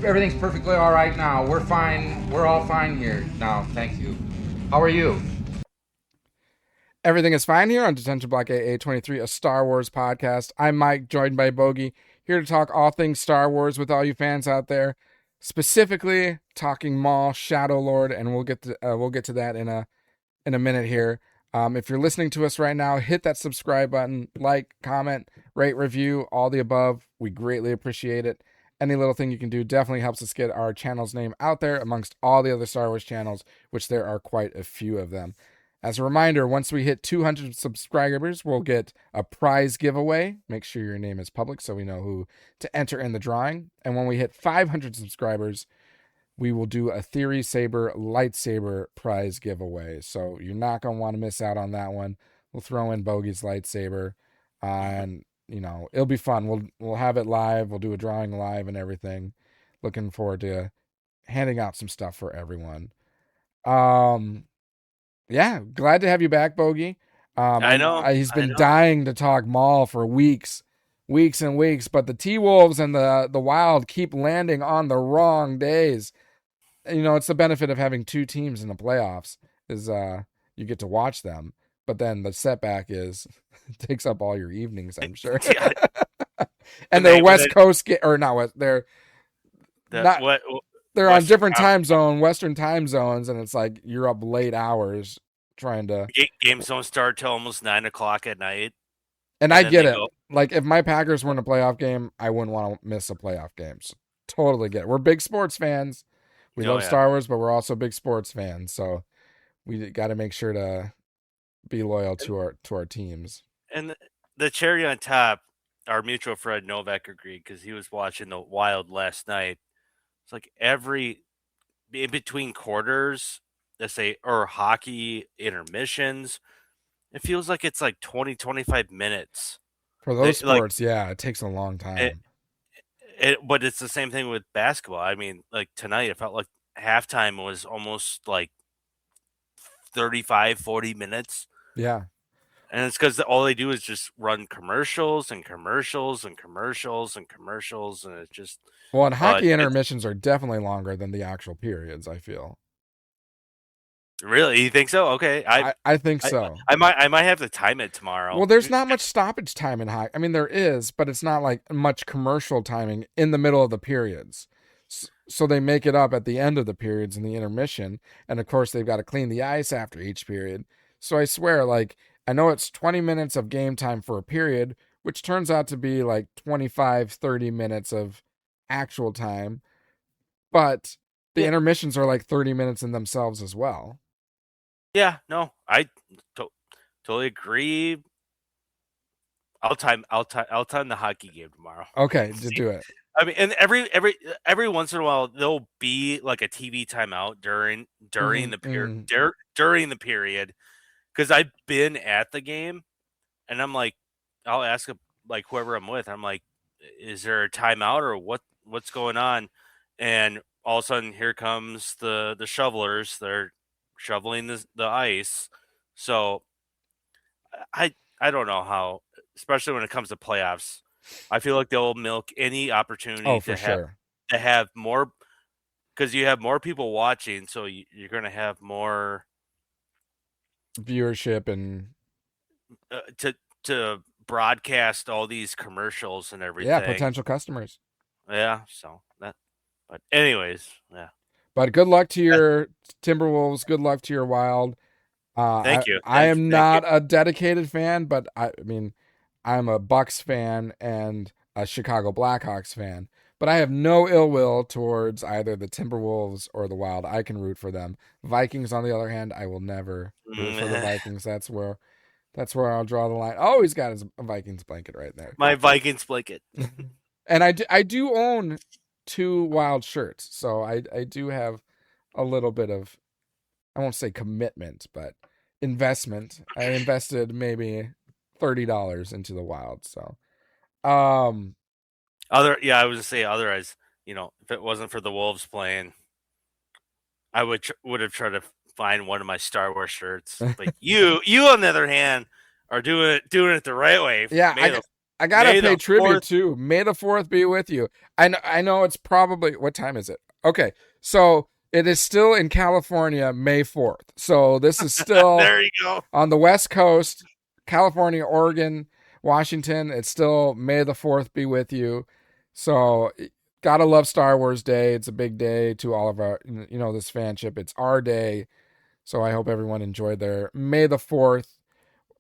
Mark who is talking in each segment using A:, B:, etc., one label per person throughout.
A: everything's perfectly all right now. We're fine. We're all fine here now. Thank you. How are you?
B: Everything is fine here on Detention Block AA23, a Star Wars podcast. I'm Mike, joined by Bogey, here to talk all things Star Wars with all you fans out there. Specifically, talking Maul, Shadow Lord, and we'll get to that in a minute here. If you're listening to us right now, hit that subscribe button, like, comment, rate, review, all the above. We greatly appreciate it. Any little thing you can do definitely helps us get our channel's name out there amongst all the other Star Wars channels, which there are quite a few of them. As a reminder, once we hit 200 subscribers, we'll get a prize giveaway. Make sure your name is public so we know who to enter in the drawing. And when we hit 500 subscribers, we will do a Theory Saber lightsaber prize giveaway. So you're not going to want to miss out on that one. We'll throw in Bogey's lightsaber, and it'll be fun. We'll have it live. We'll do a drawing live and everything. Looking forward to handing out some stuff for everyone. Yeah, glad to have you back, Bogey.
C: I know.
B: He's been dying to talk Maul for weeks and weeks, but the T-Wolves and the Wild keep landing on the wrong days. It's the benefit of having two teams in the playoffs is you get to watch them, but then the setback is it takes up all your evenings, I'm sure. And they're West Coast or not West. They're on different time zone, Western time zones, and it's like you're up late hours trying to.
C: Games don't start till almost 9:00 at night.
B: And I get it. Like if my Packers were in a playoff game, I wouldn't want to miss a playoff game. So, totally get it. We're big sports fans. We love Star Wars, but we're also big sports fans. So we got to make sure to be loyal to our teams.
C: And the cherry on top, our mutual friend Novak agreed because he was watching the Wild last night. It's like every in between quarters, let's say, or hockey intermissions, it feels like it's like 20-25 minutes.
B: For those sports, it takes a long time.
C: But it's the same thing with basketball. I mean, like tonight, it felt like halftime was almost like 35-40 minutes.
B: Yeah.
C: And it's because all they do is just run commercials and commercials and commercials and commercials. And it's just.
B: Well, and hockey intermissions are definitely longer than the actual periods, I feel.
C: Really? You think so? Okay.
B: I think so.
C: I might have to time it tomorrow.
B: Well, there's not much stoppage time in hockey. I mean, there is, but it's not like much commercial timing in the middle of the periods. So they make it up at the end of the periods in the intermission. And of course, they've got to clean the ice after each period. So I swear, I know it's 20 minutes of game time for a period, which turns out to be like 25, 30 minutes of actual time. But the intermissions are like 30 minutes in themselves as well.
C: Yeah, no, I totally agree. I'll time the hockey game tomorrow.
B: Okay, to do it.
C: I mean, and every once in a while there'll be like a TV timeout during the period during the period because I've been at the game, and I'm like, I'll ask like whoever I'm with, I'm like, is there a timeout or what's going on? And all of a sudden, here comes the shovelers. They're shoveling the ice. So I don't know how, especially when it comes to playoffs, I feel like they'll milk any opportunity to have more, because you have more people watching, so you're going to have more
B: viewership and
C: to broadcast all these commercials and everything.
B: Yeah, potential customers.
C: Yeah, so that. But anyways, yeah.
B: But good luck to your Timberwolves. Good luck to your Wild.
C: Thank you.
B: I am not a dedicated fan, but I mean, I'm a Bucks fan and a Chicago Blackhawks fan. But I have no ill will towards either the Timberwolves or the Wild. I can root for them. Vikings, on the other hand, I will never root for the Vikings. That's where I'll draw the line. Oh, he's got his Vikings blanket right there.
C: My Vikings blanket.
B: And I do own 2 Wild shirts, so I do have a little bit of, I won't say commitment, but investment. I invested maybe $30 into the Wild. So,
C: I was gonna say otherwise, if it wasn't for the Wolves playing, I would have tried to find one of my Star Wars shirts. But you on the other hand are doing it the right way.
B: Yeah, I gotta
C: May
B: pay
C: the
B: tribute
C: 4th
B: too. May the 4th be with you. I know it's probably, what time is it? Okay, so it is still in California, May 4th. So this is still
C: There you go.
B: on the West Coast, California, Oregon, Washington. It's still May the 4th be with you. So gotta love Star Wars Day. It's a big day to all of our, this fanship. It's our day. So I hope everyone enjoyed their May the 4th,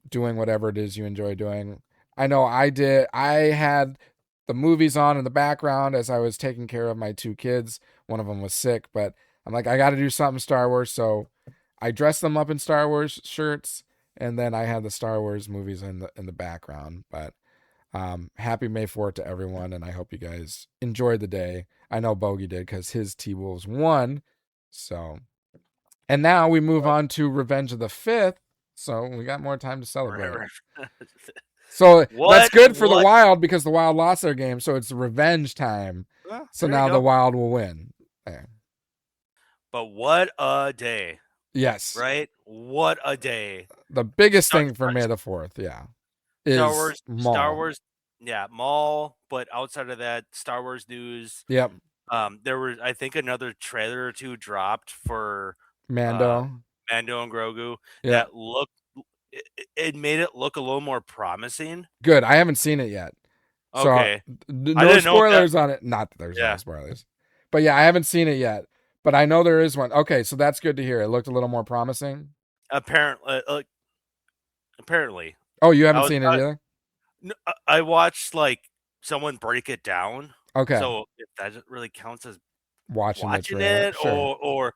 B: doing whatever it is you enjoy doing. I know I did. I had the movies on in the background as I was taking care of my 2 kids. One of them was sick, but I'm like, I got to do something Star Wars. So I dressed them up in Star Wars shirts, and then I had the Star Wars movies in the background. But happy May 4th to everyone, and I hope you guys enjoyed the day. I know Bogey did because his T-Wolves won. So, and now we move on to Revenge of the 5th. So we got more time to celebrate. So that's good for the Wild because the Wild lost their game. So it's revenge time. So now the Wild will win. Okay.
C: But what a day.
B: Yes.
C: Right? What a day.
B: The biggest thing for May the 4th, yeah. Is Maul.
C: Star Wars, yeah, Maul. But outside of that, Star Wars news.
B: Yep.
C: There was, I think, another trailer or 2 dropped for
B: Mando
C: and Grogu. Yeah. That looked, it made it look a little more promising.
B: Good. I haven't seen it yet.
C: Okay.
B: So no spoilers on it. Not that there's no spoilers. But yeah, I haven't seen it yet. But I know there is one. Okay, so that's good to hear. It looked a little more promising.
C: Apparently.
B: Oh, you haven't seen it either?
C: No, I watched someone break it down.
B: Okay.
C: So if that really counts as
B: watching
C: it,
B: sure.
C: or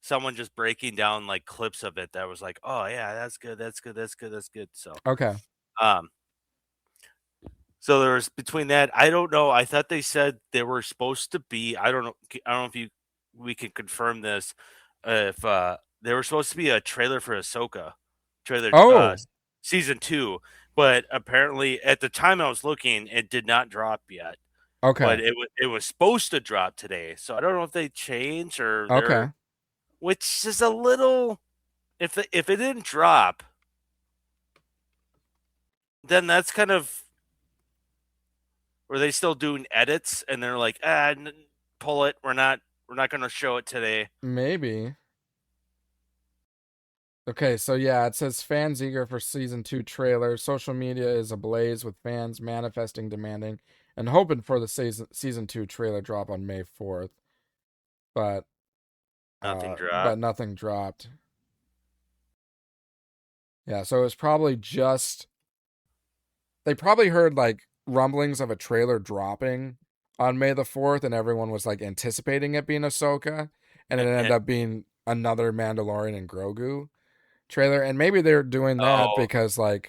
C: someone just breaking down clips of it that was like, oh yeah, that's good. So
B: okay.
C: So there was between that. I don't know. I thought they said they were supposed to be. I don't know if we can confirm this. If they were supposed to be a trailer for Ahsoka, season 2, but apparently at the time I was looking, it did not drop yet.
B: Okay.
C: But it was supposed to drop today, so I don't know if they changed or
B: okay.
C: Which is a little. If it didn't drop, then that's kind of. Were they still doing edits and they're like, pull it. We're not going to show it today.
B: Maybe. Okay, so yeah, it says fans eager for season 2 trailer. Social media is ablaze with fans manifesting, demanding, and hoping for the season 2 trailer drop on May 4th. But nothing dropped. Yeah, so it was probably just. They probably heard rumblings of a trailer dropping on May the 4th, and everyone was anticipating it being Ahsoka, and it ended up being another Mandalorian and Grogu trailer. And maybe they're doing that because the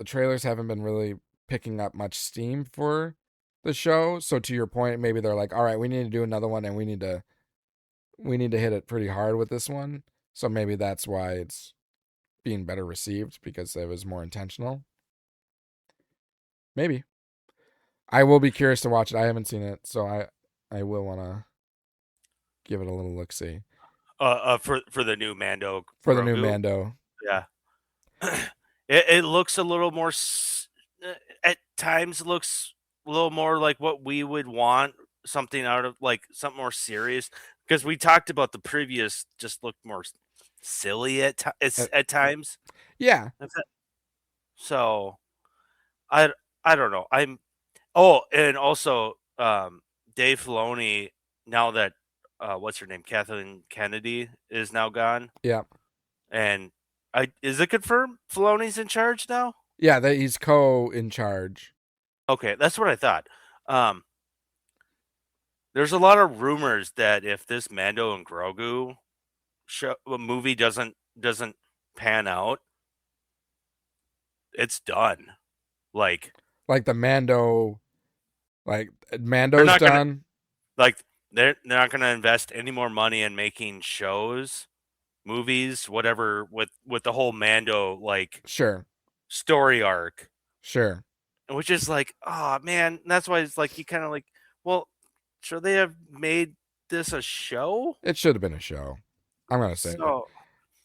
B: trailers haven't been really picking up much steam for the show. So to your point, maybe they're like, all right, we need to do another one, and we need to hit it pretty hard with this one. So maybe that's why it's being better received, because it was more intentional. Maybe. I will be curious to watch it. I haven't seen it, so I will want to give it a little look-see.
C: For the new Mando.
B: For the new Mando.
C: Yeah. It looks a little more. At times, looks a little more like what we would want. Something out of something more serious, because we talked about the previous just looked more silly at times.
B: Yeah.
C: So, I don't know. And also Dave Filoni, now that what's her name, Kathleen Kennedy is now gone.
B: Yeah. And
C: is it confirmed Filoni's in charge now?
B: Yeah, he's in charge.
C: Okay, that's what I thought. There's a lot of rumors that if this Mando and Grogu movie doesn't pan out, it's done.
B: The Mando, Mando's done.
C: They're not going to invest any more money in making shows, movies, whatever with the whole Mando
B: sure
C: story arc.
B: Sure.
C: Which is oh man, that's why it's you kind of well, should they have made this a show?
B: It should have been a show. I'm going to say
C: so,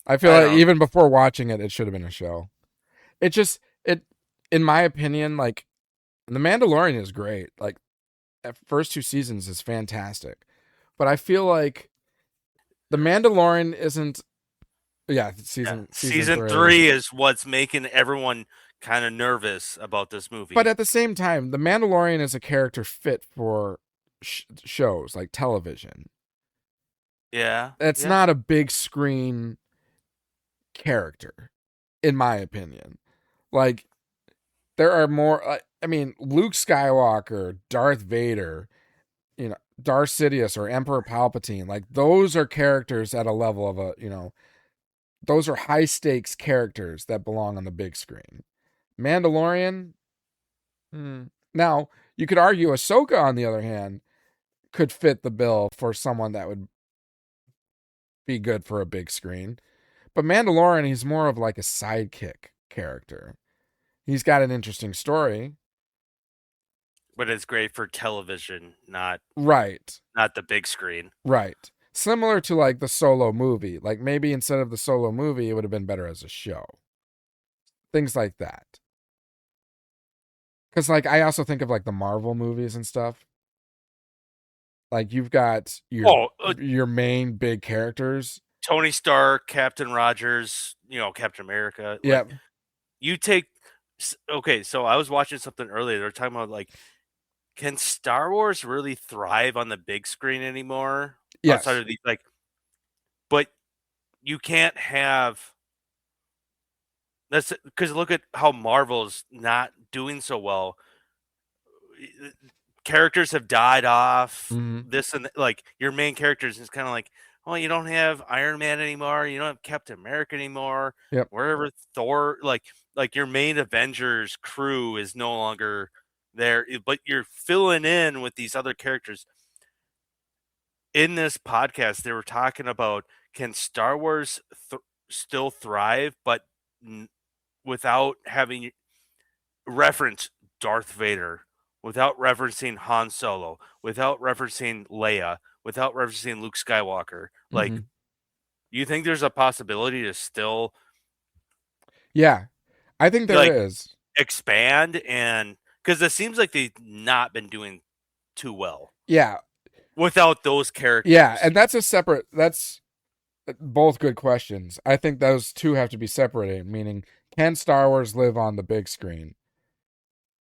B: I feel even before watching it, it should have been a show. in my opinion, like The Mandalorian is great. Like the first 2 seasons is fantastic, but I feel like The Mandalorian isn't. Yeah,
C: Yeah.
B: season
C: Season
B: three.
C: 3 is what's making everyone kind of nervous about this movie.
B: But at the same time, The Mandalorian is a character fit for shows like television.
C: Yeah.
B: It's
C: Yeah.
B: not a big screen character, in my opinion. Like, there are more. I mean, Luke Skywalker, Darth Vader, Darth Sidious or Emperor Palpatine. Like, those are characters at a level of those are high stakes characters that belong on the big screen. Mandalorian. Now, you could argue Ahsoka, on the other hand, could fit the bill for someone that would be good for a big screen. But Mandalorian, he's more of like a sidekick character. He's got an interesting story.
C: But it's great for television, not
B: Right.
C: the big screen.
B: Right. Similar to like the Solo movie. Like maybe instead of the Solo movie, it would have been better as a show. Things like that. Because like I also think of like the Marvel movies and stuff. Like you've got your main big characters.
C: Tony Stark, Captain Rogers, Captain America.
B: Yeah.
C: You take. Okay, so I was watching something earlier. They were talking about like, can Star Wars really thrive on the big screen anymore?
B: Yes.
C: Outside of these, like, but you can't have. That's because look at how Marvel's not doing so well. Characters have died off.
B: Mm-hmm.
C: This and like your main characters is kind of like, oh, you don't have Iron Man anymore. You don't have Captain America anymore.
B: Yep.
C: Wherever Thor, like your main Avengers crew is no longer there, but you're filling in with these other characters. In this podcast, they were talking about, can Star Wars still thrive, but without having reference Darth Vader, without referencing Han Solo, without referencing Leia, without referencing Luke Skywalker. Like, you think there's a possibility to still...
B: Yeah, I think there is.
C: Expand, and... Because it seems like they've not been doing too well.
B: Yeah.
C: Without those characters.
B: Yeah, and that's both good questions. I think those two have to be separated, meaning, can Star Wars live on the big screen?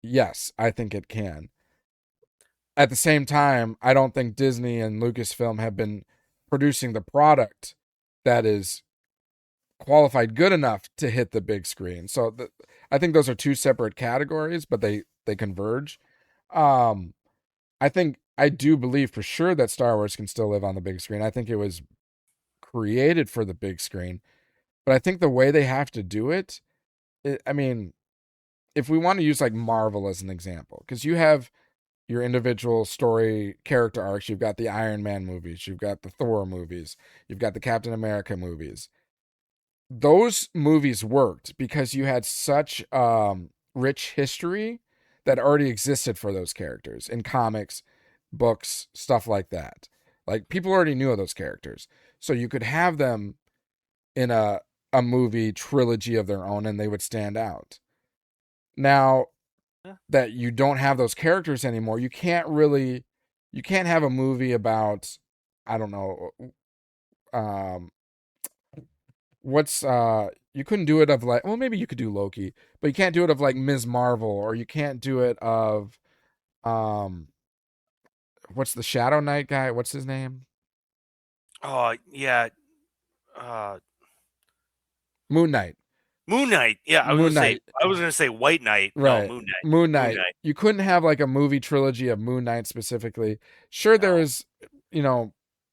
B: Yes, I think it can. At the same time, I don't think Disney and Lucasfilm have been producing the product that is qualified good enough to hit the big screen. So I think those are two separate categories, but they converge. I do believe for sure that Star Wars can still live on the big screen. I think it was created for the big screen, but I think the way they have to do it, I mean, if we want to use like Marvel as an example, because you have your individual story character arcs, you've got the Iron Man movies, you've got the Thor movies, you've got the Captain America movies. Those movies worked because you had such rich history that already existed for those characters in comics, books, stuff like that. Like people already knew of those characters. So you could have them in a movie trilogy of their own and they would stand out. Now that you don't have those characters anymore, you can't have a movie about, I don't know, you couldn't do it of like, well, maybe you could do Loki, but you can't do it of like Ms. Marvel, or you can't do it of, what's the Shadow Knight guy? What's his name?
C: Oh, yeah.
B: Moon Knight.
C: Moon Knight. Yeah, I was going to say White Knight.
B: Right.
C: No, Moon Knight.
B: Moon Knight. You couldn't have like a movie trilogy of Moon Knight specifically. Sure, there is,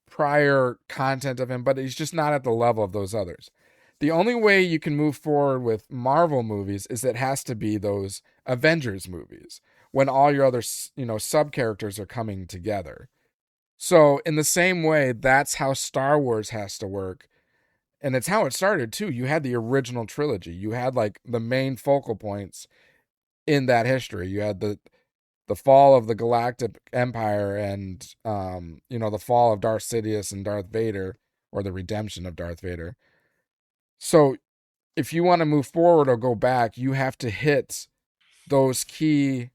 B: prior content of him, but he's just not at the level of those others. The only way you can move forward with Marvel movies is it has to be those Avengers movies when all your other, sub characters are coming together. So in the same way, that's how Star Wars has to work. And it's how it started too. You had the original trilogy. You had like the main focal points in that history. You had the fall of the Galactic Empire and the fall of Darth Sidious and Darth Vader, or the redemption of Darth Vader. So if you want to move forward or go back, you have to hit those key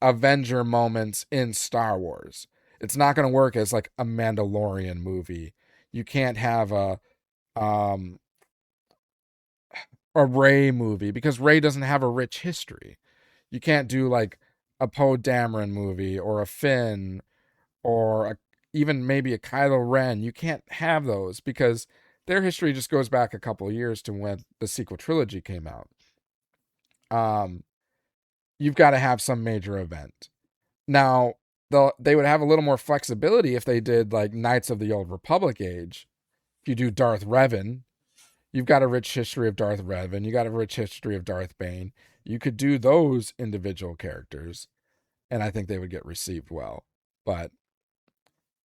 B: Avenger moments in Star Wars. It's not going to work as like a Mandalorian movie. You can't have um a Rey movie because Rey doesn't have a rich history. You can't do like a Poe Dameron movie or a Finn or even maybe a Kylo Ren. You can't have those because their history just goes back a couple of years to when the sequel trilogy came out. You've got to have some major event. Now, they would have a little more flexibility if they did like Knights of the Old Republic age. If you do Darth Revan, you've got a rich history of Darth Revan. You got a rich history of Darth Bane. You could do those individual characters, and I think they would get received well. But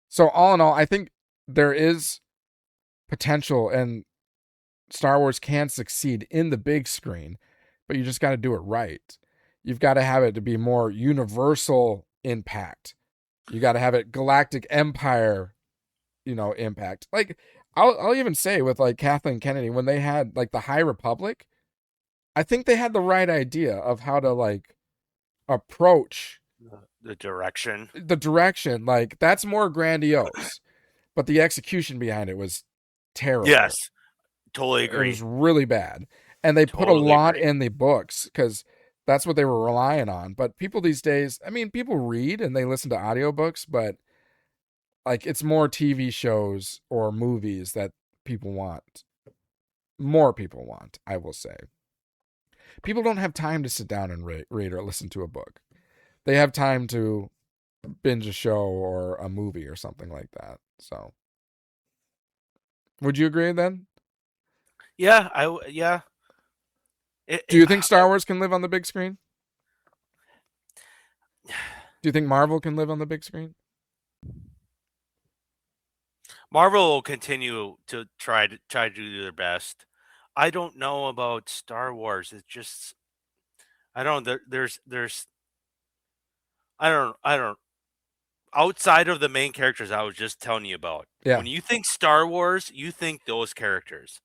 B: so all in all, I think there is potential, and Star Wars can succeed in the big screen, but you just got to do it right. You've got to have it to be more universal impact. You got to have it Galactic Empire, impact. Like I'll even say with like Kathleen Kennedy when they had like the High Republic, I think they had the right idea of how to like approach
C: the direction.
B: Like that's more grandiose, but the execution behind it was terrible.
C: Yes, totally agree.
B: It was really bad, and they put a lot in the books because that's what they were relying on. But people these days, I mean, people read and they listen to audiobooks, but like it's more TV shows or movies that people want. More people want, I will say. People don't have time to sit down and read or listen to a book. They have time to binge a show or a movie or something like that. So, would you agree then?
C: Yeah,
B: Do you think Star Wars can live on the big screen? Do you think Marvel can live on the big screen?
C: Marvel will continue to try to do their best. I don't know about Star Wars. It's just I don't. There's I don't. Outside of the main characters I was just telling you about.
B: Yeah.
C: When you think Star Wars, you think those characters.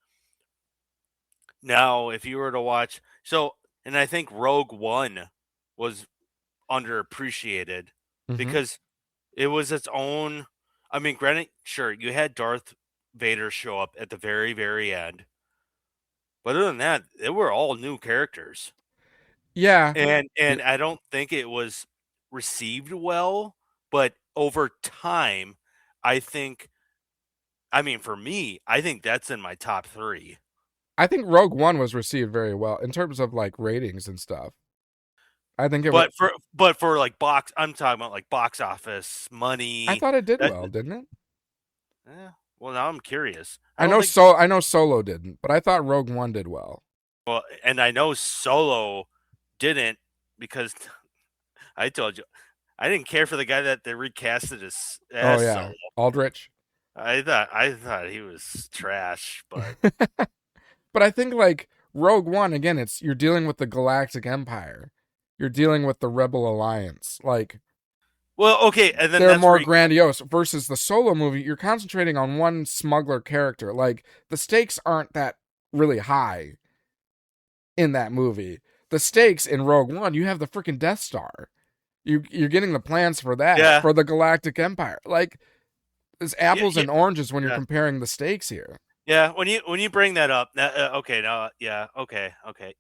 C: Now, if you were to watch, and I think Rogue One was underappreciated because it was its own. I mean, granted, sure, you had Darth Vader show up at the very, very end, but other than that, they were all new characters.
B: Yeah,
C: and I don't think it was received well, but over time, I think. I mean, for me, I think that's in my top 3.
B: I think Rogue One was received very well in terms of like ratings and stuff. I think it
C: but for like I'm talking about like box office money.
B: I thought it did well, didn't it?
C: Yeah. Well, now I'm curious.
B: I know Solo didn't, but I thought Rogue One did well.
C: Well, and I know Solo didn't because I told you I didn't care for the guy that they recasted as Solo.
B: Aldrich.
C: I thought he was trash, but
B: but I think like Rogue One again, you're dealing with the Galactic Empire. You're dealing with the Rebel Alliance. Like,
C: well, okay, and then
B: they're more grandiose versus the Solo movie. You're concentrating on one smuggler character. Like, the stakes aren't that really high in that movie. The stakes in Rogue One, you have the freaking Death Star. You're getting the plans for that for the Galactic Empire. Like, it's apples and oranges when you're comparing the stakes here.
C: Yeah, when you bring that up, okay,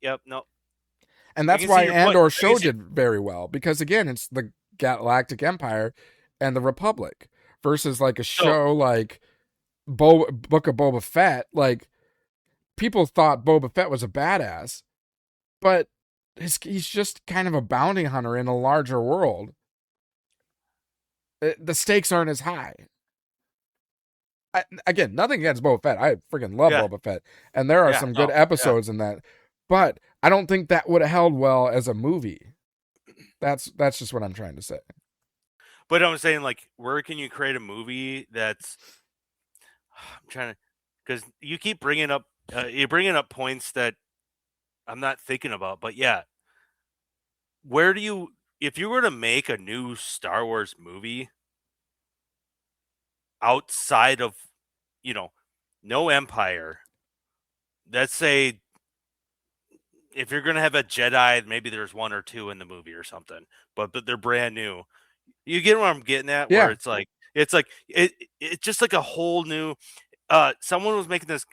C: yep, no.
B: And that's why Andor show did very well because again, it's the Galactic Empire and the Republic versus like a show like Book of Boba Fett. Like people thought Boba Fett was a badass, but he's just kind of a bounty hunter in a larger world. The stakes aren't as high. Again, nothing against Boba Fett. I freaking love Boba Fett, and there are some good episodes in that. But I don't think that would have held well as a movie. That's just what I'm trying to say.
C: But I'm saying, like, where can you create a movie that's? I'm trying to, because you keep bringing up, points that I'm not thinking about. But yeah, where do you, if you were to make a new Star Wars movie outside of, no Empire, let's say if you're gonna have a Jedi, maybe there's 1 or 2 in the movie or something, but they're brand new. You get what I'm getting at? Where
B: Yeah.
C: it's just like a whole new. Someone was making this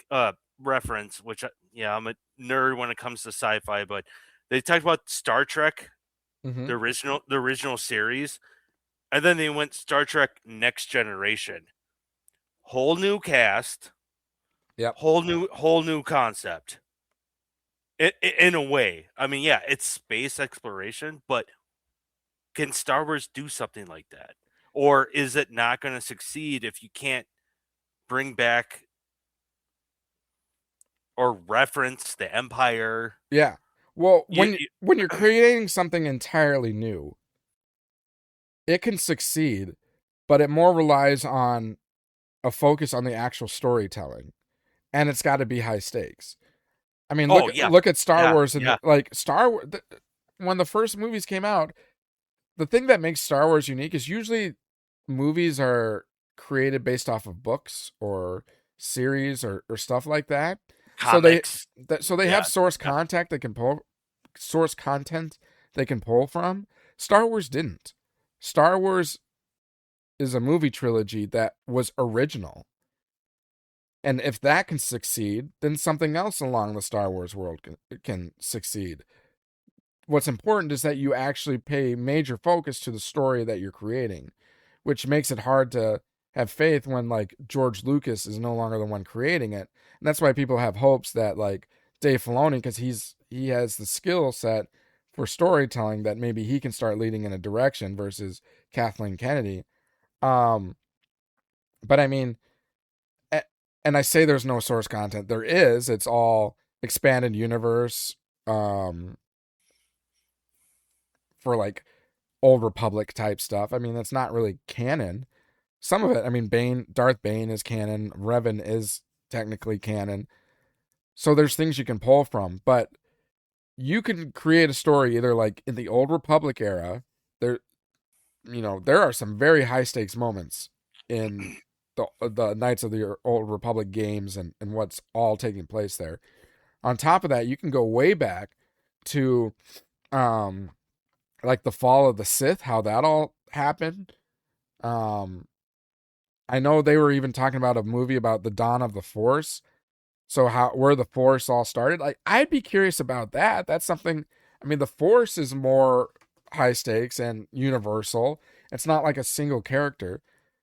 C: reference, which I'm a nerd when it comes to sci-fi, but they talked about Star Trek,
B: Mm-hmm.
C: the original series, and then they went Star Trek Next Generation, whole new cast,
B: Yep.
C: whole new concept. In a way, I mean, yeah, it's space exploration, but can Star Wars do something like that, or is it not going to succeed if you can't bring back or reference the Empire?
B: Yeah. Well,
C: You,
B: when you're creating something entirely new, it can succeed, but it more relies on a focus on the actual storytelling, and it's got to be high stakes. I mean,
C: oh yeah,
B: look at Star
C: yeah,
B: Wars and
C: yeah.
B: like Star Wars. When the first movies came out, the thing that makes Star Wars unique is usually movies are created based off of books or series or stuff like that.
C: Comics.
B: So they
C: Yeah,
B: have source
C: yeah.
B: content they can pull from. Star Wars didn't. Star Wars is a movie trilogy that was original. And if that can succeed, then something else along the Star Wars world can succeed. What's important is that you actually pay major focus to the story that you're creating, which makes it hard to have faith when like George Lucas is no longer the one creating it. And that's why people have hopes that like Dave Filoni, because he has the skill set for storytelling, that maybe he can start leading in a direction versus Kathleen Kennedy. But I mean, and I say there's no source content. There is. It's all expanded universe for like Old Republic type stuff. I mean, that's not really canon. Some of it, I mean, Darth Bane is canon. Revan is technically canon. So there's things you can pull from, but you can create a story either like in the Old Republic era. There, there are some very high stakes moments in the Knights of the Old Republic games and what's all taking place there. On top of that, you can go way back to like the fall of the Sith, how that all happened. I know they were even talking about a movie about the dawn of the Force. So where the Force all started. Like I'd be curious about that. That's something, I mean, the Force is more high stakes and universal. It's not like a single character.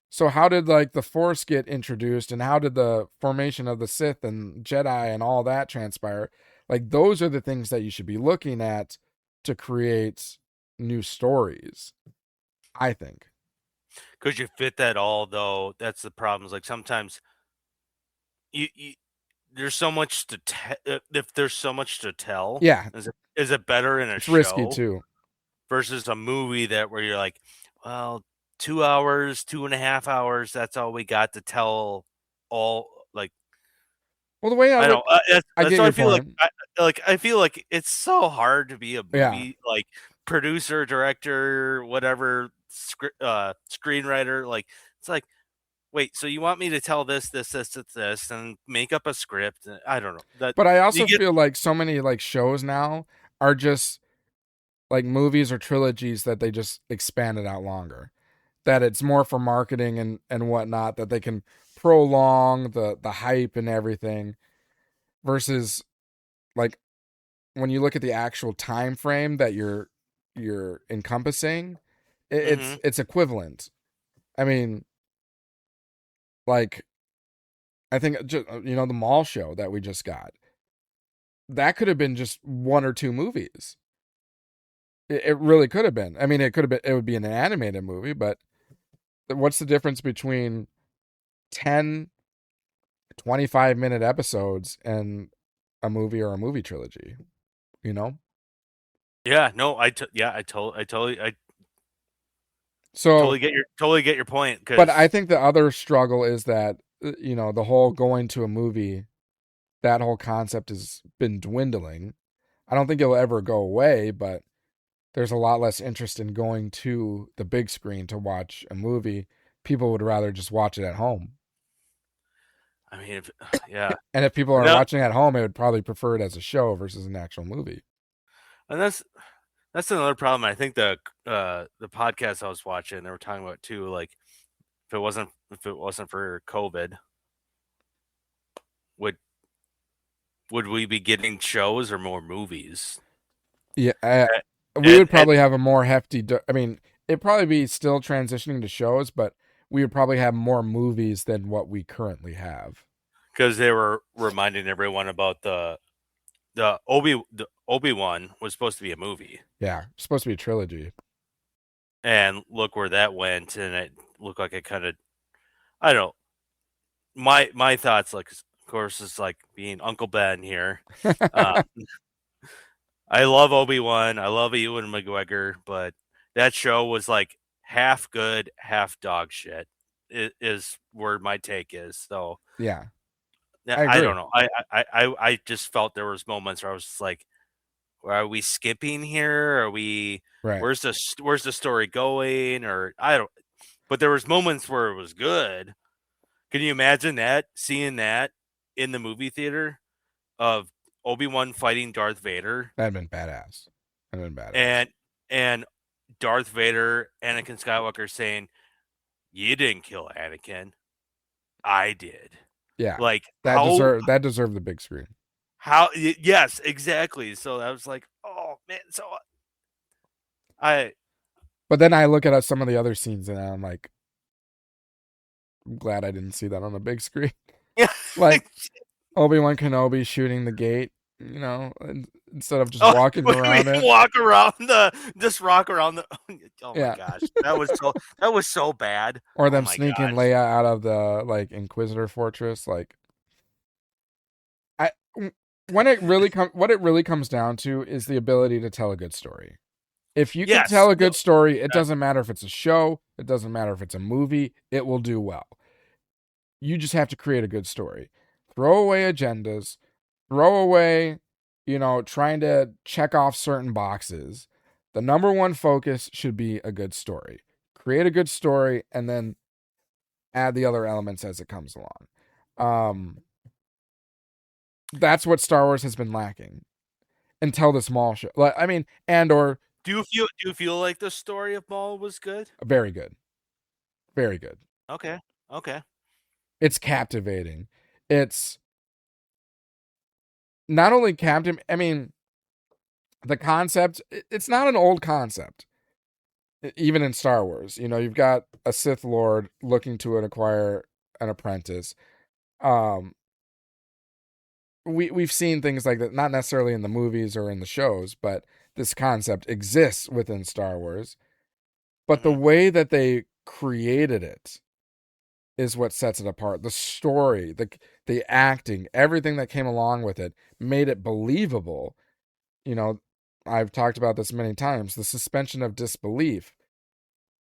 B: So how did like the Force get introduced, and how did the formation of the Sith and Jedi and all that transpire? Like those are the things that you should be looking at to create new stories, I think.
C: Could you fit that all though? That's the problem. Is like sometimes you there's so much to if there's so much to tell.
B: Yeah,
C: Is it better in a
B: it's risky
C: show
B: too.
C: versus a movie that where you're like, well, 2 hours, 2.5 hours, that's all we got to tell all like.
B: Well, the way
C: I know
B: I
C: that's
B: get
C: what I
B: your
C: feel
B: point.
C: like I feel like it's so hard to be a
B: Yeah,
C: movie like producer, director, whatever, screenwriter. Like it's like, wait, so you want me to tell this, and make up a script? I don't know. That
B: but I
C: you
B: also
C: get
B: feel like so many like shows now are just like movies or trilogies that they just expanded out longer. That it's more for marketing and whatnot, that they can prolong the hype and everything, versus like when you look at the actual time frame that you're encompassing,
C: hmm
B: it's equivalent. I mean, like I think just, the Maul show that we just got, that could have been just one or two movies. It really could have been. I mean, it could have been. It would be an animated movie, but what's the difference between 10, 25-minute episodes and a movie or a movie trilogy? You know.
C: Yeah, no, I
B: So,
C: totally get your point
B: but I
C: because
B: think the other struggle is that the whole going to a movie, that whole concept has been dwindling. I don't think it'll ever go away, but there's a lot less interest in going to the big screen to watch a movie. People would rather just watch it at home.
C: I mean, yeah.
B: And if people are watching at home, they would probably prefer it as a show versus an actual movie.
C: And that's another problem. I think the podcast I was watching, they were talking about too. Like, if it wasn't for COVID, would we be getting shows or more movies?
B: Yeah, we would probably have a more hefty. I mean, it'd probably be still transitioning to shows, but we would probably have more movies than what we currently have.
C: Because they were reminding everyone about the Obi-Wan was supposed to be a movie.
B: Yeah, supposed to be a trilogy.
C: And look where that went, and it looked like it kind of, I don't know. My thoughts, like, of course, is like being Uncle Ben here. I love Obi-Wan. I love Ewan McGregor, but that show was like half good, half dog shit. Is where my take is. So
B: yeah,
C: I don't know. I just felt there was moments where I was just like, are we skipping here? Are we?
B: Right.
C: Where's the story going? Or I don't. But there was moments where it was good. Can you imagine seeing that in the movie theater of Obi-Wan fighting Darth Vader?
B: That'd been badass.
C: And Darth Vader, Anakin Skywalker saying, "You didn't kill Anakin, I did."
B: Yeah,
C: like
B: that deserved the big screen.
C: Yes, exactly. So I was like, oh man. So
B: But then I look at some of the other scenes and I'm like, I'm glad I didn't see that on the big screen.
C: Yeah,
B: like Obi-Wan Kenobi shooting the gate, instead of just walking around it.
C: Rock around the. Oh my gosh, that was so bad.
B: Or them sneaking Leia out of the Inquisitor fortress. What it really comes down to is the ability to tell a good story. If you can tell a good story, it doesn't matter if it's a show, it doesn't matter if it's a movie, it will do well. You just have to create a good story. Throw away agendas, throw away, trying to check off certain boxes. The number one focus should be a good story. Create a good story and then add the other elements as it comes along. That's what Star Wars has been lacking until this Maul show.
C: Do you feel like the story of Maul was good?
B: Very good. Very good.
C: Okay.
B: It's captivating. It's not only captivating, I mean, the concept, it's not an old concept. Even in Star Wars, you've got a Sith Lord looking to acquire an apprentice. We've seen things like that, not necessarily in the movies or in the shows, but this concept exists within Star Wars. But the way that they created it is what sets it apart. The story, the acting, everything that came along with it made it believable. I've talked about this many times, the suspension of disbelief.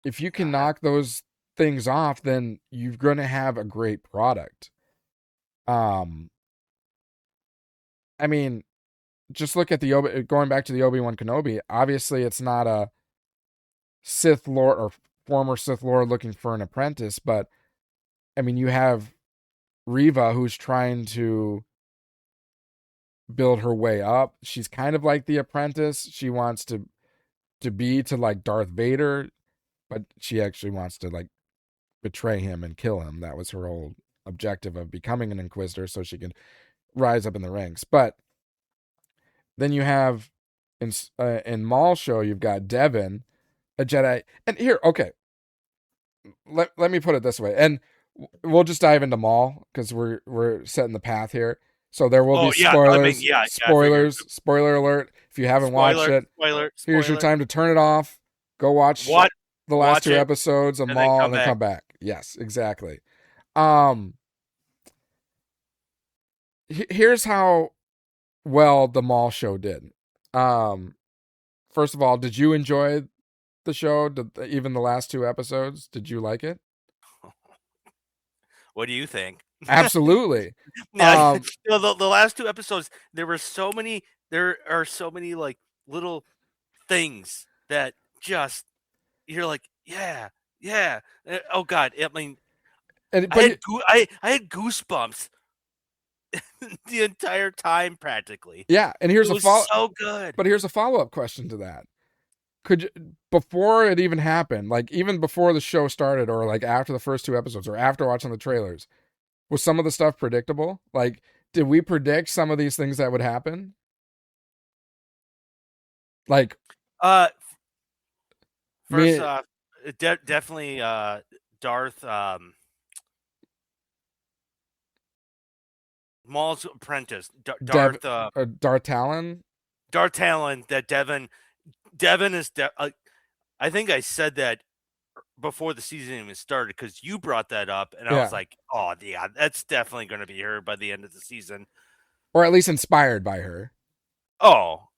B: If you can knock those things off, then you're going to have a great product. I mean, just look at going back to the Obi-Wan Kenobi. Obviously, it's not a Sith Lord or former Sith Lord looking for an apprentice, but I mean, you have Reva who's trying to build her way up. She's kind of like the apprentice. She wants to be like Darth Vader, but she actually wants to betray him and kill him. That was her whole objective of becoming an Inquisitor, so she can rise up in the ranks. But then you have in Maul show, you've got Devin, a Jedi. And here, okay, let me put it this way, and we'll just dive into Maul because we're setting the path here. So there will be spoilers. Spoiler alert. If you haven't watched it, here's your time to turn it off. Go watch the last two episodes of Maul and then come back. Yes, exactly. Here's how well the Maul show did. First of all, did you enjoy the show? Even the last two episodes? Did you like it?
C: What do you think?
B: Absolutely.
C: The last two episodes, there are so many little things that just you're like, yeah. Oh God, I mean, I had goosebumps the entire time practically.
B: Yeah, and here's
C: It was so good.
B: But here's a follow-up question to that. Could you, before it even happened, like even before the show started, or like after the first 2 episodes, or after watching the trailers, was some of the stuff predictable? Like, did we predict some of these things that would happen? Like,
C: First off, definitely Darth Maul's apprentice, Darth
B: Talon.
C: Darth Talon. That Devin is. I think I said that before the season even started because you brought that up, and I was like, "Oh, yeah, that's definitely going to be her by the end of the season,
B: or at least inspired by her."
C: Oh,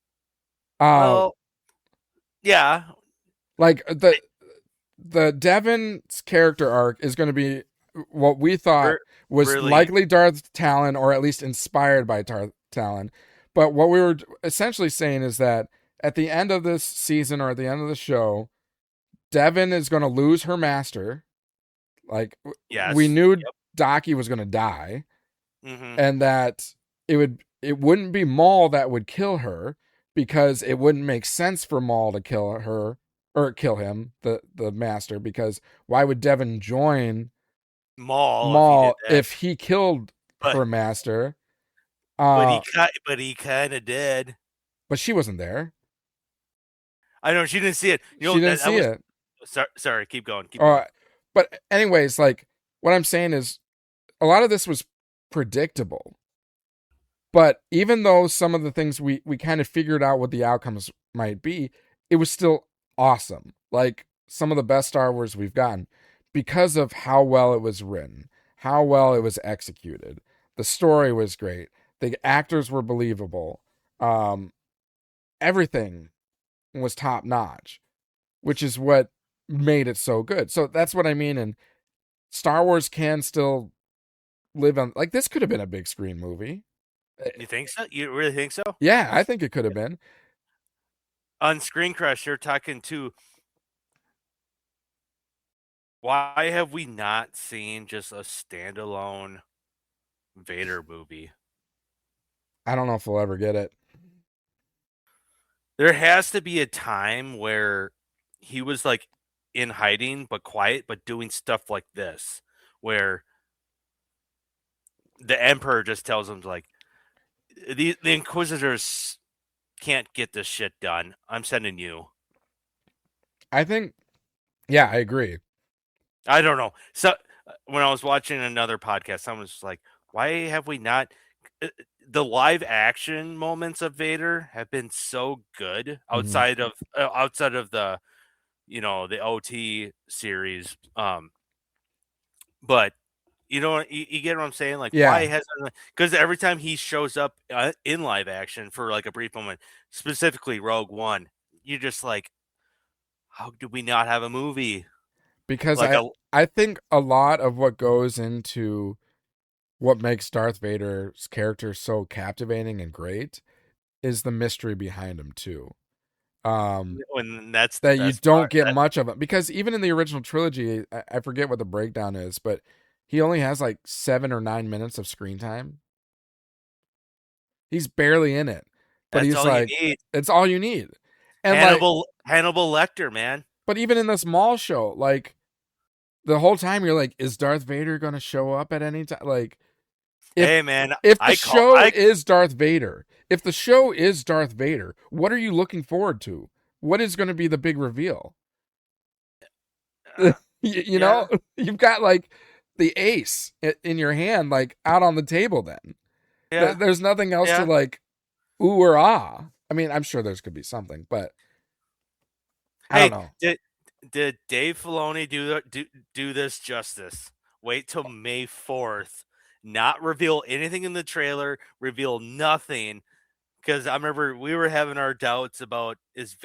C: well, yeah.
B: Like the Devin's character arc is going to be what we thought was really likely Darth Talon, or at least inspired by Darth Talon. But what we were essentially saying is that at the end of this season, or at the end of the show, Devin is going to lose her master. Like, we knew Daki was going to die, and that it wouldn't be Maul that would kill her, because it wouldn't make sense for Maul to kill her or kill him, the master, because why would Devin join Maul if he killed her master?
C: But he kind of did.
B: But she wasn't there.
C: I know, she didn't see it.
B: She didn't see it.
C: Sorry, keep going. Keep going.
B: But anyways, like, what I'm saying is, a lot of this was predictable. But even though some of the things we kind of figured out what the outcomes might be, it was still awesome. Like, some of the best Star Wars we've gotten, because of how well it was written, how well it was executed. The story was great. The actors were believable. Everything was top notch, which is what made it so good. So that's what I mean. And Star Wars can still live on, like, this could have been a big screen movie.
C: You think so? You really think so?
B: Yeah, I think it could have been.
C: On Screen Crush, you're talking to, why have we not seen just a standalone Vader movie?
B: I don't know if we'll ever get it.
C: There has to be a time where he was like in hiding but quiet, but doing stuff like this, where the Emperor just tells him, like, the Inquisitors can't get this shit done. I'm sending you.
B: I think, yeah, I agree.
C: I don't know. So when I was watching another podcast, someone was like, why have we not... The live action moments of Vader have been so good outside of the, the OT series. But you know, you get what I'm saying? Like, why hasn't... Because every time he shows up in live action for like a brief moment, specifically Rogue One, you're just like, how do we not have a movie?
B: Because I think a lot of what goes into what makes Darth Vader's character so captivating and great is the mystery behind him too.
C: When that's
B: that you don't get much of it, because even in the original trilogy, I forget what the breakdown is, but he only has like 7 or 9 minutes of screen time. He's barely in it, but he's like, it's all you need. And
C: Hannibal Lecter, man.
B: But even in this Maul show, like, the whole time you're like, is Darth Vader going to show up at any time? Like,
C: hey man,
B: if the show is Darth Vader, what are you looking forward to? What is going to be the big reveal? You know, you've got like the ace in your hand, like out on the table. Then there's nothing else to like ooh or ah. I mean, I'm sure there's could be something, but I don't know.
C: Did Dave Filoni do this justice? Wait till May 4th. Not reveal anything in the trailer, reveal nothing, because I remember we were having our doubts about, is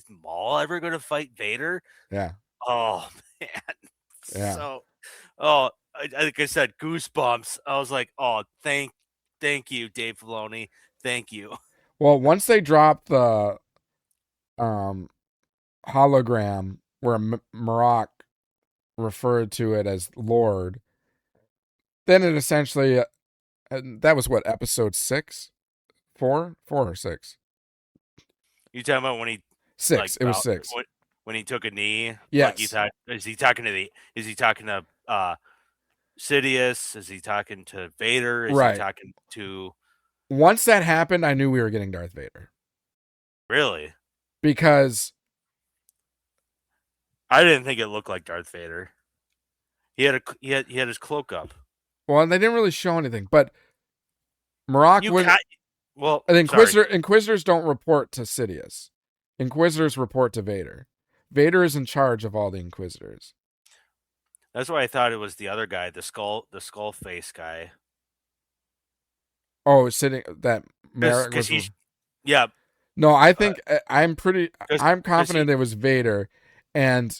C: Maul ever gonna fight Vader?
B: Yeah.
C: Oh man.
B: Yeah.
C: So, like I said, goosebumps. I was like, oh, thank you, Dave Filoni. Thank you.
B: Well, once they dropped the hologram where Marok referred to it as Lord, then it essentially that was what, episode 6, 4 or 6.
C: You talking about when he
B: 6?
C: like
B: It was 6.
C: when he took a knee?
B: Yes.
C: Like is he talking to Sidious? Is he talking to Vader? Is
B: Right.
C: he talking to?
B: Once that happened, I knew we were getting Darth Vader.
C: Really?
B: Because
C: I didn't think it looked like Darth Vader. He had his cloak up.
B: Well, they didn't really show anything, but Marok would.
C: Well,
B: Inquisitors don't report to Sidious. Inquisitors report to Vader. Vader is in charge of all the Inquisitors.
C: That's why I thought it was the other guy, the skull face guy.
B: Oh, sitting that Merrick was.
C: Yeah.
B: No, I think I'm confident it was Vader, and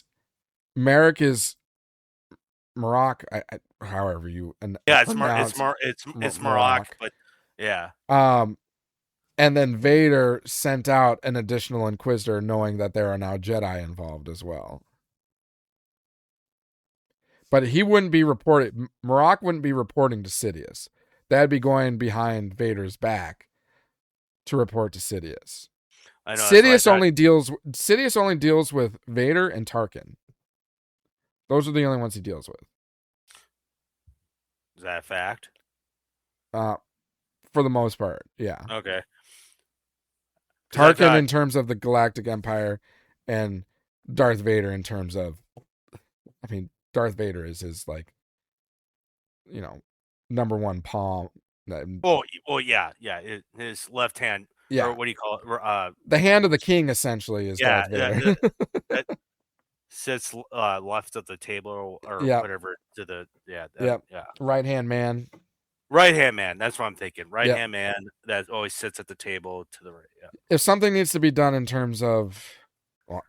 B: Merrick is Marok. However you.
C: It's Marok, but yeah.
B: And then Vader sent out an additional Inquisitor, knowing that there are now Jedi involved as well. But he wouldn't be reporting. Marok wouldn't be reporting to Sidious. That'd be going behind Vader's back to report to Sidious.
C: I know,
B: Sidious only deals with Vader and Tarkin. Those are the only ones he deals with.
C: Is that a fact?
B: For the most part, yeah.
C: Okay.
B: Tarkin in terms of the Galactic Empire, and Darth Vader in terms of, I mean, Darth Vader is his, like, number one palm.
C: Well, yeah. His left hand.
B: Yeah.
C: Or what do you call it?
B: The hand of the king, essentially, is Darth Vader.
C: That sits left of the table or whatever to the
B: right hand man.
C: Right hand man. That's what I'm thinking. Right hand man that always sits at the table to the right. Yeah.
B: If something needs to be done in terms of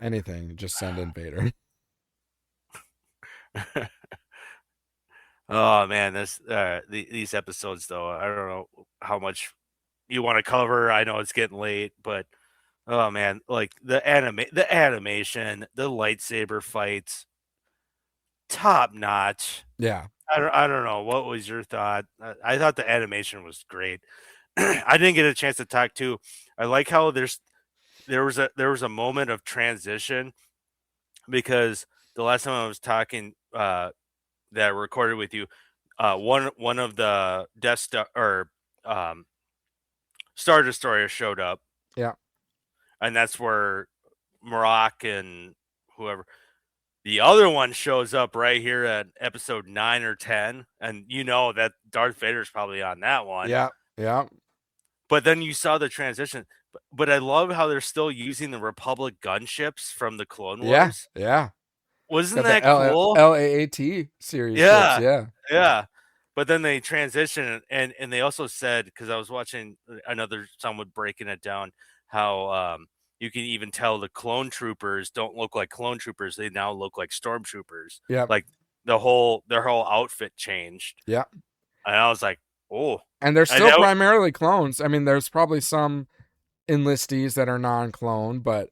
B: anything, just send in Vader.
C: Oh man, these episodes though, I don't know how much you want to cover. I know it's getting late, but oh man, like the animation, the lightsaber fights, top notch.
B: Yeah.
C: I don't know. What was your thought? I thought the animation was great. I didn't get a chance to talk to. I like how there was a moment of transition, because the last time I was talking that I recorded with you, one of the Death Star or Star Destroyer showed up.
B: Yeah.
C: And that's where Marok and whoever. The other one shows up right here at episode 9 or 10, and you know that Darth Vader's probably on that one.
B: Yeah, yeah.
C: But then you saw the transition. But I love how they're still using the Republic gunships from the Clone Wars.
B: Yeah.
C: Wasn't that cool?
B: LAAT series.
C: Yeah,
B: ships,
C: yeah. But then they transition, and they also said, because I was watching someone breaking it down, how you can even tell the clone troopers don't look like clone troopers; they now look like stormtroopers.
B: Yeah,
C: like their whole outfit changed.
B: Yeah,
C: and I was like, oh.
B: And they're still primarily clones. I mean, there's probably some enlistees that are non-clone, but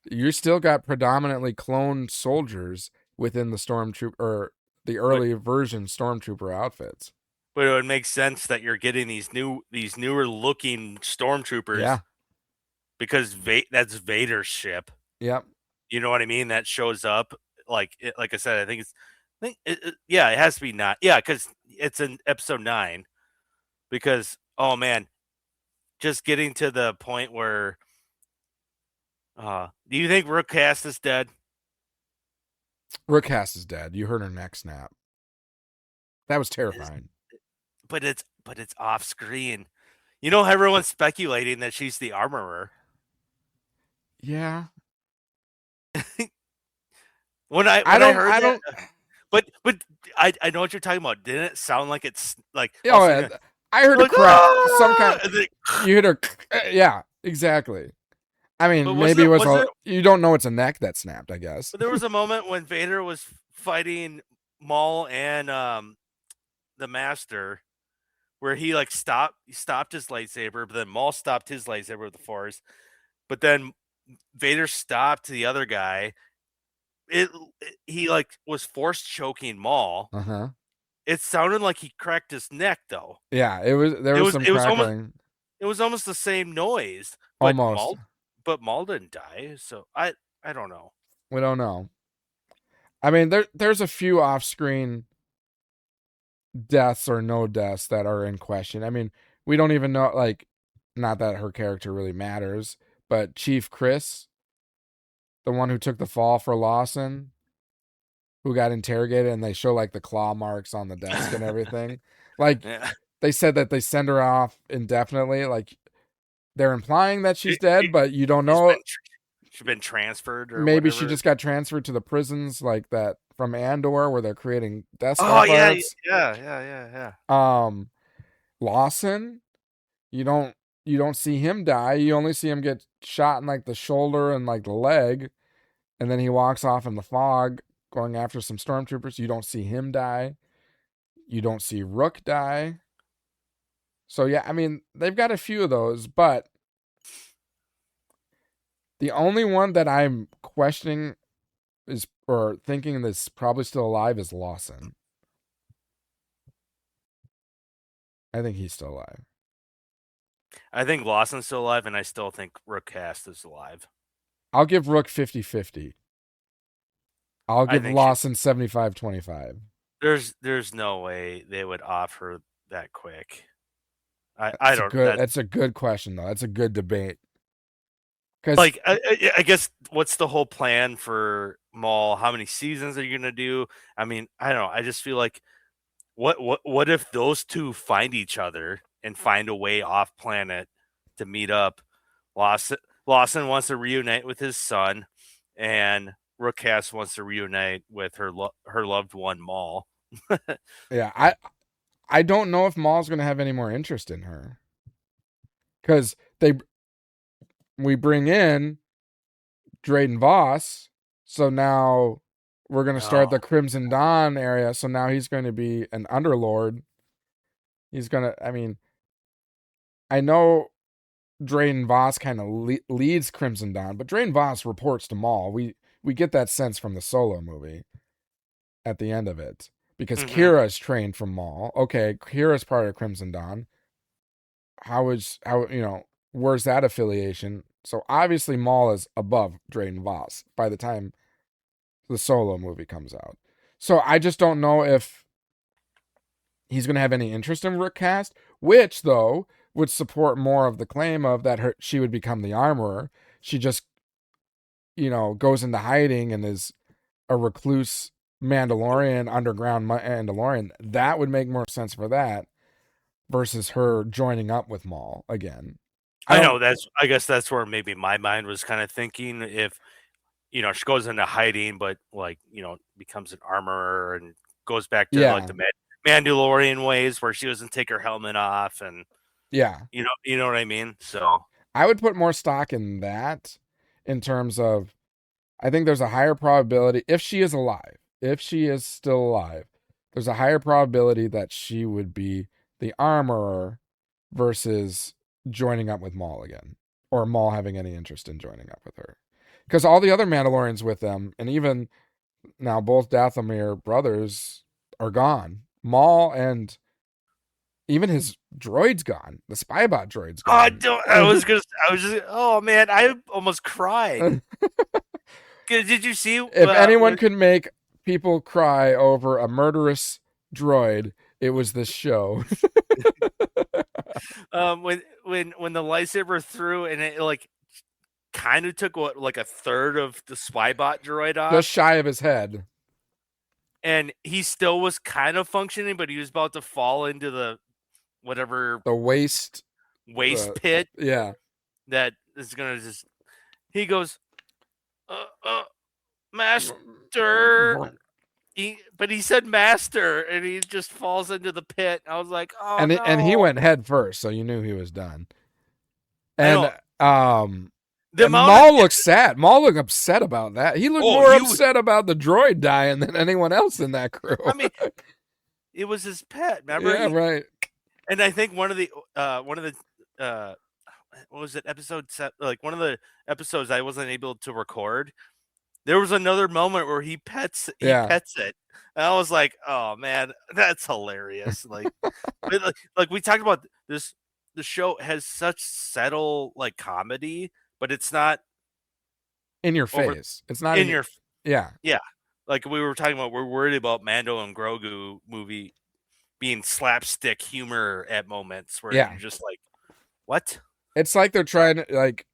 B: you still got predominantly clone soldiers within the stormtrooper or the early version stormtrooper outfits.
C: But it would make sense that you're getting these newer looking stormtroopers.
B: Yeah.
C: Because that's Vader's ship.
B: Yep.
C: You know what I mean? That shows up like I said. It has to be 9. Yeah, because it's in episode 9. Because oh man, just getting to the point where, do you think Rook Cast is dead?
B: Rook Cast is dead. You heard her neck snap. That was terrifying.
C: But it's off screen. You know, everyone's speculating that she's the armorer.
B: Yeah.
C: I don't. But I know what you're talking about. Didn't it sound like it's like?
B: Oh, I heard a crack. Some kind. You heard her. Yeah, exactly. I mean, maybe it was. You don't know it's a neck that snapped, I guess.
C: But there was a moment when Vader was fighting Maul and the Master, where he stopped his lightsaber, but then Maul stopped his lightsaber with the Force, but then Vader stopped the other guy. He was force choking Maul.
B: Uh-huh.
C: it sounded like he cracked his neck though.
B: Yeah, there was some crackling.
C: It was almost the same noise, but
B: Almost.
C: Maul didn't die, so I don't know.
B: We don't know. I mean, there's a few off-screen deaths or no deaths that are in question. I mean, we don't even know, like, not that her character really matters, but Chief Chris, the one who took the fall for Lawson, who got interrogated, and they show like the claw marks on the desk and everything. Like, they said that they send her off indefinitely. Like, they're implying that she's dead, but you don't know.
C: She's been transferred, or
B: maybe
C: whatever.
B: She just got transferred to the prisons like that from Andor, where they're creating death star
C: parts.
B: Yeah. Lawson, you don't see him die. You only see him get shot in like the shoulder and like the leg, and then he walks off in the fog going after some stormtroopers. You don't see him die. You don't see Rook die. So yeah, I mean, they've got a few of those, but the only one that I'm questioning or thinking that's probably still alive is Lawson. I think he's still alive.
C: I think Lawson's still alive, and I still think Rook Cast is alive.
B: I'll give Rook 50-50. I'll give Lawson 75-25.
C: There's no way they would off her that quick. I don't.
B: That's a good question though. That's a good debate.
C: Like, I guess what's the whole plan for Maul? How many seasons are you gonna do? I mean, I don't know. I just feel like what if those two find each other and find a way off planet to meet up? Lawson wants to reunite with his son, and Rookcast wants to reunite with her loved one Maul.
B: Yeah, I don't know if Maul's going to have any more interest in her, because we bring in Drayden Voss, so now we're going to start the Crimson Dawn area. So now he's going to be an underlord. He's going to, I mean, I know Drayden Voss kind of leads Crimson Dawn, but Drayden Voss reports to Maul. We get that sense from the Solo movie at the end of it, because Kira is trained from Maul. Okay, Kira's part of Crimson Dawn. Where's that affiliation? So obviously Maul is above Drayden Voss by the time the Solo movie comes out. So I just don't know if he's going to have any interest in Rook Cast, which though would support more of the claim of that she would become the armorer. She just, goes into hiding and is a recluse Mandalorian, underground Mandalorian. That would make more sense for that versus her joining up with Maul again.
C: I guess that's where maybe my mind was kind of thinking, if she goes into hiding, but becomes an armorer and goes back to like the Mandalorian ways where she doesn't take her helmet off, and you know what I mean. So
B: I would put more stock in that, in terms of, I think there's a higher probability, if she is still alive, there's a higher probability that she would be the armorer versus joining up with Maul again, or Maul having any interest in joining up with her, because all the other Mandalorians with them, and even now both Dathomir brothers, are gone. Maul and even his droid's gone. The spybot droid's gone.
C: Oh man, I almost cried. Did you see?
B: If anyone could make people cry over a murderous droid, it was this show.
C: When the lightsaber threw, and it like kind of took a third of the spybot droid off,
B: just shy of his head,
C: and he still was kind of functioning, but he was about to fall into the waste pit.
B: Yeah,
C: that is gonna just. He goes, Master. But he said master, and he just falls into the pit. I was like, oh,
B: and he went head first, so you knew he was done. And Maul looked sad. Maul looked upset about that. He looked more upset about the droid dying than anyone else in that crew.
C: I mean, it was his pet. Remember?
B: Yeah, right.
C: And I think one of the what was it, episode 7? Like one of the episodes I wasn't able to record. there was another moment where he pets it. And I was like, oh man, that's hilarious. Like we talked about this, the show has such subtle like comedy, but it's not
B: in your face. It's not
C: in your
B: yeah.
C: Yeah. Like we were talking about, we're worried about Mando and Grogu movie being slapstick humor at moments where you're just like, what?
B: It's like they're trying to like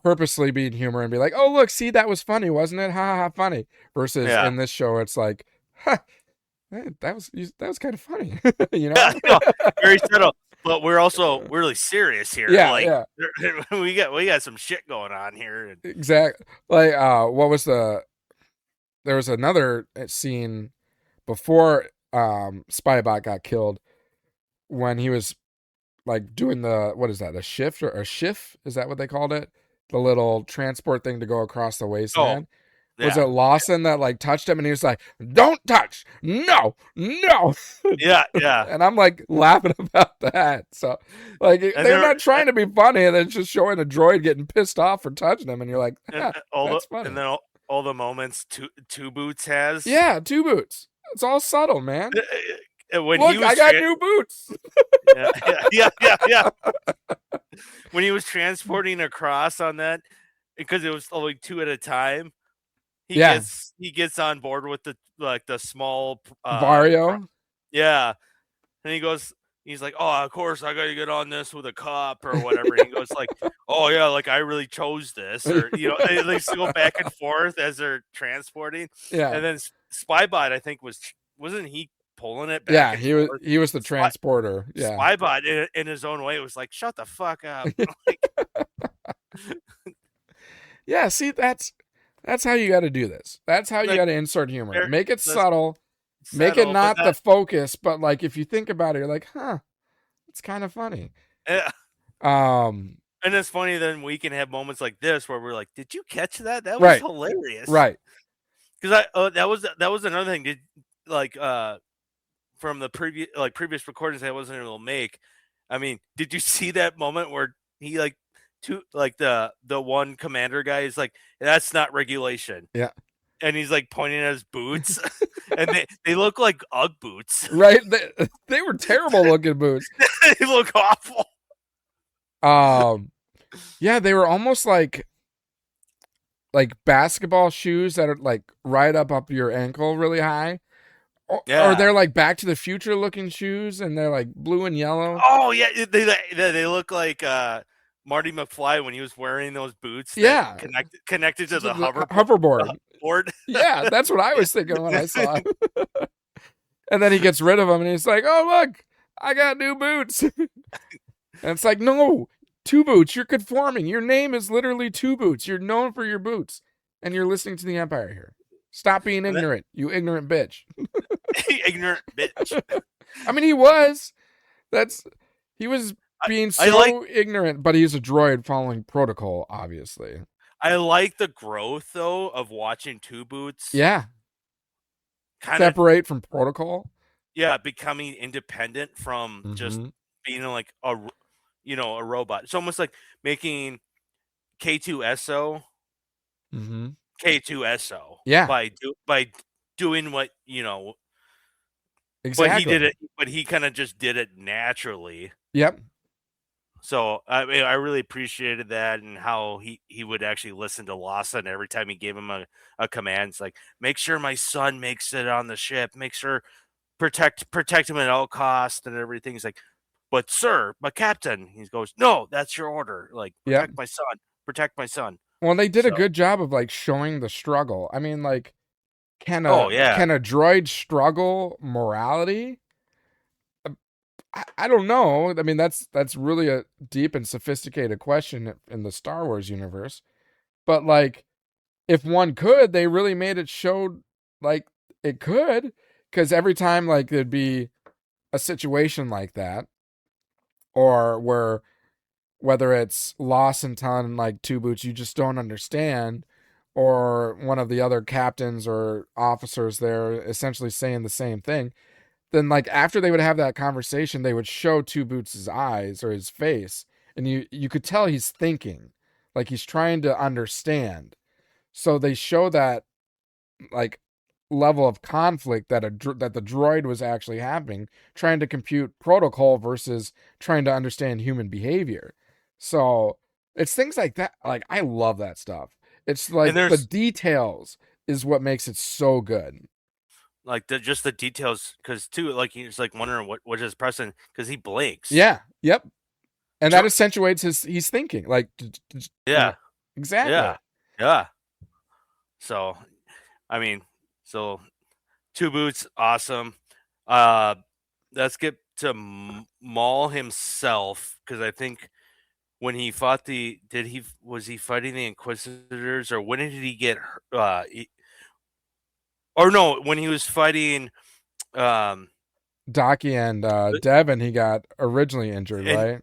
B: purposely be in humor and be like, oh look, see, that was funny, wasn't it? Ha ha ha, funny. Versus in this show, it's like, ha, that was kind of funny. You know?
C: Yeah, very subtle. But we're also really serious here.
B: Yeah,
C: like, we got some shit going on here.
B: Exactly. Like, what was there was another scene before Spybot got killed when he was like doing what is that, a shift or a shift? Is that what they called it? The little transport thing to go across the wasteland. Oh, was it Lawson that like touched him and he was like, don't touch, no.
C: Yeah.
B: And I'm like laughing about that. So like they're not trying to be funny, and then just showing a droid getting pissed off for touching him, and you're like, that's funny.
C: And then all the moments Two Boots has.
B: Yeah, Two Boots. It's all subtle, man.
C: When
B: look, I got new boots.
C: Yeah. When he was transporting across on that, because it was only two at a time, he gets on board with the small
B: Vario.
C: Yeah, and he's like, oh, of course I got to get on this with a cop or whatever. And he goes like, oh yeah, like I really chose this, or they go back and forth as they're transporting.
B: Yeah,
C: and then Spybot, I think wasn't he pulling it back?
B: Yeah, he was the transporter. Yeah,
C: Spybot in his own way was like, shut the fuck up.
B: Yeah, see, that's how you got to do this. That's how you got to insert humor. Make it subtle. Make it not the focus, but like if you think about it, you're like, huh, it's kind of funny.
C: Yeah. And it's funny then we can have moments like this where we're like, did you catch that? That was hilarious.
B: Right.
C: Because that was another thing. From the previous recordings I wasn't able to make. I mean, did you see that moment where he the one commander guy is like, that's not regulation.
B: Yeah.
C: And he's like pointing at his boots, and they look like Ugg boots.
B: Right? They were terrible looking boots.
C: They look awful.
B: Yeah, they were almost like basketball shoes that are like right up your ankle really high. Or they're like Back to the Future looking shoes, and they're like blue and yellow.
C: Oh yeah, they look like Marty McFly when he was wearing those boots.
B: Yeah,
C: connected to the
B: hoverboard. Yeah, that's what I was thinking when I saw it. And then he gets rid of them, and he's like, "Oh look, I got new boots." And it's like, no, Two Boots. You're conforming. Your name is literally Two Boots. You're known for your boots, and you're listening to the Empire here. Stop being ignorant, you ignorant bitch.
C: Ignorant bitch.
B: I mean, he was being so ignorant, but he's a droid following protocol, obviously.
C: I like the growth, though, of watching Two Boots.
B: Yeah. Separate from protocol.
C: Yeah, becoming independent from just being like a robot. It's almost like making K2SO. K2SO.
B: Yeah.
C: By doing what,
B: Exactly.
C: But he did it, but he kind of just did it naturally.
B: Yep.
C: So I really appreciated that, and how he would actually listen to Lawson every time he gave him a command. It's like, make sure my son makes it on the ship. Make sure protect him at all costs and everything. He's like, but sir, my captain. He goes, no, that's your order. Like, protect my son. Protect my son.
B: Well, they did a good job of like showing the struggle. I mean, like, can a droid struggle morality? I don't know. I mean, that's really a deep and sophisticated question in the Star Wars universe. But like, if one could, they really made it show like it could, because every time like there'd be a situation like that, or whether it's Lawson telling like Two Boots, you just don't understand, or one of the other captains or officers there essentially saying the same thing, then like after they would have that conversation, they would show Two Boots' eyes or his face, and you could tell he's thinking, like he's trying to understand. So they show that like level of conflict that that the droid was actually having, trying to compute protocol versus trying to understand human behavior. So it's things like that. Like I love that stuff. It's
C: And
B: like the
C: there's
B: details is what makes it so good.
C: like just the details, because too, like he's like wondering what is Preston, because he blinks.
B: Yeah. Yep. And that
C: Dr-
B: accentuates he's thinking like
C: yeah,
B: exactly.
C: yeah, yeah. So I mean, so Two Boots, awesome. Uh, let's get to Maul himself, because I think when he fought was he fighting the Inquisitors, or when did he get or no, when he was fighting um
B: Docky and Devin, he got originally injured,
C: and,
B: right?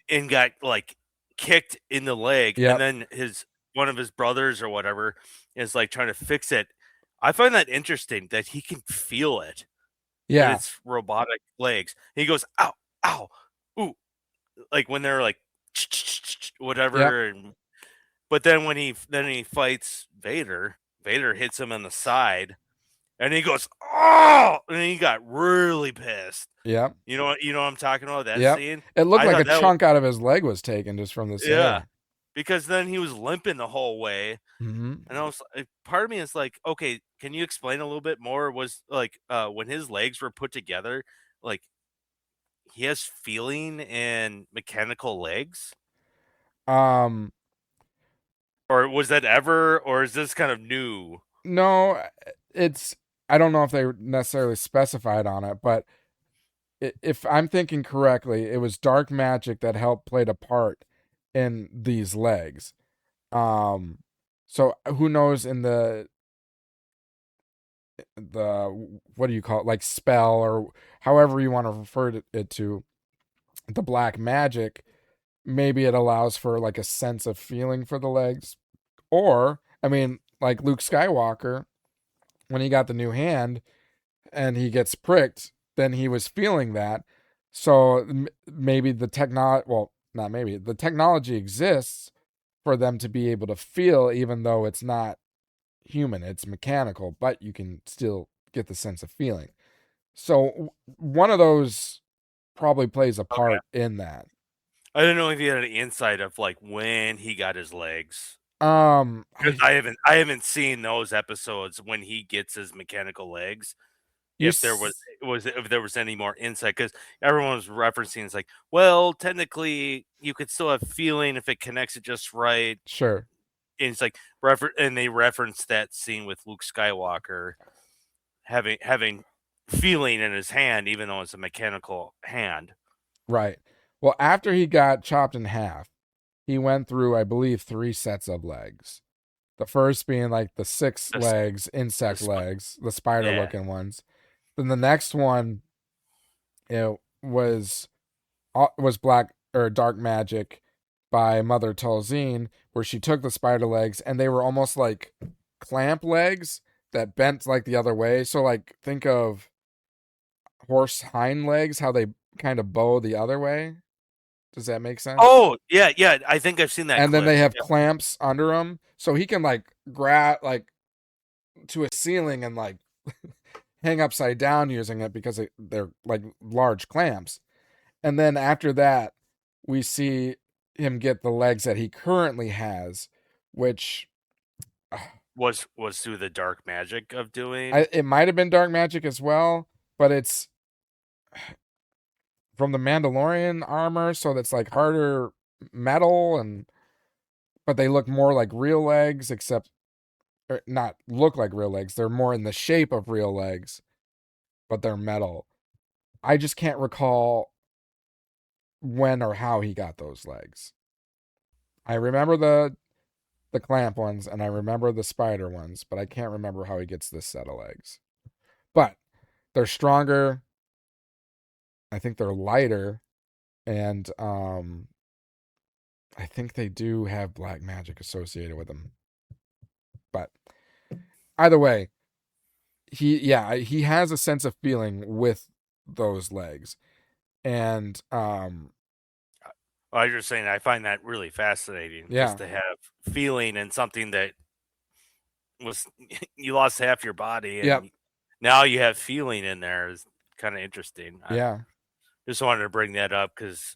C: and got like kicked in the leg, and
B: Yep.
C: then one of his brothers or whatever is like trying to fix it. I find that interesting that he can feel it, but
B: Yeah.
C: it's robotic legs. He goes, ow, ow, ooh, like when they're like
B: Yep.
C: whatever. And but then when he fights Vader, Vader hits him on the side, and he goes, oh, and he got really pissed.
B: Yep.
C: You know what I'm talking about, that
B: Yep.
C: scene.
B: It looked
C: I
B: like
C: thought
B: a
C: that was,
B: chunk out of his leg was taken just from the
C: yeah,
B: say.
C: because then he was limping the whole way.
B: Mm-hmm.
C: And I was part of me is like, okay, can you explain a little bit more? Was like when his legs were put together, like he has feeling and mechanical legs,
B: Um,
C: or was that ever, or is this kind of new?
B: no, it's I don't know if they necessarily specified on it, but if I'm thinking correctly, it was dark magic that helped played a part in these legs. Um, so who knows in the what do you call it, like spell or however you want to refer it to the black magic, maybe it allows for like a sense of feeling for the legs. Or I mean, like Luke Skywalker, when he got the new hand and he gets pricked, then he was feeling that. So maybe the technology, well, not maybe, the technology exists for them to be able to feel, even though it's not human, it's mechanical, but you can still get the sense of feeling. So one of those probably plays a
C: Okay,
B: part in that.
C: I don't know if you had any insight of like when he got his legs, because
B: I
C: I haven't seen those episodes when he gets his mechanical legs.
B: you
C: If there was if there was any more insight, because everyone was referencing, it's like, well, technically you could still have feeling if it connects it just right.
B: sure.
C: And it's like and they referenced that scene with Luke Skywalker having feeling in his hand, even though it's a mechanical hand.
B: Right. Well, after he got chopped in half, he went through, I believe, 3 sets of legs. The first being like the six
C: The,
B: legs,
C: the
B: insect legs, the spider
C: yeah,
B: looking ones. Then the next one, it was black or dark magic by Mother Tolzien, where she took the spider legs and they were almost like clamp legs that bent like the other way. So like think of horse hind legs, how they kind of bow the other way. Does that make sense?
C: oh yeah, yeah. I think I've seen that
B: And then
C: clip.
B: they have
C: Yeah.
B: clamps under them, so he can like grab like to a ceiling and like hang upside down using it because they're like large clamps. And then after that, we see him get the legs that he currently has, which
C: Was through the dark magic of doing.
B: it might have been dark magic as well, but it's from the Mandalorian armor, so that's like harder metal, and but they look more like real legs, except or not look like real legs. They're more in the shape of real legs, but they're metal. I just can't recall when or how he got those legs. I remember the clamp ones and I remember the spider ones, but I can't remember how he gets this set of legs. But they're stronger. I think they're lighter, and I think they do have black magic associated with them. But either way, he has a sense of feeling with those legs. And
C: I was just saying, I find that really fascinating, just
B: yeah,
C: to have feeling and something that was you lost half your body, and
B: Yep.
C: now you have feeling in there. Is kind of interesting.
B: Yeah.
C: Just wanted to bring that up because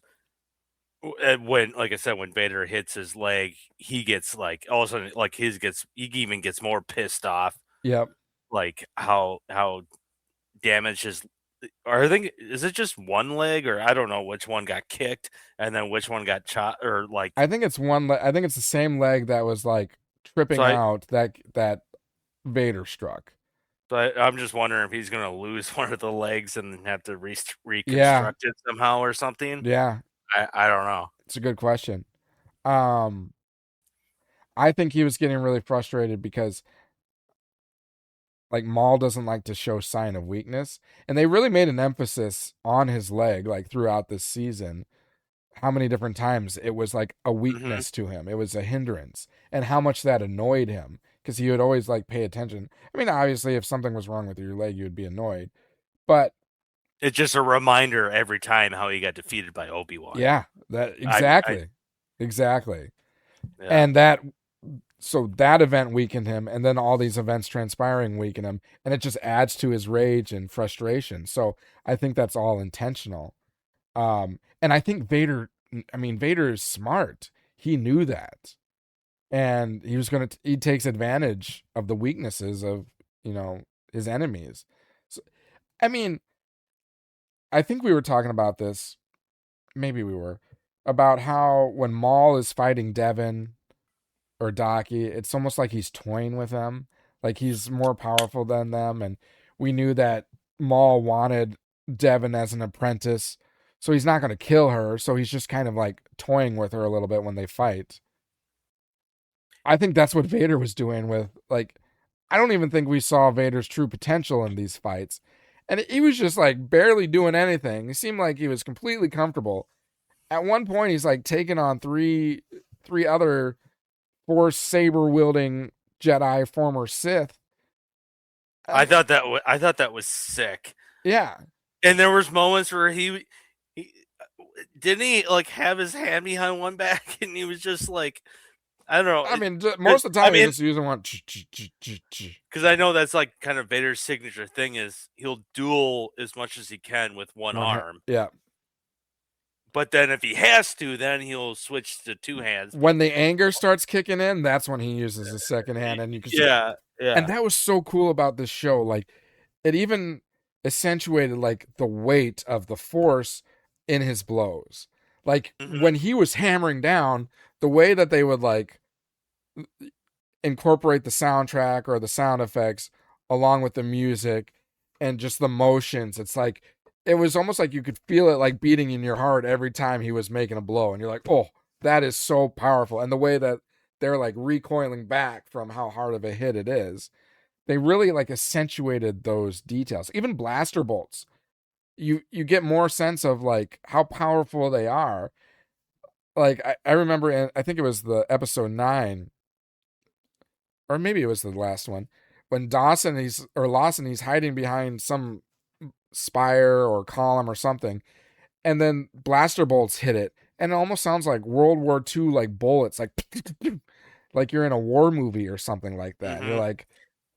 C: when, like I said, when Vader hits his leg, he gets like all of a sudden, like he even gets more pissed off.
B: Yep.
C: Like how damaged his. Or I think is it just one leg, or I don't know which one got kicked and then which one got shot, or like
B: I think it's one. I think it's the same leg that was like tripping out that Vader struck.
C: So I'm just wondering if he's gonna lose one of the legs and have to reconstruct
B: Yeah.
C: it somehow or something.
B: Yeah.
C: I don't know.
B: It's a good question. I think he was getting really frustrated because like Maul doesn't like to show sign of weakness, and they really made an emphasis on his leg like throughout this season. How many different times it was like a weakness to him, it was a hindrance, and how much that annoyed him because he would always like pay attention. I mean, obviously, if something was wrong with your leg, you would be annoyed, but
C: it's just a reminder every time how he got defeated by Obi-Wan.
B: Yeah, that exactly, exactly,
C: Yeah.
B: and that. So that event weakened him, and then all these events transpiring weaken him, and it just adds to his rage and frustration. So I think that's all intentional. And I think Vader is smart. He knew that, and he takes advantage of the weaknesses of his enemies. So, I mean, I think we were talking about this. Maybe we were about how when Maul is fighting Devin or Daki, it's almost like he's toying with them, like he's more powerful than them. And we knew that Maul wanted Devin as an apprentice, so he's not going to kill her. So he's just kind of like toying with her a little bit when they fight. I think that's what Vader was doing with, like, I don't even think we saw Vader's true potential in these fights. And he was just like barely doing anything. He seemed like he was completely comfortable. At one point, he's like taking on three other Force saber wielding Jedi, former Sith.
C: I thought that was sick.
B: Yeah,
C: and there was moments where he didn't he like have his hand behind one back, and he was just like, I don't know.
B: I mean, most of the time he's just using one.
C: Because I know that's like kind of Vader's signature thing is he'll duel as much as he can with one arm.
B: Yeah.
C: But then if he has to, then he'll switch to two hands.
B: When the anger starts kicking in, that's when he uses his second hand, and you can see.
C: Yeah.
B: And that was so cool about this show. Like, it even accentuated like the weight of the Force in his blows. Like when he was hammering down, the way that they would like incorporate the soundtrack or the sound effects along with the music and just the motions, it's like it was almost like you could feel it like beating in your heart every time he was making a blow, and you're like, oh, that is so powerful. And the way that they're like recoiling back from how hard of a hit it is, they really like accentuated those details. Even blaster bolts, you get more sense of like how powerful they are. Like I remember I think it was the episode 9, or maybe it was the last one, when Lawson, he's hiding behind some spire or column or something, and then blaster bolts hit it, and it almost sounds like World War II like bullets, like you're in a war movie or something like that. You're like,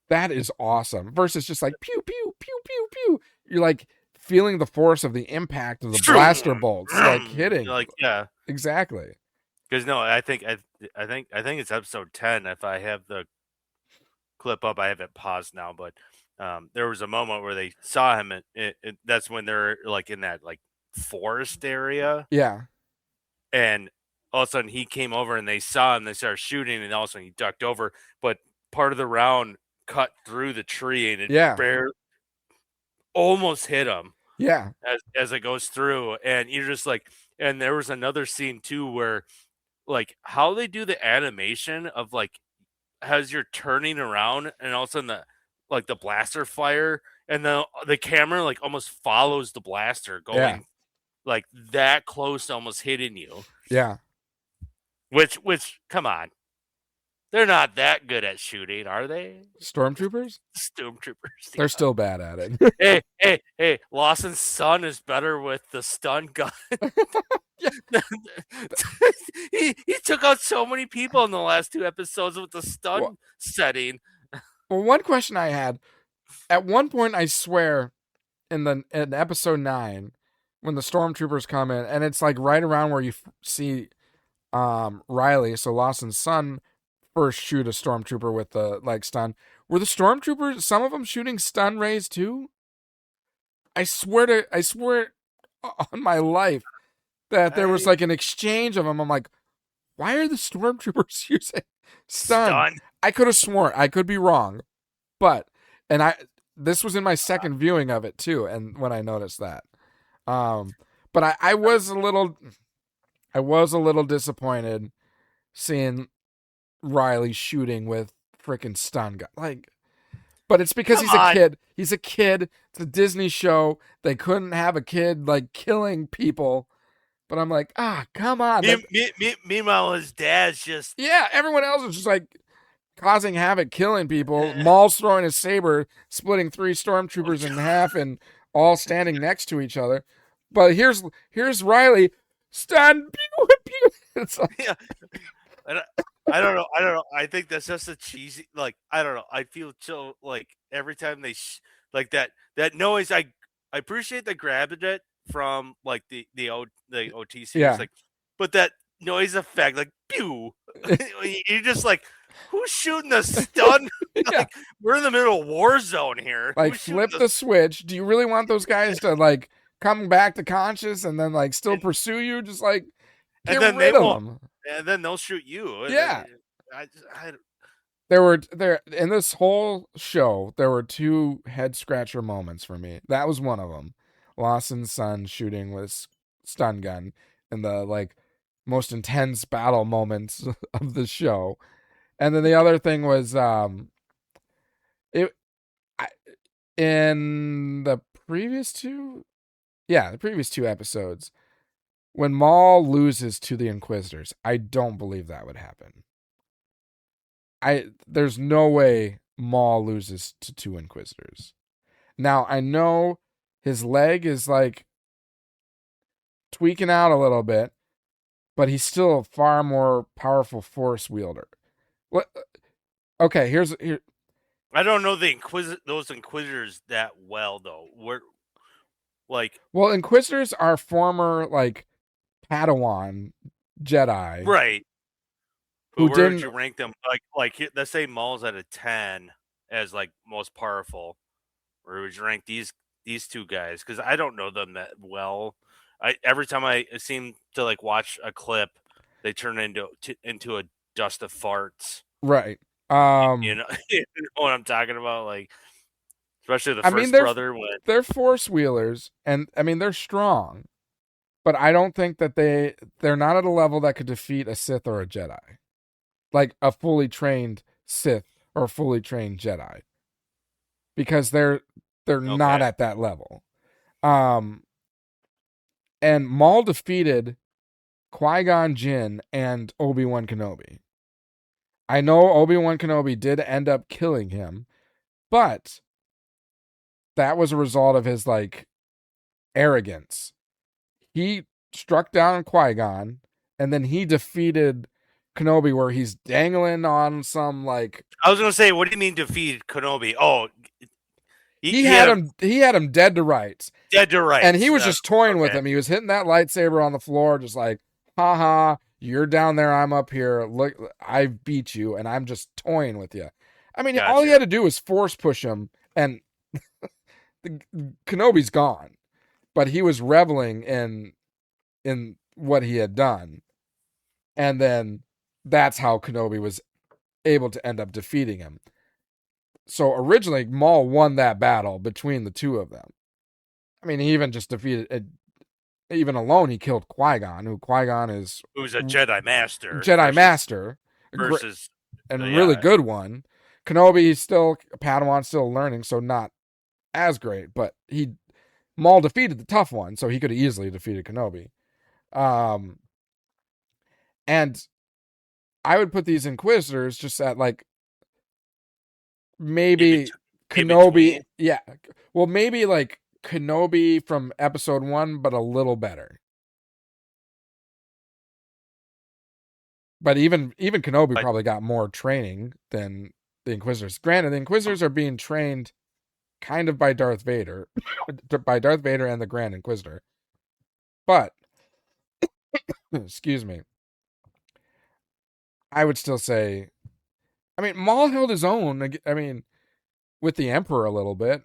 B: that is awesome. Versus just like pew pew pew pew pew. You're like feeling the force of the impact of the blaster bolts like hitting.
C: Like, yeah,
B: exactly.
C: Because no, I think it's episode 10. If I have the clip up, I have it paused now, but there was a moment where they saw him. That's when they're like in that like forest area.
B: Yeah.
C: And all of a sudden he came over and they saw him. They started shooting, and all of a sudden he ducked over. But part of the round cut through the tree, and it barely almost hit him.
B: Yeah.
C: As it goes through, and you're just like, and there was another scene too where, like, how they do the animation of like as you're turning around, and all of a sudden the blaster fire, and the camera like almost follows the blaster going like that close to almost hitting you.
B: Yeah.
C: Which come on. They're not that good at shooting, are they?
B: Stormtroopers?
C: Stormtroopers.
B: They're still bad at it.
C: Hey, Lawson's son is better with the stun gun. he took out so many people in the last 2 episodes with the stun setting.
B: Well, one question I had at one point, I swear, in episode 9, when the stormtroopers come in, and it's like right around where you see Riley, so Lawson's son, first shoot a stormtrooper with the like stun. Were the stormtroopers, some of them shooting stun rays too? I swear on my life that there was like an exchange of them. I'm like, why are the stormtroopers using stun? I could have sworn, I could be wrong, but this was in my second viewing of it too, and when I noticed that, but I was a little disappointed seeing Riley shooting with freaking stun gun, like. But it's because he's a kid. He's a kid. It's a Disney show. They couldn't have a kid like killing people. But I'm like, come on.
C: Meanwhile, his dad's just
B: everyone else is just like causing havoc, killing people. Maul's throwing his saber, splitting 3 stormtroopers in half, and all standing next to each other. But here's Riley, stun. It's like,
C: I don't know. I think that's just a cheesy. Like, I don't know. I feel so like every time they like that noise. I appreciate they grabbed it from like the OT series. Like, but that noise effect, like, pew. You're just like, who's shooting the stun? Like, we're in the middle of war zone here.
B: Like, flip the switch. Do you really want those guys to like come back to conscious and then like still pursue you? Just like get rid of them.
C: And then they'll shoot you.
B: Yeah. There were in this whole show, there were 2 head scratcher moments for me. That was one of them. Lawson's son shooting with stun gun in the like most intense battle moments of the show. And then the other thing was in the previous 2 episodes, when Maul loses to the Inquisitors, I don't believe that would happen. There's no way Maul loses to 2 Inquisitors. Now, I know his leg is like tweaking out a little bit, but he's still a far more powerful force wielder. What? Okay, here.
C: I don't know those Inquisitors that well though.
B: Inquisitors are former like Padawan Jedi,
C: right? But where would you rank them? Like let's say Maul's at a 10 as like most powerful. Where would you rank these 2 guys? Because I don't know them that well. Every time I seem to like watch a clip, they turn into a dust of farts.
B: Right.
C: You know what I'm talking about? Like, especially the first brother.
B: They're force wheelers, and I mean they're strong, but I don't think that they're not at a level that could defeat a Sith or a Jedi, like a fully trained Sith or a fully trained Jedi, because they're not at that level. And Maul defeated Qui-Gon Jinn and Obi-Wan Kenobi. I know Obi-Wan Kenobi did end up killing him, but that was a result of his like arrogance. He struck down Qui-Gon, and then he defeated Kenobi, where he's dangling on some like.
C: I was gonna say, what do you mean defeated Kenobi? Oh,
B: he had him dead to rights.
C: Dead to rights,
B: and he was just toying with him. He was hitting that lightsaber on the floor, just like, haha, you're down there, I'm up here. Look, I beat you, and I'm just toying with you. I mean, all he had to do was force push him, and Kenobi's gone. But he was reveling in what he had done, and then that's how Kenobi was able to end up defeating him. So originally, Maul won that battle between the 2 of them. I mean, he even just defeated. Even alone, he killed Qui-Gon, who's
C: a Jedi Master.
B: Versus really good one. Kenobi is still a Padawan, still learning, so not as great. But Maul defeated the tough one, so he could have easily defeated Kenobi. And I would put these Inquisitors just at like maybe Kenobi. Yeah, well, maybe like Kenobi from episode 1, but a little better. But even Kenobi probably got more training than the Inquisitors. Granted, the Inquisitors are being trained kind of by Darth Vader, by Darth Vader and the Grand Inquisitor. But, excuse me, I would still say, I mean, Maul held his own. I mean, with the Emperor a little bit.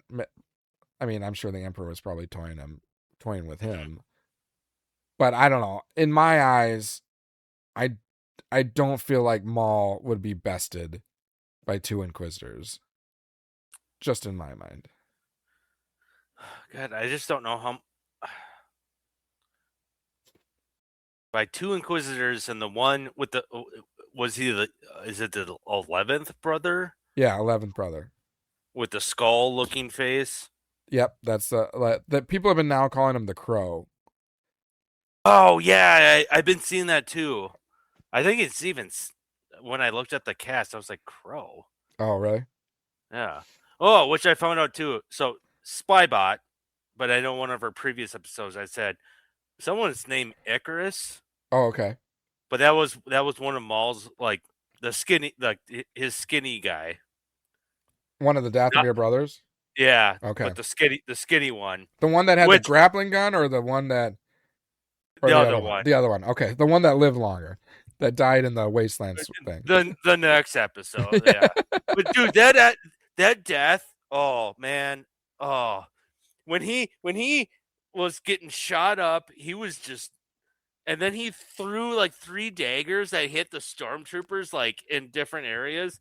B: I mean, I'm sure the Emperor was probably toying with him. But I don't know. In my eyes, I don't feel like Maul would be bested by 2 Inquisitors. Just in my mind.
C: God, I just don't know how. By 2 Inquisitors and the one with the is it the 11th brother?
B: Yeah, 11th brother
C: with the skull-looking face.
B: Yep, that's the people have been now calling him the Crow.
C: Oh yeah, I've been seeing that too. I think it's even when I looked up the cast, I was like Crow.
B: Oh really?
C: Yeah. Oh, which I found out too. So Spybot, but I know one of our previous episodes I said someone's named Icarus.
B: Oh okay.
C: But that was one of Maul's, like his skinny guy.
B: One of the Dathomir brothers.
C: Yeah.
B: Okay.
C: But the skinny one.
B: The one that had the grappling gun, or the one that. Or
C: the other one.
B: The other one. Okay, the one that lived longer, that died in the wastelands thing.
C: The next episode. Yeah. But dude, that death. Oh man. Oh, when he was getting shot up, he was just. And then he threw like 3 daggers that hit the stormtroopers like in different areas.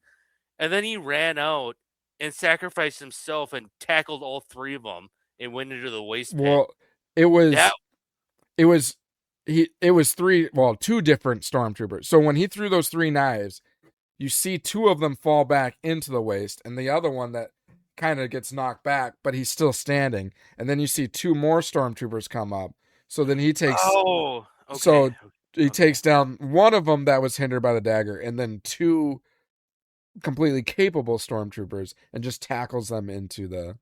C: And then he ran out and sacrificed himself and tackled all 3 of them and went into the waste pit.
B: Well, it was 2 different stormtroopers. So when he threw those 3 knives, you see 2 of them fall back into the waste, and the other one that kind of gets knocked back, but he's still standing. And then you see 2 more stormtroopers come up. So then he takes.
C: Oh. Okay.
B: So he takes down one of them that was hindered by the dagger, and then 2 completely capable stormtroopers, and just tackles them into the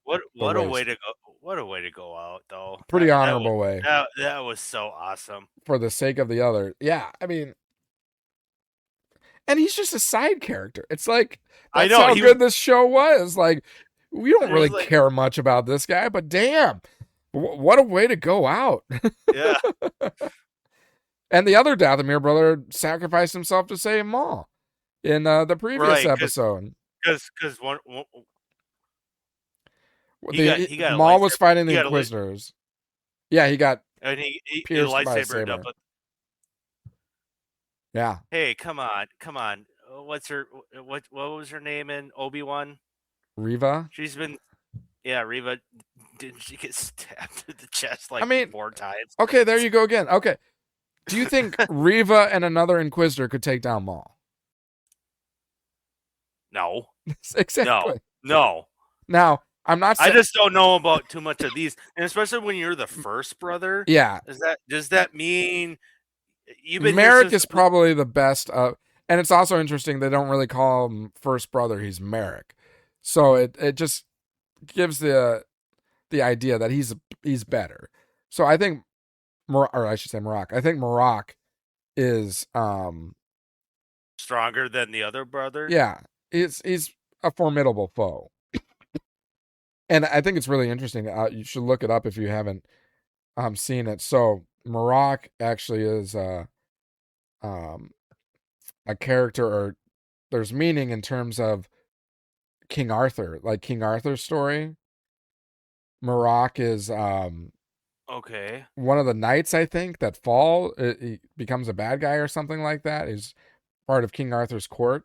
C: what a way to go! What a way to go out, though.
B: Pretty honorable way.
C: That was so awesome.
B: For the sake of the other, yeah. I mean, and he's just a side character. It's like that's how good this show was. Like we don't really care much about this guy, but damn. What a way to go out.
C: Yeah.
B: And the other Dathomir brother sacrificed himself to save Maul in the previous episode.
C: Because
B: Maul was fighting the Inquisitors. Yeah, he got
C: and he
B: pierced by a
C: lightsabered up.
B: Yeah.
C: Hey, come on. What was her name in Obi-Wan?
B: Reva?
C: She's been Reva. Didn't she get stabbed in the chest 4 times?
B: Okay, there you go again. Okay. Do you think Reva and another Inquisitor could take down Maul?
C: No.
B: Exactly.
C: No.
B: Now, I'm not saying...
C: I just don't know about too much of these. And especially when you're the first brother.
B: Yeah.
C: Does that mean you've been
B: Merrick is probably the best and it's also interesting they don't really call him first brother, he's Merrick. So it just gives the idea that he's better. So I think Marok. I think Marok is
C: stronger than the other brother.
B: Yeah, he's a formidable foe, and I think it's really interesting. You should look it up if you haven't seen it. So Marok actually is a character, or there's meaning in terms of King Arthur, like King Arthur's story. Marok is
C: okay.
B: One of the knights, I think, that fall. He becomes a bad guy or something like that. He's part of King Arthur's court.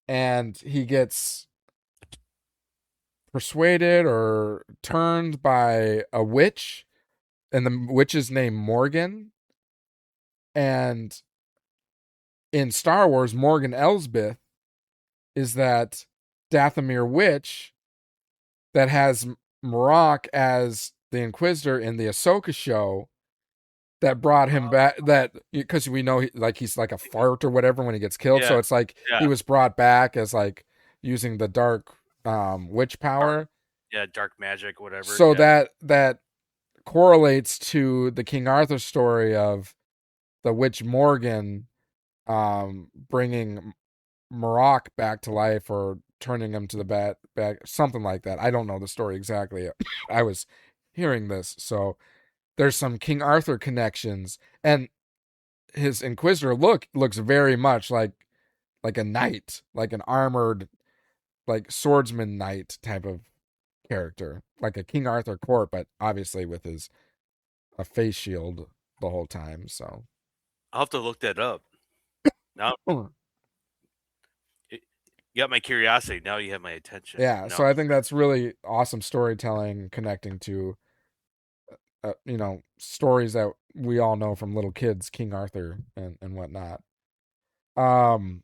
B: And he gets persuaded or turned by a witch. And the witch is named Morgan. And in Star Wars, Morgan Elsbeth is that Dathomir witch that has Marok as the Inquisitor in the Ahsoka show, that brought him back, that because we know he's like a fart or whatever when he gets killed. So it's like he was brought back as like using the dark witch power.
C: Yeah, dark magic, whatever.
B: So that correlates to the King Arthur story of the witch Morgan bringing Marok back to life or turning him to the back, something like that. I don't know the story exactly. I was hearing this, so there's some King Arthur connections, and his Inquisitor looks very much like a knight, like an armored, like swordsman knight type of character, like a King Arthur court, but obviously with a face shield the whole time. So
C: I'll have to look that up. Now you got my curiosity. Now you have my attention.
B: yeah,
C: No.
B: so I think that's really awesome storytelling, connecting to stories that we all know from little kids, King Arthur and whatnot. I'm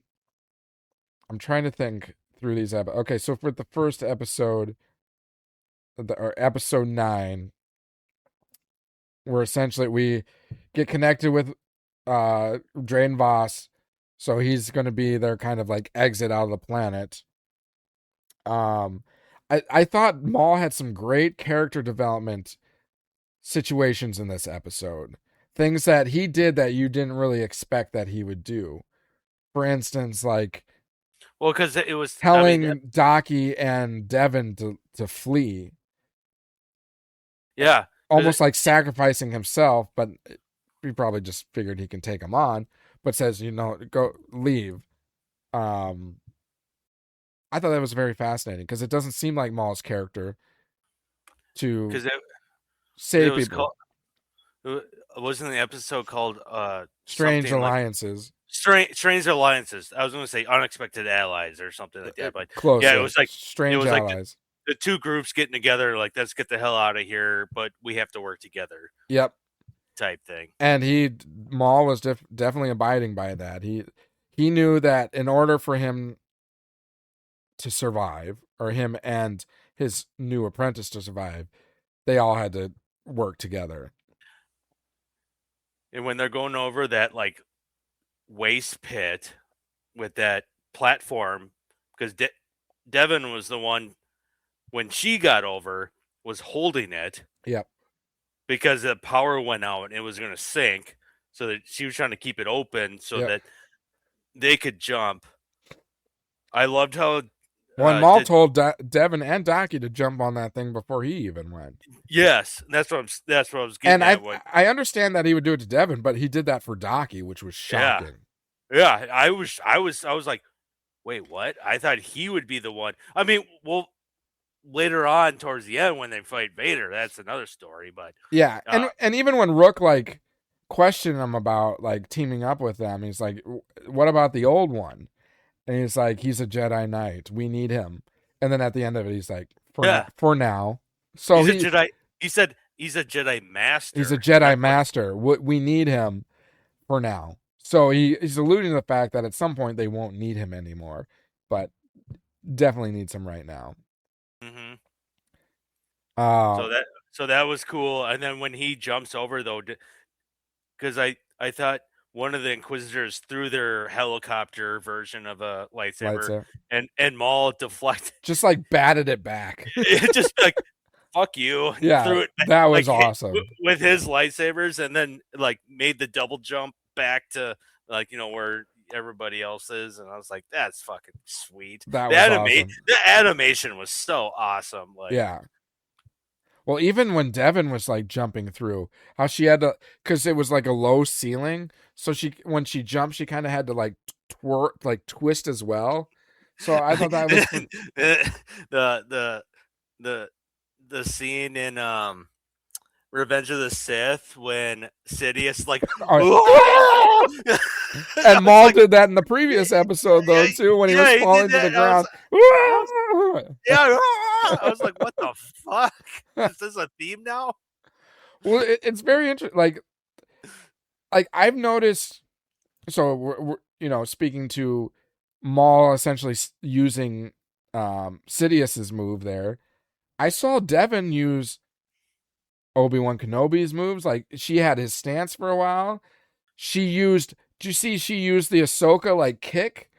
B: trying to think through these okay, so for the first episode, or episode 9, where essentially we get connected with Drain Voss, so he's going to be their kind of like exit out of the planet. I thought Maul had some great character development situations in this episode. Things that he did that you didn't really expect that he would do. For instance, like,
C: well, because it was
B: telling Daki and Devin to flee.
C: Yeah.
B: Almost like sacrificing himself, but he probably just figured he can take him on, but says, go leave. I thought that was very fascinating because it doesn't seem like Maul's character to save people.
C: Wasn't the episode called
B: Strange Alliances?
C: Strange Alliances. I was going to say Unexpected Allies or something like that, but
B: close.
C: Yeah, it was like
B: Strange Allies.
C: Like the two groups getting together, like, let's get the hell out of here, but we have to work together.
B: Yep.
C: Type thing.
B: And Maul was definitely abiding by that. He knew that in order for him to survive, or him and his new apprentice to survive, they all had to work together.
C: And when they're going over that like waste pit with that platform, because Devin was the one, when she got over, was holding it.
B: Yep.
C: Because the power went out and it was going to sink, so that she was trying to keep it open so that they could jump. I loved how
B: Maul told Devin and Daki to jump on that thing before he even went.
C: Yes, that's what I was getting
B: at. And I understand that he would do it to Devin, but he did that for Daki, which was shocking.
C: Yeah, I was like, wait, what? I thought he would be the one. I mean, well, later on towards the end when they fight Vader, that's another story. But
B: yeah, and even when Rook like questioned him about like teaming up with them, he's like, what about the old one? And he's like, he's a Jedi Knight. We need him. And then at the end of it, he's like, for now. So
C: he's a Jedi. He said he's a Jedi Master.
B: He's a Jedi Master. We need him for now. So he's alluding to the fact that at some point they won't need him anymore, but definitely needs him right now.
C: Mm-hmm. So that was cool. And then when he jumps over, though, because I thought one of the Inquisitors threw their helicopter version of a lightsaber. And Maul deflected.
B: Just like batted it back.
C: It just like, fuck you.
B: Yeah,
C: threw it back,
B: that was awesome.
C: With his lightsabers, and then like made the double jump back to like, where everybody else is. And I was like, that's fucking sweet.
B: Awesome.
C: The animation was so awesome. Like,
B: yeah. Well, even when Devin was like jumping through, how she had to, because it was like a low ceiling, so when she jumped, she kind of had to like twist as well. So I thought that was
C: the scene in Revenge of the Sith when Sidious like,
B: and Maul did that in the previous episode though too, when he was falling to the ground.
C: I was like, what the fuck? Is this a theme now?
B: Well, it's very interesting. Like I've noticed. So we're speaking to Maul essentially using Sidious's move there. I saw Devin use Obi-Wan Kenobi's moves. Like, she had his stance for a while. Did you see she used the Ahsoka like kick?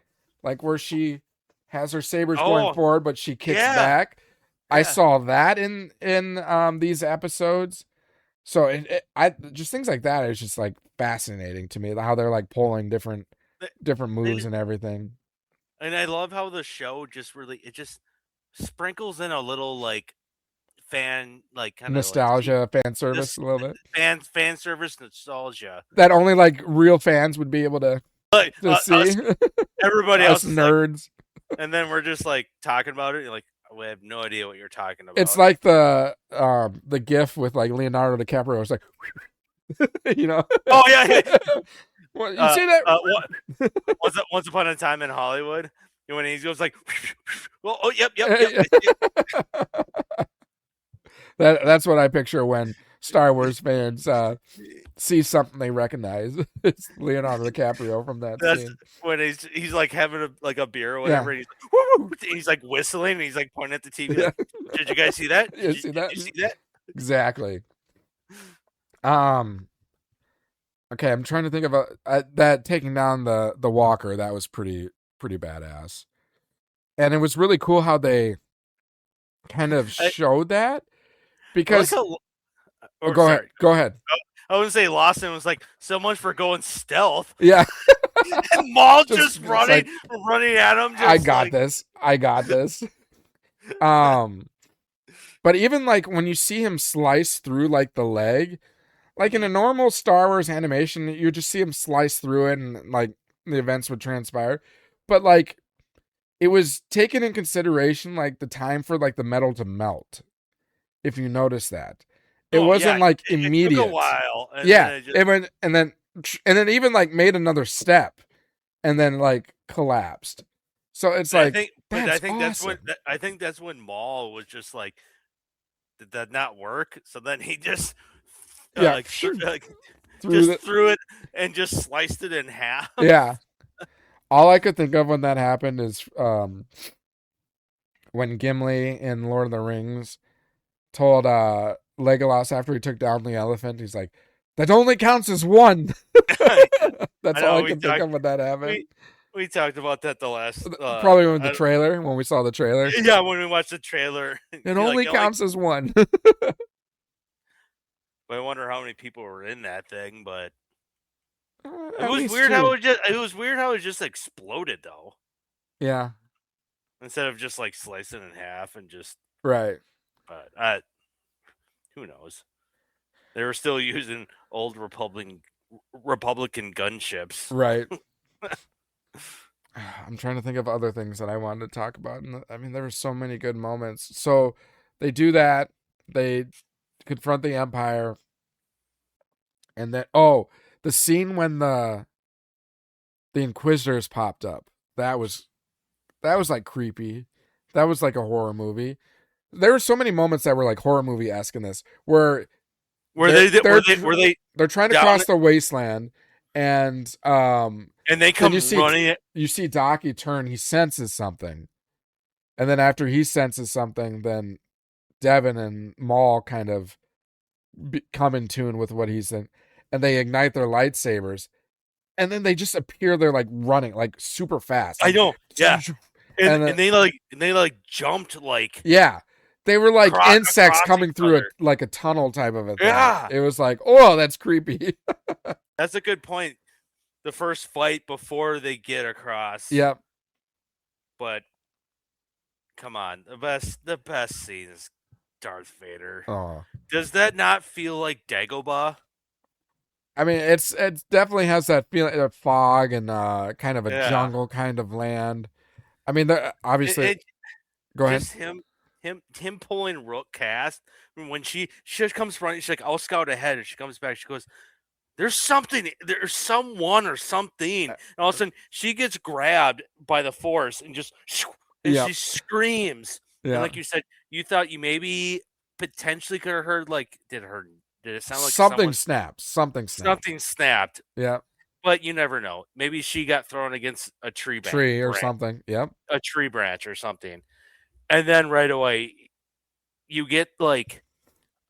B: Like where she has her sabers going forward, but she kicks back. Yeah. I saw that in these episodes. So I just things like that is just like fascinating to me, how they're like pulling different moves and everything.
C: And I love how the show just sprinkles in a little like fan like kind of like
B: Nostalgia, fan service, a little bit.
C: fan service nostalgia
B: That only like real fans would be able to
C: like
B: see.
C: Everybody
B: Us
C: else is
B: nerds.
C: like, and then we're just like talking about it. You're like, we have no idea what you're talking about.
B: It's like the GIF with like Leonardo DiCaprio. It's like, you know.
C: Oh yeah.
B: Well, you see that?
C: Once upon a time in Hollywood, when he goes like, well, oh yep.
B: That's what I picture when Star Wars fans see something they recognize. It's Leonardo DiCaprio from that scene.
C: When he's like having a beer or whatever. Yeah. And he's like whistling and he's like pointing at the TV. Like, did you guys see that? Did you see that?
B: Exactly. Okay, I'm trying to think of that taking down the walker. That was pretty badass, and it was really cool how they kind of showed that because. Go ahead.
C: I would say Lawson was like, so much for going stealth.
B: Yeah.
C: And Maul just running at him.
B: I got this. But even like when you see him slice through like the leg, like in a normal Star Wars animation, you just see him slice through it and like the events would transpire. But like it was taken in consideration like the time for like the metal to melt. If you notice that. It wasn't like immediate.
C: It took a while.
B: It went and then even like made another step and then like collapsed. So it's like I think that's when Maul was just like, did that not work? So then he just threw it and just sliced it in half. Yeah. All I could think of when that happened is when Gimli in Lord of the Rings told Legolas after he took down the elephant, he's like, that only counts as one. That's all I can think of when that happened.
C: We talked about that the last
B: probably when we saw the trailer.
C: Yeah, when we watched the trailer.
B: It only counts as one.
C: But I wonder how many people were in that thing, but it was weird how it just exploded though.
B: Yeah.
C: Instead of just like slicing in half and just
B: right.
C: But who knows? They were still using old Republican gunships.
B: Right. I'm trying to think of other things that I wanted to talk about. And I mean, there were so many good moments. So they do that. They confront the Empire. And then, the scene when the Inquisitors popped up. That was like creepy. That was like a horror movie. There were so many moments that were like horror movie-esque in this, where they're trying to cross the wasteland, and
C: they come running.
B: You see Docky turn. He senses something, and then after he senses something, then Devin and Maul kind of come in tune with what he's in, and they ignite their lightsabers, and then they just appear. They're like running, like super fast.
C: I know, yeah. And they jumped like
B: they were like insects coming through a tunnel type of a thing. Yeah, it was like, oh, that's creepy.
C: That's a good point. The first fight before they get across.
B: Yep.
C: But come on, the best scene is Darth Vader.
B: Oh,
C: does that not feel like Dagobah?
B: I mean, it definitely has that feeling of fog and kind of a jungle kind of land. I mean, obviously. Go ahead.
C: Just him pulling Rook cast when she comes running, she's like, I'll scout ahead, and she comes back, she goes, there's someone or something, and all of a sudden she gets grabbed by the Force and just she screams. And like you said, you thought you maybe potentially could have heard, like, did it sound like
B: something snapped? Something
C: snapped.
B: Yeah.
C: But you never know. Maybe she got thrown against a tree
B: or something. Yep.
C: A tree branch or something. And then right away, you get like,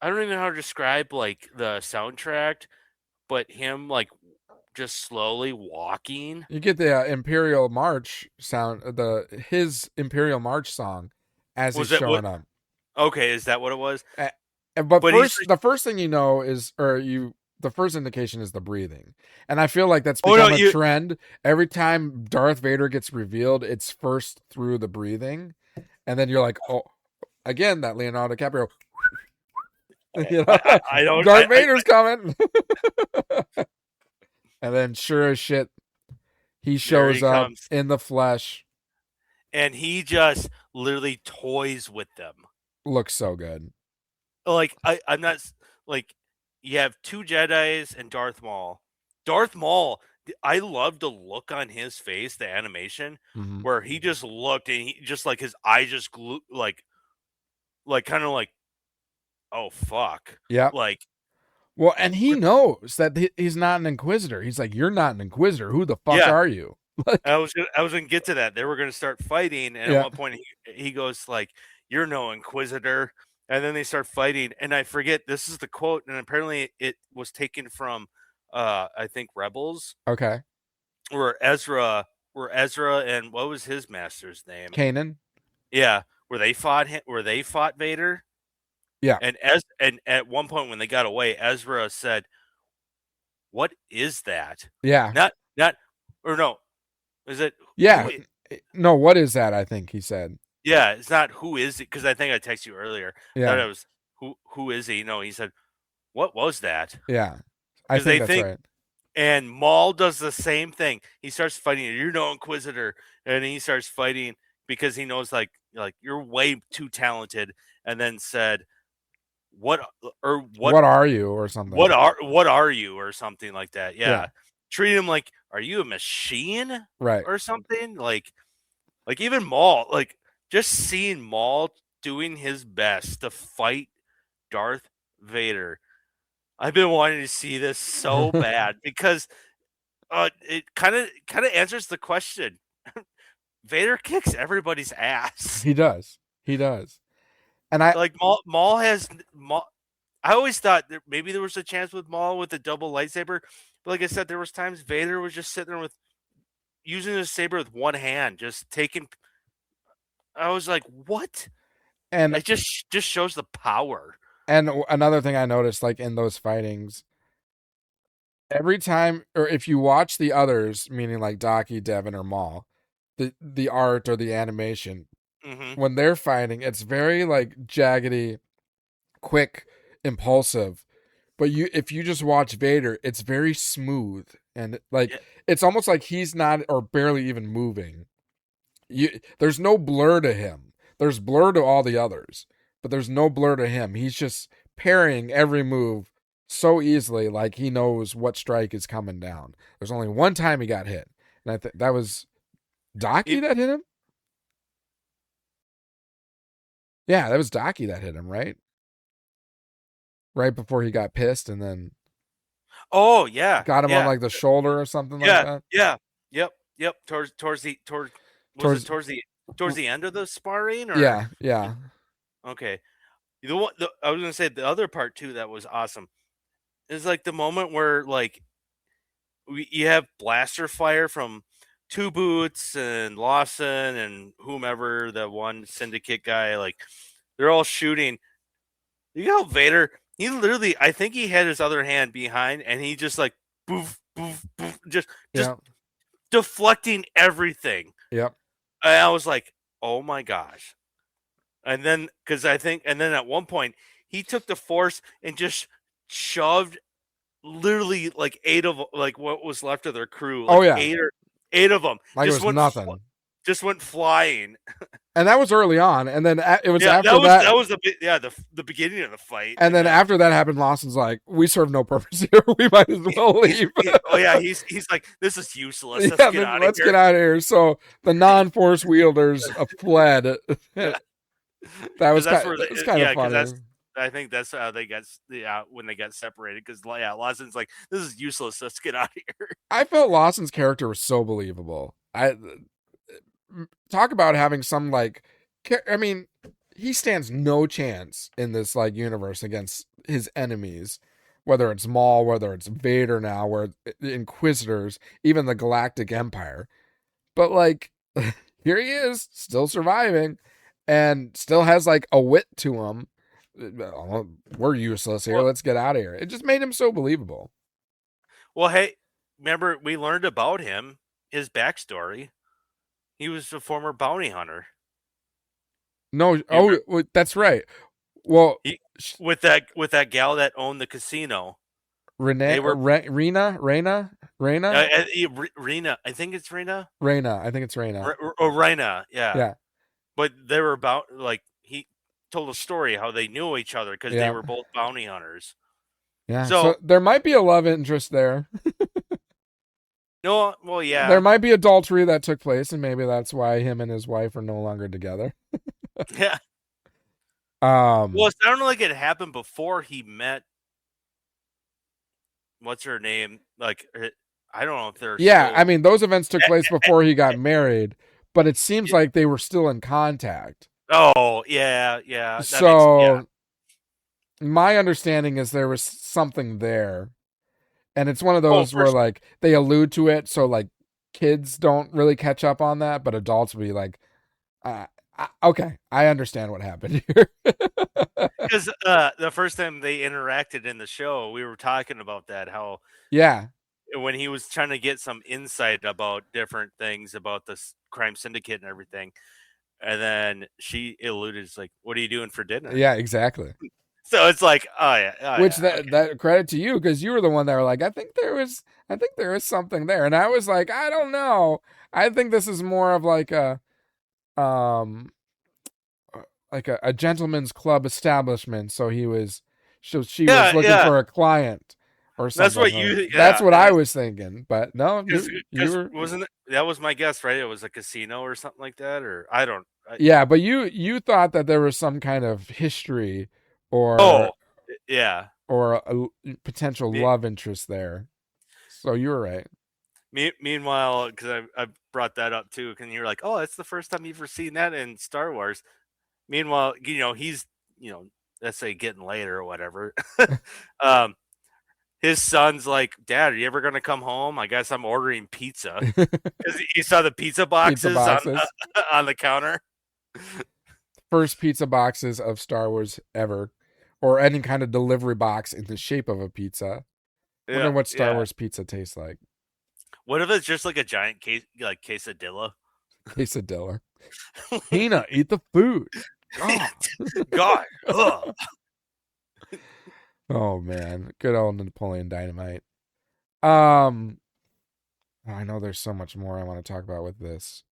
C: I don't even know how to describe like the soundtrack, but him like just slowly walking.
B: You get the Imperial March sound, his Imperial March song as he's showing up.
C: Okay, is that what it was?
B: But first, the first thing you know is, or you the first indication is the breathing. And I feel like that's
C: Oh,
B: become
C: no,
B: a trend. Every time Darth Vader gets revealed, it's first through the breathing. And then you're like, oh, again, that Leonardo DiCaprio. You know,
C: I don't.
B: Darth Vader's coming. And then sure as shit, he shows up
C: comes.
B: in the flesh.
C: And he just literally toys with them.
B: Looks so good.
C: Like I'm not like you have two Jedis and Darth Maul. Darth Maul, I love the look on his face, the animation, where he just looked and he just like his eye just glued like kind of like, oh fuck.
B: Yeah.
C: Like,
B: well, and he knows that he's not an Inquisitor. He's like, you're not an Inquisitor. Who the fuck are you? Like,
C: I was gonna get to that. They were gonna start fighting, and at one point he goes like, "You're no Inquisitor," and then they start fighting. And I forget this is the quote, and apparently it was taken from, I think Rebels.
B: Okay.
C: Where Ezra and what was his master's name?
B: Kanan.
C: Yeah, where they fought Vader.
B: Yeah.
C: And at one point when they got away, Ezra said, "What is that?"
B: Yeah.
C: Not or no. Is it?
B: Yeah. No, what is that? I think he said.
C: Yeah, it's not who is it, because I think I texted you earlier.
B: Yeah.
C: That it was who is he? No, he said, "What was that?"
B: Yeah, I think that's right.
C: And Maul does the same thing. He starts fighting. You're no Inquisitor, and he starts fighting because he knows like you're way too talented. And then said, what
B: are you or something?
C: What are you or something like that? Yeah. Treat him like, are you a machine?
B: Right.
C: Or something like even Maul, like just seeing Maul doing his best to fight Darth Vader. I've been wanting to see this so bad because it kind of answers the question. Vader kicks everybody's ass.
B: He does. And I
C: like Maul. I always thought maybe there was a chance with Maul with the double lightsaber, but like I said, there was times Vader was just sitting there using his saber with one hand, just taking. I was like, what? And it just shows the power.
B: And another thing I noticed, like in those fightings, every time, or if you watch the others, meaning like Daki, Devin, or Maul, the art or the animation, when they're fighting, it's very like jaggedy, quick, impulsive. But if you just watch Vader, it's very smooth and like it's almost like he's not or barely even moving. There's no blur to him. There's blur to all the others, but there's no blur to him. He's just parrying every move so easily, like he knows what strike is coming down. There's only one time he got hit, and I think that was Daki that hit him. Yeah, that was Daki that hit him, right? Right before he got pissed, and then
C: got him
B: on like the shoulder or something like that.
C: Yep. Towards the end of the sparring, or
B: yeah.
C: Okay. I was gonna say the other part too that was awesome is like the moment where like you have blaster fire from Two Boots and Lawson and whomever, the one syndicate guy, like they're all shooting. You know, Vader, he literally, I think he had his other hand behind and he just like boof, boof, boof, just deflecting everything.
B: Yep.
C: And I was like, oh my gosh. And then, at one point, he took the Force and just shoved literally like 8 of like what was left of their crew. Like 8 of them.
B: Like just it was nothing.
C: Just went flying.
B: And that was early on. And then it was after
C: that. That was the beginning of the fight.
B: And then after that happened, Lawson's like, we serve no purpose here. We might as well leave.
C: He's like, this is useless. Let's get out of here.
B: So the non-Force wielders fled. That was kind of funny.
C: I think that's how they got when they got separated, because Lawson's like, this is useless. Let's get out of here.
B: I felt Lawson's character was so believable. Talk about having some like, I mean, he stands no chance in this like universe against his enemies, whether it's Maul, whether it's Vader now, where the Inquisitors, even the Galactic Empire. But like, here he is, still surviving, and still has like a wit to him, we're useless here. Let's get out of here. It just made him so believable.
C: Well, hey, remember we learned about him, his backstory. He was a former bounty hunter.
B: No, that's right. Well,
C: with that gal that owned the casino.
B: Rena.
C: Rena. I think it's Rena.
B: I think it's Rena.
C: Rena. Yeah.
B: Yeah.
C: But they were about he told a story how they knew each other because they were both bounty hunters.
B: Yeah. So there might be a love interest there.
C: No, well, yeah.
B: There might be adultery that took place, and maybe that's why him and his wife are no longer together.
C: Yeah. Well, it sounded like it happened before he met. What's her name? Like, I don't know if they're.
B: Yeah,
C: still...
B: I mean, those events took place before he got married, but it seems like they were still in contact.
C: Oh, yeah.
B: So, my understanding is there was something there. And it's one of those where, like, they allude to it, so, like, kids don't really catch up on that, but adults will be like, okay, I understand what happened here.
C: Because the first time they interacted in the show, we were talking about that, how...
B: Yeah.
C: When he was trying to get some insight about different things about this crime syndicate and everything, and then she alluded, it's like, what are you doing for dinner?
B: Yeah, exactly.
C: So it's like,
B: that credit to you, because you were the one that were like, I think there is something there, and I was like, I don't know. I think this is more of like a gentleman's club establishment. So she was looking for a client or something.
C: That's what you. Yeah,
B: that's what I was thinking, but no,
C: wasn't it, that was my guess, right? It was a casino or something like that, or I don't.
B: Yeah, but you thought that there was some kind of history. Or a potential love interest there. So you were right.
C: Meanwhile, because I brought that up too, and you're like, oh, that's the first time you've ever seen that in Star Wars. Meanwhile, he's let's say getting later or whatever. His son's like, Dad, are you ever gonna come home? I guess I'm ordering pizza because he saw the pizza boxes. On the counter.
B: First pizza boxes of Star Wars ever. Or any kind of delivery box in the shape of a pizza. I wonder what Star Wars pizza tastes like.
C: What if it's just like a giant quesadilla?
B: Quesadilla. Hina, eat the food.
C: God.
B: Oh man, good old Napoleon Dynamite. I know there's so much more I want to talk about with this.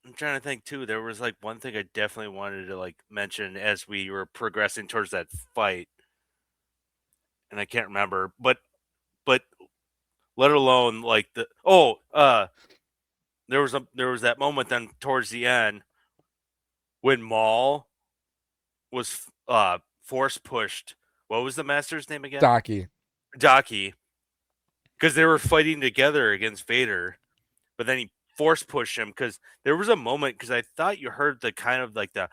C: I'm trying to think too. There was like one thing I definitely wanted to like mention as we were progressing towards that fight, and I can't remember. But let alone like there was that moment then towards the end when Maul was force pushed. What was the master's name again? Daki, because they were fighting together against Vader, but then he force push him because there was a moment because I thought you heard the kind of like the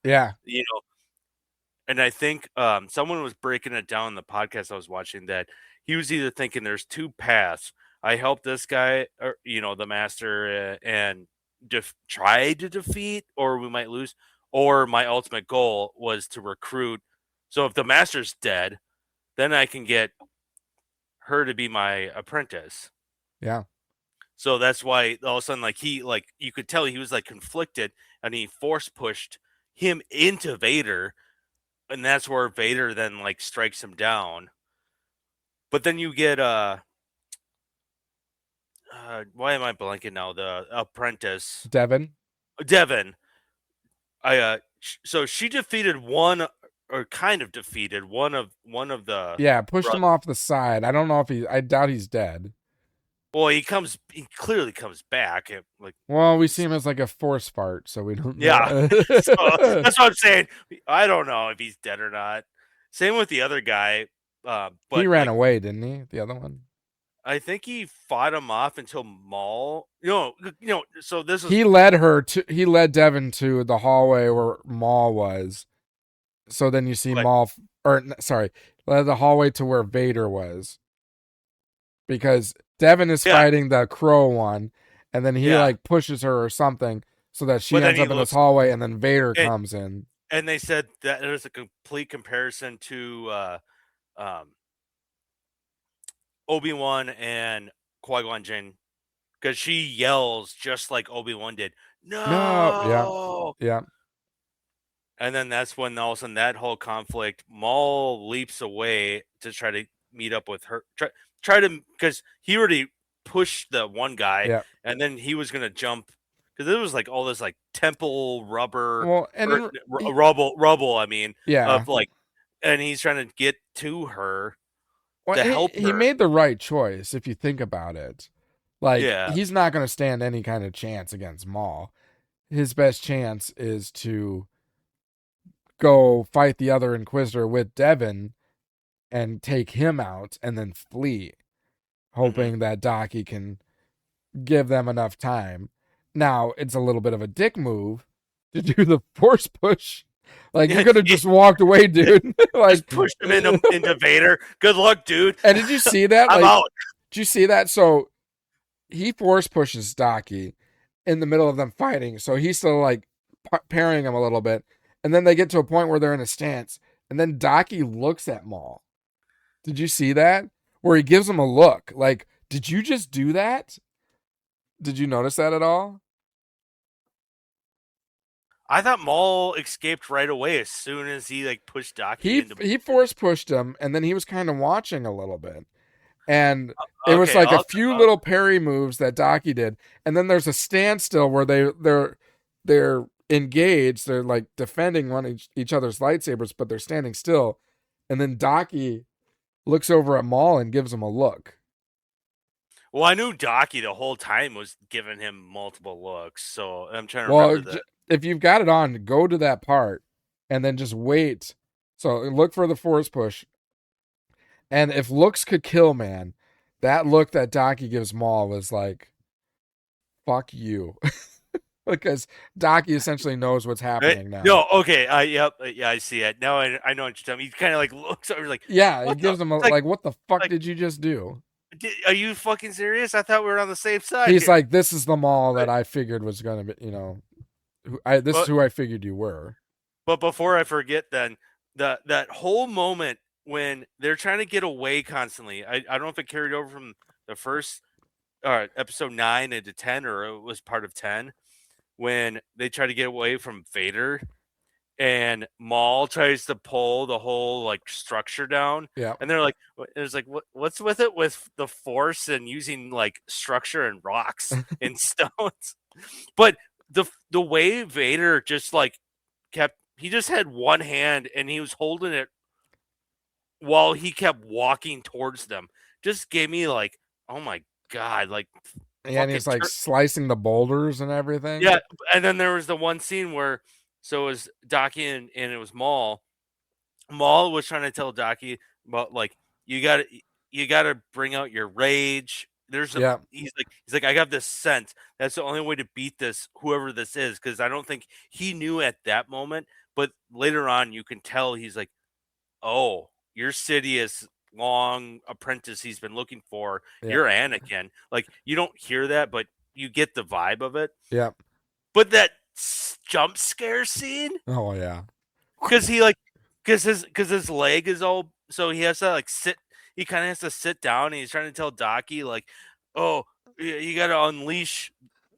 B: yeah,
C: and I think someone was breaking it down in the podcast I was watching that he was either thinking there's two paths. I help this guy, or the master, and try to defeat, or we might lose, or my ultimate goal was to recruit. So if the master's dead, then I can get her to be my apprentice.
B: Yeah.
C: So that's why all of a sudden, you could tell he was like conflicted, and he force pushed him into Vader, and that's where Vader then like strikes him down. But then you get why am I blanking now? The apprentice
B: Devin.
C: So she defeated one, or kind of defeated one of the.
B: Yeah, pushed him off the side. I don't know if I doubt he's dead.
C: Well, he clearly comes back.
B: We see him as like a force fart, so we don't know.
C: Yeah. So, that's what I'm saying. I don't know if he's dead or not. Same with the other guy. But
B: he ran away, didn't he? The other one?
C: I think he fought him off until Maul. So this is...
B: He led Devin to the hallway where Maul was. So then you see Maul, led the hallway to where Vader was. Because Devin is fighting the crow one, and then he pushes her or something. so that she
C: But then
B: ends
C: he
B: up in this
C: looks,
B: hallway, and then Vader
C: and,
B: comes in.
C: and they said that there's a complete comparison to um, Obi-Wan and Qui-Gon Jinn, because she yells just like Obi-Wan did,
B: No, yeah,
C: no.
B: yeah,
C: And then that's when all of a sudden that whole conflict, Maul leaps away to try to meet up with her. Try to, because he already pushed the one guy,
B: yeah.
C: and then he was gonna jump, because it was like all this like temple rubber
B: Well, and
C: or rubble. I mean,
B: yeah.
C: of like, and he's trying to get to her
B: Well,
C: to help
B: he
C: her.
B: made the right choice if you think about it. Like,
C: Yeah.
B: he's not going to stand any kind of chance against Maul. His best chance is to go fight the other Inquisitor with Devin and take him out and then flee, hoping that Daki can give them enough time. Now, it's a little bit of a dick move to do the force push. Like, you could have just walked away, dude. Like,
C: Just pushed him into Vader. Good luck, dude.
B: And did you see that?
C: I'm
B: like,
C: out.
B: Did you see that? So he force pushes Daki in the middle of them fighting. So he's still like parrying him a little bit. And then they get to a point where they're in a stance. And then Daki looks at Maul. Did you see that? Where he gives him a look. Like, did you just do that? Did you notice that at all?
C: I thought Maul escaped right away as soon as he like pushed Daki into.
B: He force pushed him, and then he was kind of watching a little bit. And it was
C: Okay,
B: like a few little parry moves that Daki did, and then there's a standstill where they're engaged, they're like defending each other's lightsabers, but they're standing still, and then Daki looks over at Maul and gives him a look.
C: Well, I knew Daki the whole time was giving him multiple looks, so I'm trying to remember that.
B: If you've got it on, go to that part, and then just wait. So look for the force push. And if looks could kill, man, that look that Daki gives Maul was like, fuck you. Because Daki essentially knows what's happening now.
C: No, okay. Yep. Yeah, I see it. Now I know what you're talking about. He kind of like looks over like,
B: yeah, he gives him like, what the fuck did you just do?
C: Are you fucking serious? I thought we were on the safe side.
B: He's
C: here.
B: like, this is the Maul that I figured was going to be, this is who I figured you were.
C: But before I forget, then, that whole moment when they're trying to get away constantly, I don't know if it carried over from the first episode 9 into 10, or it was part of 10, when they try to get away from Vader and Maul tries to pull the whole like structure down.
B: Yeah.
C: And they're like, there's like, what's with it with the Force and using like structure and rocks and stones? But the way Vader just like he just had one hand and he was holding it while he kept walking towards them. Just gave me like, oh my God, like.
B: Yeah, and he's like slicing the boulders and everything.
C: Yeah, and then there was the one scene where, so it was Daki and it was Maul. Maul was trying to tell Daki about like, you gotta bring out your rage. He's like, I got this sense that's the only way to beat this, whoever this is, because I don't think he knew at that moment, but later on you can tell he's like, oh, your Sidious long apprentice he's been looking for. Yeah. You're Anakin. Like, you don't hear that, but you get the vibe of it.
B: Yeah.
C: But that jump scare scene.
B: Oh yeah.
C: Because his leg is all, so he has to like sit. He kind of has to sit down, and he's trying to tell Daki like, oh, you got to unleash,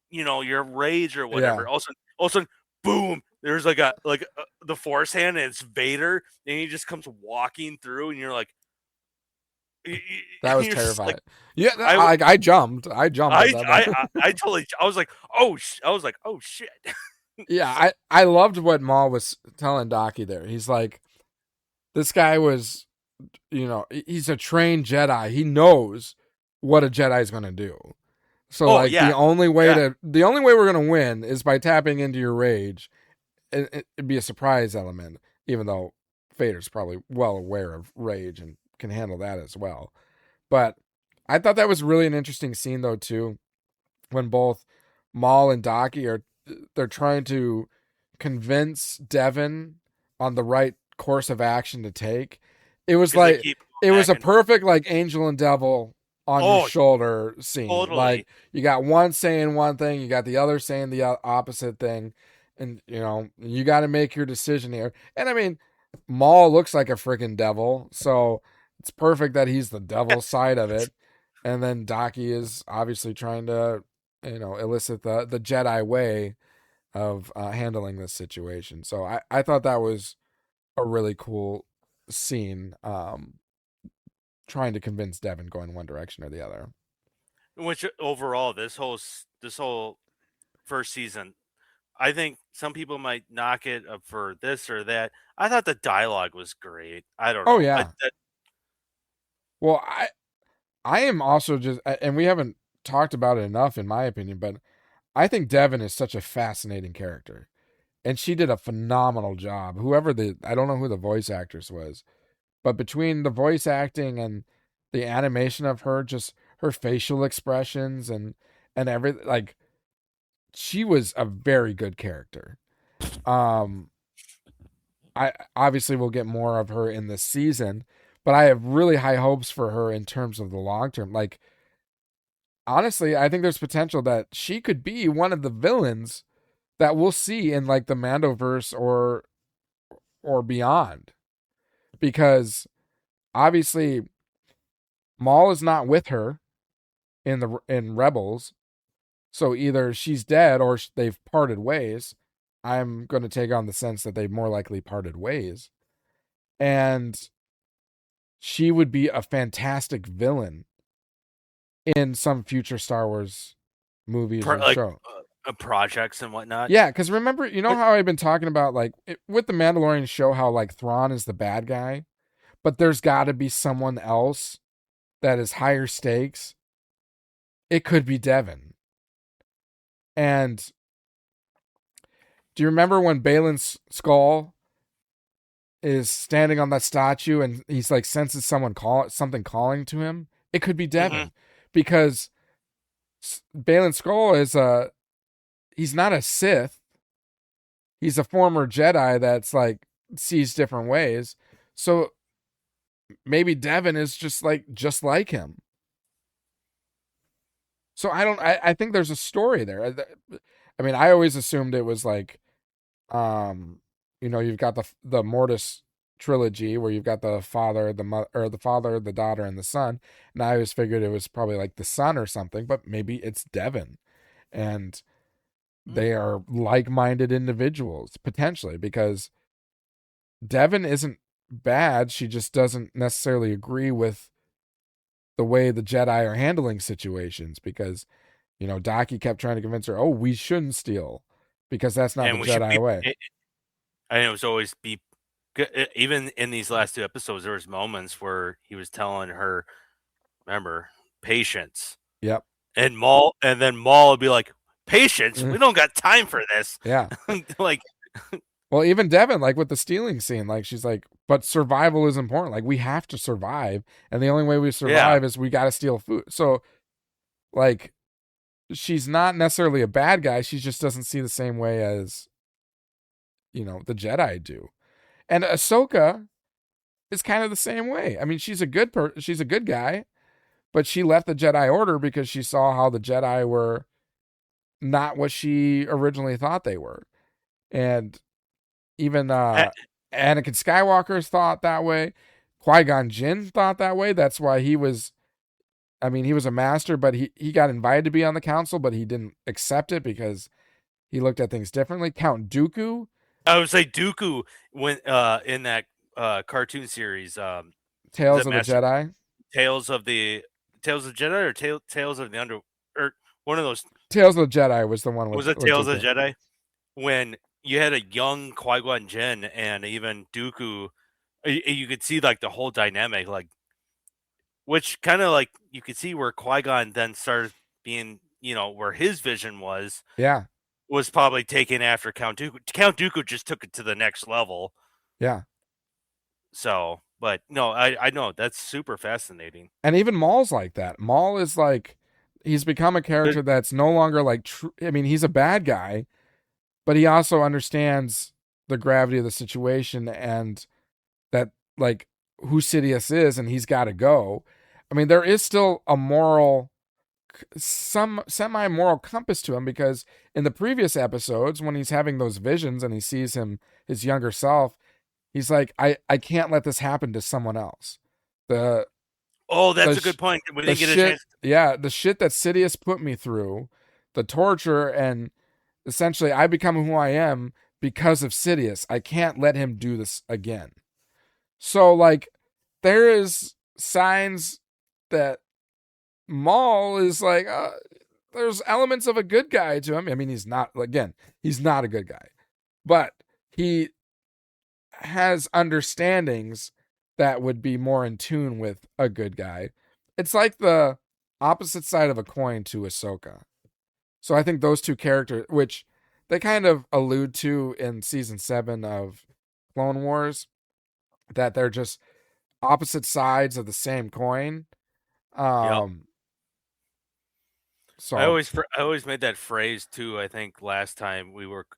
C: your rage or whatever. Yeah. Also, boom. There's like the Force hand, and it's Vader, and he just comes walking through, and you're like.
B: That was terrifying. Like, yeah, I jumped. I
C: totally. I was like, oh shit.
B: Yeah, I loved what Maul was telling Daki there. He's like, this guy was, he's a trained Jedi. He knows what a Jedi is going to do. So the only way we're going to win is by tapping into your rage. It'd be a surprise element, even though Vader's probably well aware of rage and can handle that as well. But I thought that was really an interesting scene though too, when both Maul and Daki they're trying to convince Devin on the right course of action to take. It was like it was a perfect like angel and devil on your shoulder scene.
C: Totally.
B: Like, you got one saying one thing, you got the other saying the opposite thing, and you got to make your decision here. And I mean, Maul looks like a freaking devil, so it's perfect that he's the devil side of it. And then Daki is obviously trying to, elicit the Jedi way of handling this situation. So I thought that was a really cool scene, trying to convince Devin going one direction or the other.
C: Which overall, this whole first season, I think some people might knock it up for this or that. I thought the dialogue was great. I don't know.
B: Oh yeah. Well, I am also just, and we haven't talked about it enough in my opinion, but I think Devin is such a fascinating character, and she did a phenomenal job. I don't know who the voice actress was, but between the voice acting and the animation of her, just her facial expressions and everything, like, she was a very good character. I obviously will get more of her in this season, but I have really high hopes for her in terms of the long term. Like, honestly, I think there's potential that she could be one of the villains that we'll see in like the Mandoverse or beyond, because obviously Maul is not with her in Rebels, so either she's dead or they've parted ways. I'm going to take on the sense that they've more likely parted ways, and she would be a fantastic villain in some future Star Wars movies or show.
C: Projects and whatnot.
B: Yeah, because remember, how I've been talking about, like, with the Mandalorian show, how like Thrawn is the bad guy, but there's got to be someone else that is higher stakes. It could be Devin. And do you remember when Balin's skull is standing on that statue and he's like senses something calling to him? It could be Devin, because Balin's skull is he's not a Sith. He's a former Jedi that's like sees different ways. So maybe Devin is just like him. So I think there's a story there. I mean, I always assumed it was like, you've got the Mortis trilogy where you've got the father, the father, the daughter, and the son. And I always figured it was probably like the son or something, but maybe it's Devin. And they are like-minded individuals, potentially, because Devin isn't bad. She just doesn't necessarily agree with the way the Jedi are handling situations, because, Daki kept trying to convince her, we shouldn't steal because that's not the Jedi way.
C: And it was always even in these last two episodes, there was moments where he was telling her, remember, patience.
B: Yep.
C: And then Maul would be like, patience? We don't got time for this.
B: Yeah.
C: Like,
B: well, even Devin, like with the stealing scene, like she's like, but survival is important. Like, we have to survive, and the only way we survive is we got to steal food. So, like, she's not necessarily a bad guy. She just doesn't see the same way as, the Jedi do. And Ahsoka is kind of the same way. I mean, she's a good guy, but she left the Jedi Order because she saw how the Jedi were not what she originally thought they were. And even Anakin Skywalker thought that way. Qui-Gon Jinn thought that way. That's why he was a master, but he got invited to be on the council, but he didn't accept it because he looked at things differently. Count Dooku.
C: I would say Dooku when in that cartoon series,
B: Tales of the Jedi.
C: Tales of Jedi or Tales of the Under, or one of those.
B: Tales of the Jedi was the one.
C: Was it Tales of the Jedi? When you had a young Qui-Gon Jinn and even Dooku, you could see like the whole dynamic, like, which kind of like you could see where Qui-Gon then started being, where his vision was.
B: Yeah.
C: Was probably taken after Count Dooku. Count Dooku just took it to the next level.
B: Yeah.
C: So, but no, I know that's super fascinating.
B: And even Maul's like that. Maul is like, he's become a character that's no longer like, he's a bad guy, but he also understands the gravity of the situation and that, like, who Sidious is, and he's got to go. I mean, there is still a moral, some semi-moral compass to him, because in the previous episodes, when he's having those visions and he sees his younger self, he's like, I can't let this happen to someone else. The
C: Oh, that's a
B: the
C: good point. We
B: the
C: didn't get a
B: shit,
C: chance.
B: yeah, the shit that Sidious put me through, the torture, and essentially I become who I am because of Sidious. I can't let him do this again. So like, there is signs that Maul is like, there's elements of a good guy to him. I mean, he's not a good guy, but he has understandings that would be more in tune with a good guy. It's like the opposite side of a coin to Ahsoka. So I think those two characters, which they kind of allude to in season 7 of Clone Wars, that they're just opposite sides of the same coin.
C: Yep.
B: So
C: I always made that phrase too. I think last time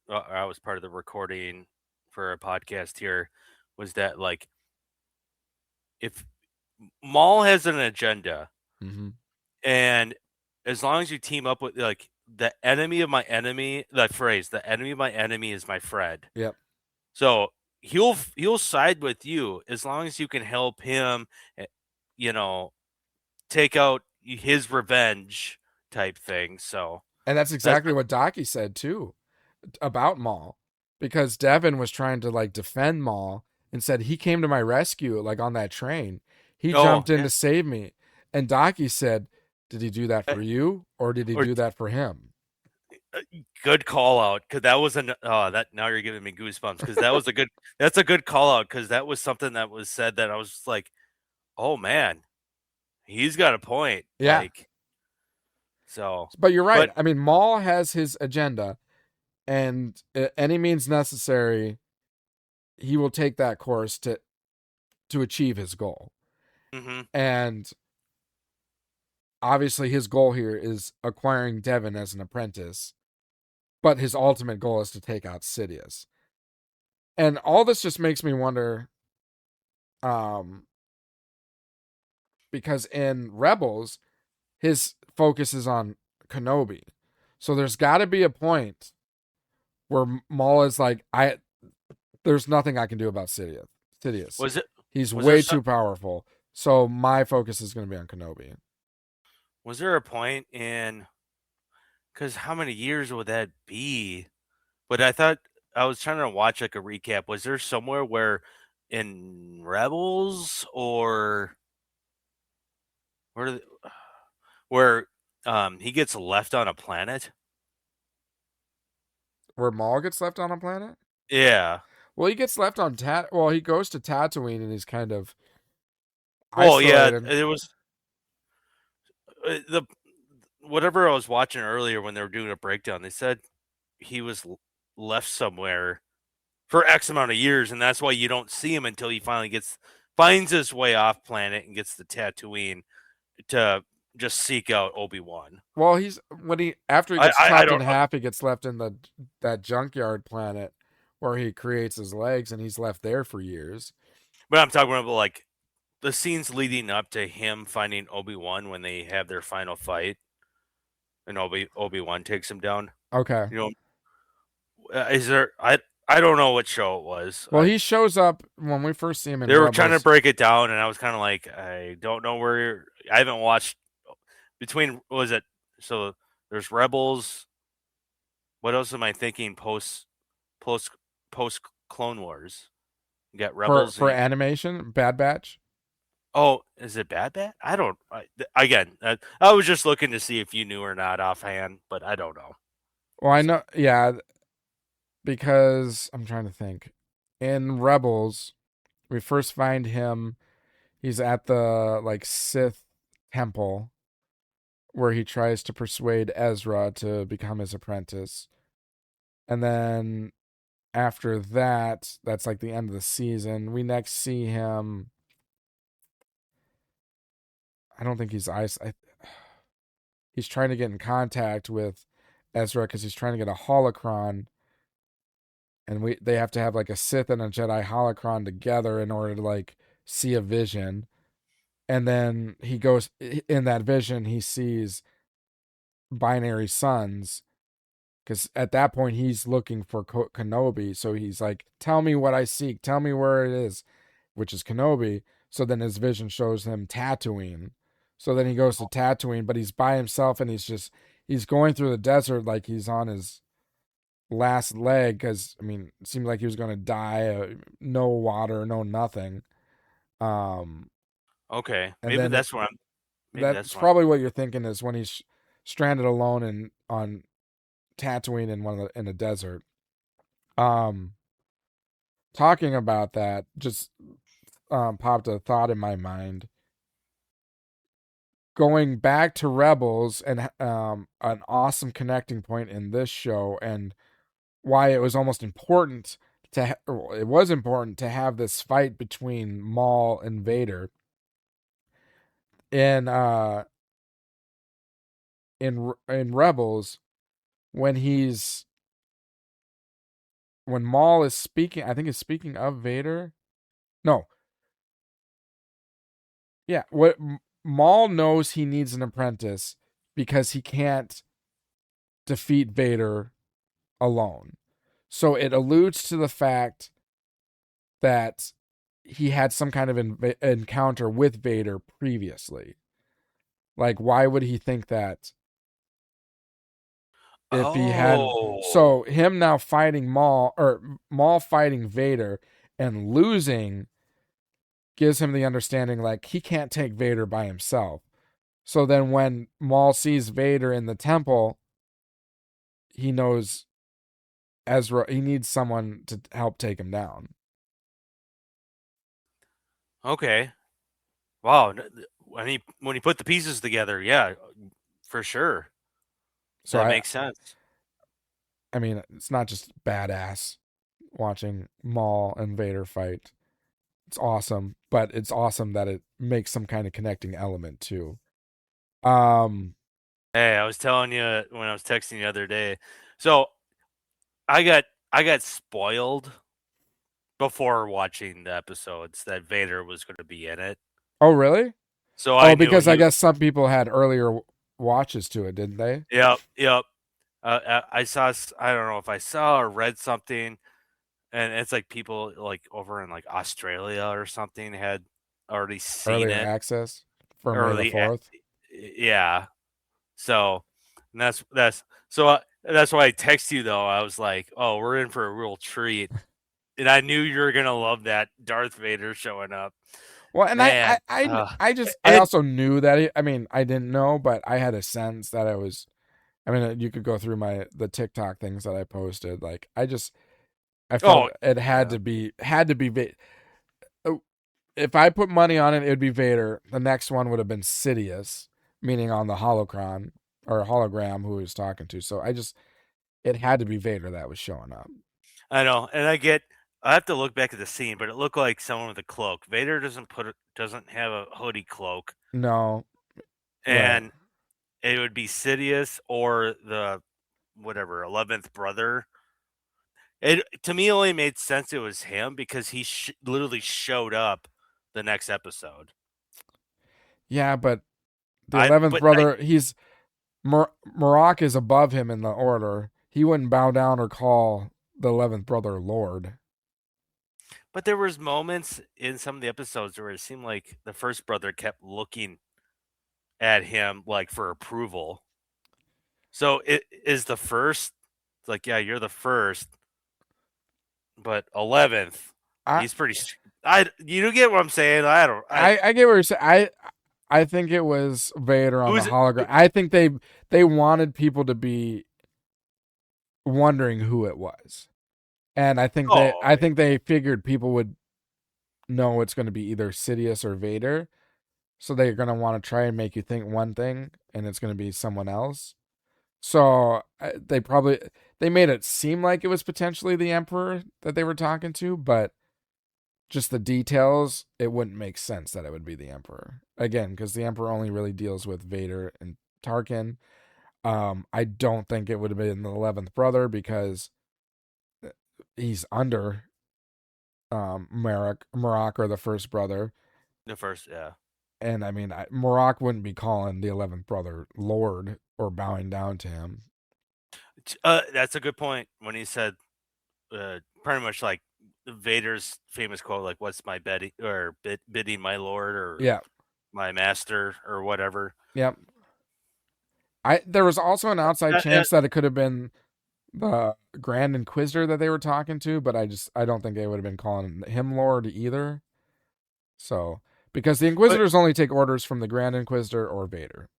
C: I was part of the recording for a podcast here, was that like, if Maul has an agenda,
B: mhm.
C: and as long as you team up with like the enemy of my enemy, that phrase, the enemy of my enemy is my friend.
B: Yep.
C: So he'll side with you as long as you can help him, eh, you know, take out his revenge type thing. So
B: And that's
C: that's
B: exactly what Docky said too about Maul, because Devin was trying to like defend Maul and said he came to my rescue like on that train. He
C: oh
B: jumped in
C: yeah.
B: to save me. And Docky said, "Did he do that
C: Eh,
B: for you or did he
C: or
B: do that for him?"
C: good call out, because that was that now you're giving me goosebumps, because that's a good call out, because that was something that was said that I was just like, oh man, he's got a point.
B: Yeah.
C: So,
B: But you're right.
C: but
B: I mean, Maul has his agenda, and any means necessary, he will take that course to achieve his goal.
C: mm-hmm.
B: And obviously his goal here is acquiring Devin as an apprentice, but his ultimate goal is to take out Sidious. And all this just makes me wonder, because in Rebels, his focus is on Kenobi. So there's got to be a point where Maul is like, there's nothing I can do about Sidious. He's
C: was there
B: way too powerful. So my focus is going to be on Kenobi.
C: was there a point in, because how many years would that be? But I thought, I was trying to watch like a recap. Was there somewhere where in Rebels, or where where he gets left on a planet?
B: Where Maul gets left on a planet?
C: Yeah.
B: Well, he gets left on Well, he goes to Tatooine and he's kind of
C: Well, yeah,
B: isolated.
C: it was the whatever I was watching earlier when they were doing a breakdown. They said he was left somewhere for X amount of years, and that's why you don't see him until he finally finds his way off planet and gets to Tatooine to just seek out Obi-Wan.
B: Well, after he gets chopped in
C: don't.
B: half, he gets left in that junkyard planet where he creates his legs, and he's left there for years.
C: But I'm talking about like the scenes leading up to him finding Obi-Wan when they have their final fight, and Obi-Wan takes him down.
B: Okay.
C: You know, is there? I don't know what show it was.
B: Well, he shows up when we first see him in
C: They were
B: Rebels.
C: trying to break it down, and I was kind of like, I don't know where. I haven't watched between. What was it? So there's Rebels. What else am I thinking? Post Clone Wars. You got Rebels
B: for animation, Bad Batch.
C: Oh, is it Bad Bat? I don't. Again, I was just looking to see if you knew or not offhand, but I don't know.
B: Well, I know, yeah, because I'm trying to think. In Rebels, we first find him. He's at the like Sith temple where he tries to persuade Ezra to become his apprentice. And then after that, that's like the end of the season. We next see him. I don't think he's he's trying to get in contact with Ezra because he's trying to get a holocron, and they have to have like a Sith and a Jedi holocron together in order to like see a vision. And then he goes in that vision, he sees binary suns, because at that point he's looking for Kenobi. So he's like, tell me what I seek, tell me where it is, which is Kenobi. So then his vision shows him Tatooine. So then he goes to Tatooine, but he's by himself, and he's going through the desert like he's on his last leg, because I mean, it seemed like he was going to die. No water, no nothing.
C: Okay,
B: And
C: maybe
B: then
C: that's what I'm. Maybe
B: that's
C: that's what.
B: probably what you're thinking, is when he's stranded alone on Tatooine in a desert. Um, Talking about that, just popped a thought in my mind. Going back to Rebels, and an awesome connecting point in this show, and why it was almost important it was important to have this fight between Maul and Vader in in Rebels, when Maul is speaking, I think is speaking of Vader. No, yeah, what Maul knows he needs an apprentice because he can't defeat Vader alone. So it alludes to the fact that he had some kind of encounter with Vader previously. Like, why would he think that if he hadn't?
C: Oh,
B: So him now fighting Maul, or Maul fighting Vader and losing, gives him the understanding like he can't take Vader by himself. So then when Maul sees Vader in the temple, he knows Ezra, he needs someone to help take him down.
C: okay. Wow. When he put the pieces together, yeah, for sure,
B: So
C: that makes sense.
B: I mean, it's not just badass watching Maul and Vader fight. It's awesome, but it's awesome that it makes some kind of connecting element too. Um,
C: Hey, I was telling you when I was texting the other day. So I got spoiled before watching the episodes that Vader was going to be in it.
B: oh really?
C: So I
B: Oh,
C: knew
B: because I
C: he.
B: guess some people had earlier watches to it, didn't they?
C: Yep, yep. I saw. I don't know if I saw or read something, and it's like people like over in like Australia or something had already seen
B: Earlier
C: it
B: access for May the
C: early.
B: 4th.
C: Yeah. So and that's why I text you though. I was like, oh, we're in for a real treat, and I knew you were gonna love that Darth Vader showing up,
B: Well, and
C: man.
B: I
C: And
B: also knew that I mean, I didn't know, but I had a sense that I was. I mean, you could go through the TikTok things that I posted. Like, I felt
C: oh
B: it
C: yeah,
B: had to be if I put money on it, it would be Vader. The next one would have been Sidious, meaning on the holocron or hologram who he was talking to. So it had to be Vader that was showing up.
C: I know, and I have to look back at the scene, but it looked like someone with a cloak. Vader doesn't have a hoodie cloak,
B: No, right.
C: and it would be Sidious or the whatever 11th brother. It to me only made sense it was him because he literally showed up the next episode.
B: Yeah, but the
C: I
B: 11th
C: but I
B: brother, Marok is above him in the order. He wouldn't bow down or call the 11th brother Lord.
C: but there was moments in some of the episodes where it seemed like the first brother kept looking at him like for approval. So it is the first like yeah, you're the first, but 11th,
B: I
C: he's pretty I you get what I'm saying? I don't
B: I get what you're saying. I think it was Vader on the
C: who's
B: hologram. I think they wanted people to be wondering who it was. And
C: oh
B: I think they figured people would know it's going to be either Sidious or Vader. So they're going to want to try and make you think one thing and it's going to be someone else. So they made it seem like it was potentially the Emperor that they were talking to, but just the details, it wouldn't make sense that it would be the Emperor. Again, because the Emperor only really deals with Vader and Tarkin. I don't think it would have been the 11th brother because he's under Marok or the first brother.
C: the first yeah.
B: And I mean, Morak wouldn't be calling the 11th brother Lord or bowing down to him.
C: That's a good point when he said, pretty much like Vader's famous quote, like "What's my bidding, my lord, or
B: Yeah,
C: my master, or whatever."
B: yep. There was also an outside chance that it could have been the Grand Inquisitor that they were talking to, but I don't think they would have been calling him Lord either. So, because the Inquisitors only take orders from the Grand Inquisitor or Vader.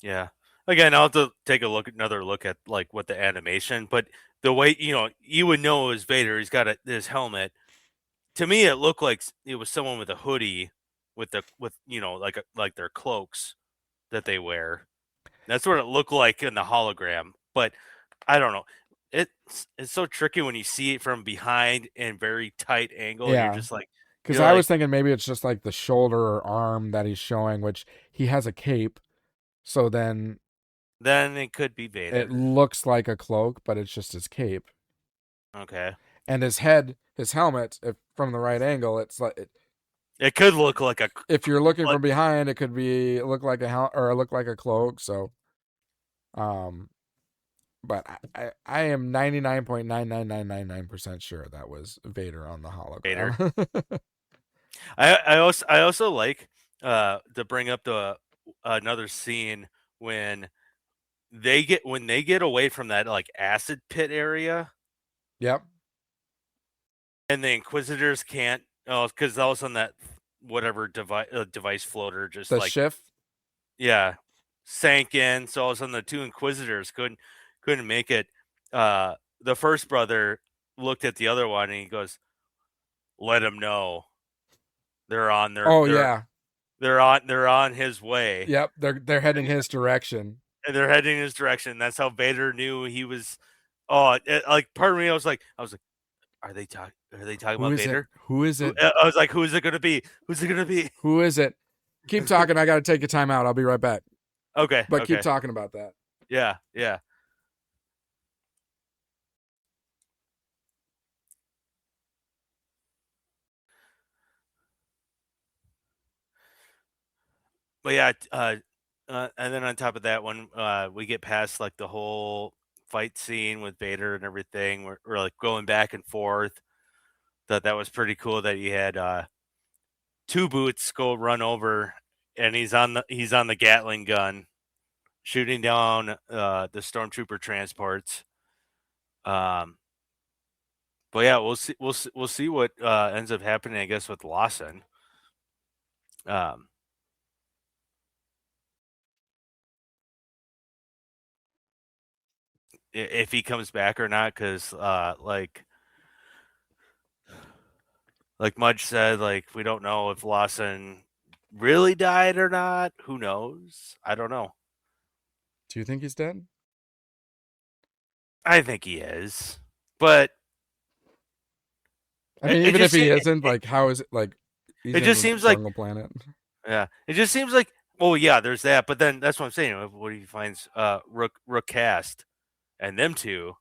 C: Yeah. Again, I'll have to take another look at like what the animation, but the way you would know it was Vader. He's got this helmet. To me, it looked like it was someone with a hoodie, with like their cloaks that they wear. That's what it looked like in the hologram. But I don't know. It's so tricky when you see it from behind and very tight angle. And you're
B: Yeah.
C: just like,
B: Because I was thinking maybe it's just like the shoulder or arm that he's showing, which he has a cape. So then
C: it could be Vader.
B: It looks like a cloak, but it's just his cape.
C: Okay.
B: And his head, his helmet, if from the right angle, it's like
C: it could look like a.
B: If you're looking from behind, it could look like a cloak. So, but I am 99.99999% sure that was Vader on the hologram.
C: Vader. I also like to bring up another scene when they get away from that like acid pit area.
B: Yep.
C: And the Inquisitors can't, because all of a sudden that whatever device floater just
B: the
C: like
B: shift.
C: Yeah, sank in. So all of a sudden the two Inquisitors couldn't make it. The first brother looked at the other one and he goes, "Let him know they're on their."
B: Yeah.
C: They're on his way.
B: Yep, they're heading his direction.
C: And they're heading his direction. That's how Vader knew he was. Like part of me, I was like, are they talking about Vader?
B: Who is it?
C: I was like, who is it going to be? Who's it going to be?
B: Who is it? Keep talking. I got to take a time out. I'll be right back.
C: Okay.
B: But keep talking about that.
C: Yeah. But yeah, and then on top of that, when we get past like the whole fight scene with Vader and everything, we're like going back and forth. That was pretty cool that he had two boots go run over, and he's on the Gatling gun, shooting down the stormtrooper transports. But yeah, we'll see what ends up happening, I guess, with Lawson. If he comes back or not, because like Mudge said, like we don't know if Lawson really died or not. Who knows? I don't know.
B: Do you think he's dead?
C: I think he is, but
B: I mean, even if he isn't, like, how is it like?
C: It just seems like
B: planet.
C: Yeah, it just seems like. Well, yeah, there's that, but then that's what I'm saying. What if he finds Rook Cast, and them two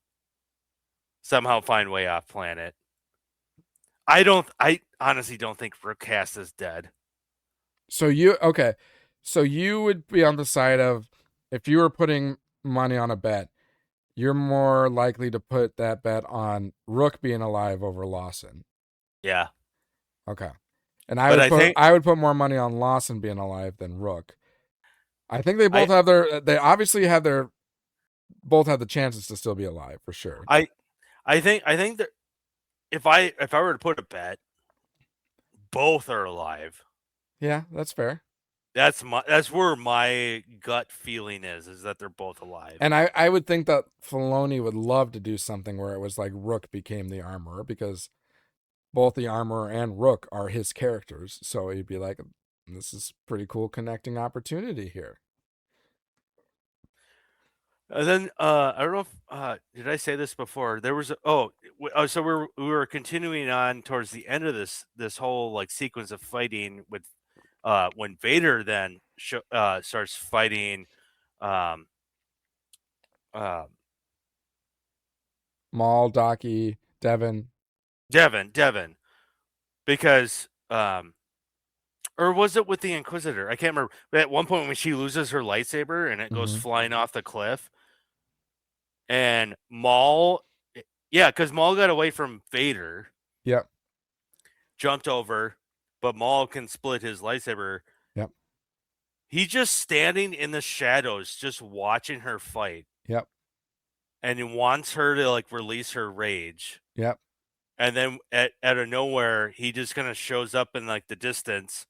C: somehow find way off planet? I honestly don't think Rook Cast is dead.
B: So you would be on the side of, if you were putting money on a bet, you're more likely to put that bet on Rook being alive over Lawson.
C: Yeah.
B: Okay. And I would put more money on Lawson being alive than Rook. I think they both both have the chances to still be alive for sure.
C: I think that if I were to put a bet, both are alive.
B: Yeah, that's fair.
C: That's where my gut feeling is that they're both alive.
B: And I would think that Filoni would love to do something where it was like Rook became the armorer, because both the armorer and Rook are his characters. So he'd be like, this is pretty cool connecting opportunity here.
C: And then I don't know if did I say this before? There was so we were continuing on towards the end of this whole like sequence of fighting with when Vader then starts fighting
B: Maul, Daki, Devin,
C: because Or was it with the Inquisitor? I can't remember. But at one point when she loses her lightsaber and it goes flying off the cliff, and Maul, yeah, because Maul got away from Vader.
B: Yep.
C: Jumped over, but Maul can split his lightsaber.
B: Yep.
C: He's just standing in the shadows, just watching her fight.
B: Yep.
C: And he wants her to like release her rage.
B: Yep.
C: And then out of nowhere, he just kind of shows up in like the distance.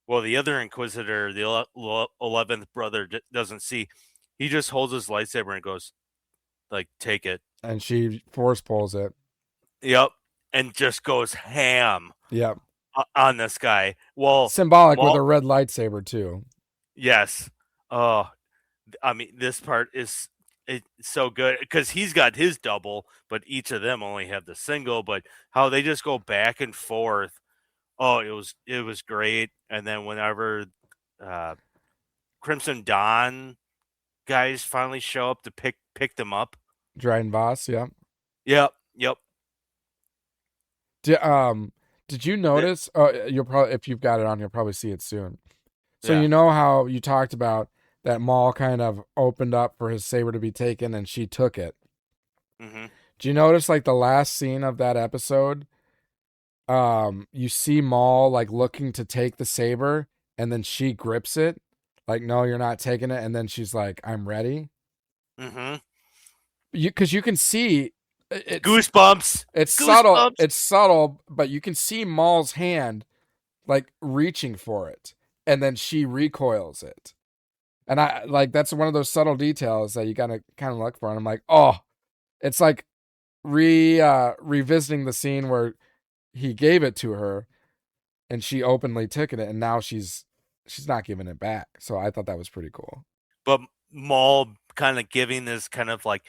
C: Well, the other Inquisitor, the 11th brother, doesn't see. He just holds his lightsaber and goes, like, take it.
B: And she force pulls it.
C: Yep. And just goes ham.
B: Yep.
C: On this guy. Well,
B: symbolic with a red lightsaber too.
C: Yes. Oh, I mean, this part is so good because he's got his double, but each of them only have the single. But how they just go back and forth. Oh, it was great. And then whenever Crimson Dawn guys finally show up to pick them up,
B: Dryden Voss, yeah.
C: Yep.
B: Did you notice? You'll probably, if you've got it on, you'll probably see it soon. So
C: Yeah.
B: you know how you talked about that Maul kind of opened up for his saber to be taken, and she took it.
C: Mm-hmm.
B: Do you notice like the last scene of that episode? You see Maul like looking to take the saber, and then she grips it, like, "No, you're not taking it." And then she's like, "I'm ready."
C: Mm-hmm.
B: Because you can see it's
C: Goosebumps.
B: It's
C: Goosebumps.
B: subtle. It's subtle, but you can see Maul's hand like reaching for it, and then she recoils it. And I like that's one of those subtle details that you gotta kind of look for. And I'm like, oh, it's like revisiting the scene where he gave it to her, and she openly took it, and now she's not giving it back. So I thought that was pretty cool.
C: But Maul kind of giving this kind of like,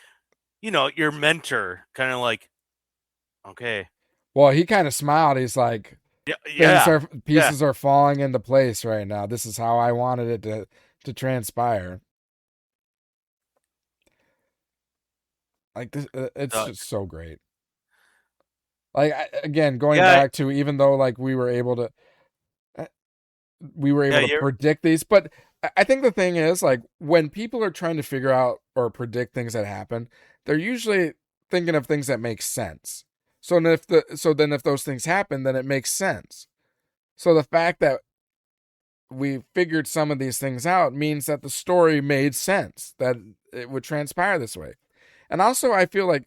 C: your mentor, kind of like, okay.
B: Well, he kind of smiled. He's like, pieces are falling into place right now. This is how I wanted it to transpire. Like this, it's just so great. Like again, going back to, even though like we were able to predict these, but I think the thing is, like, when people are trying to figure out or predict things that happen, they're usually thinking of things that make sense. So then if those things happen, then it makes sense. So the fact that we figured some of these things out means that the story made sense, that it would transpire this way. And also, I feel like,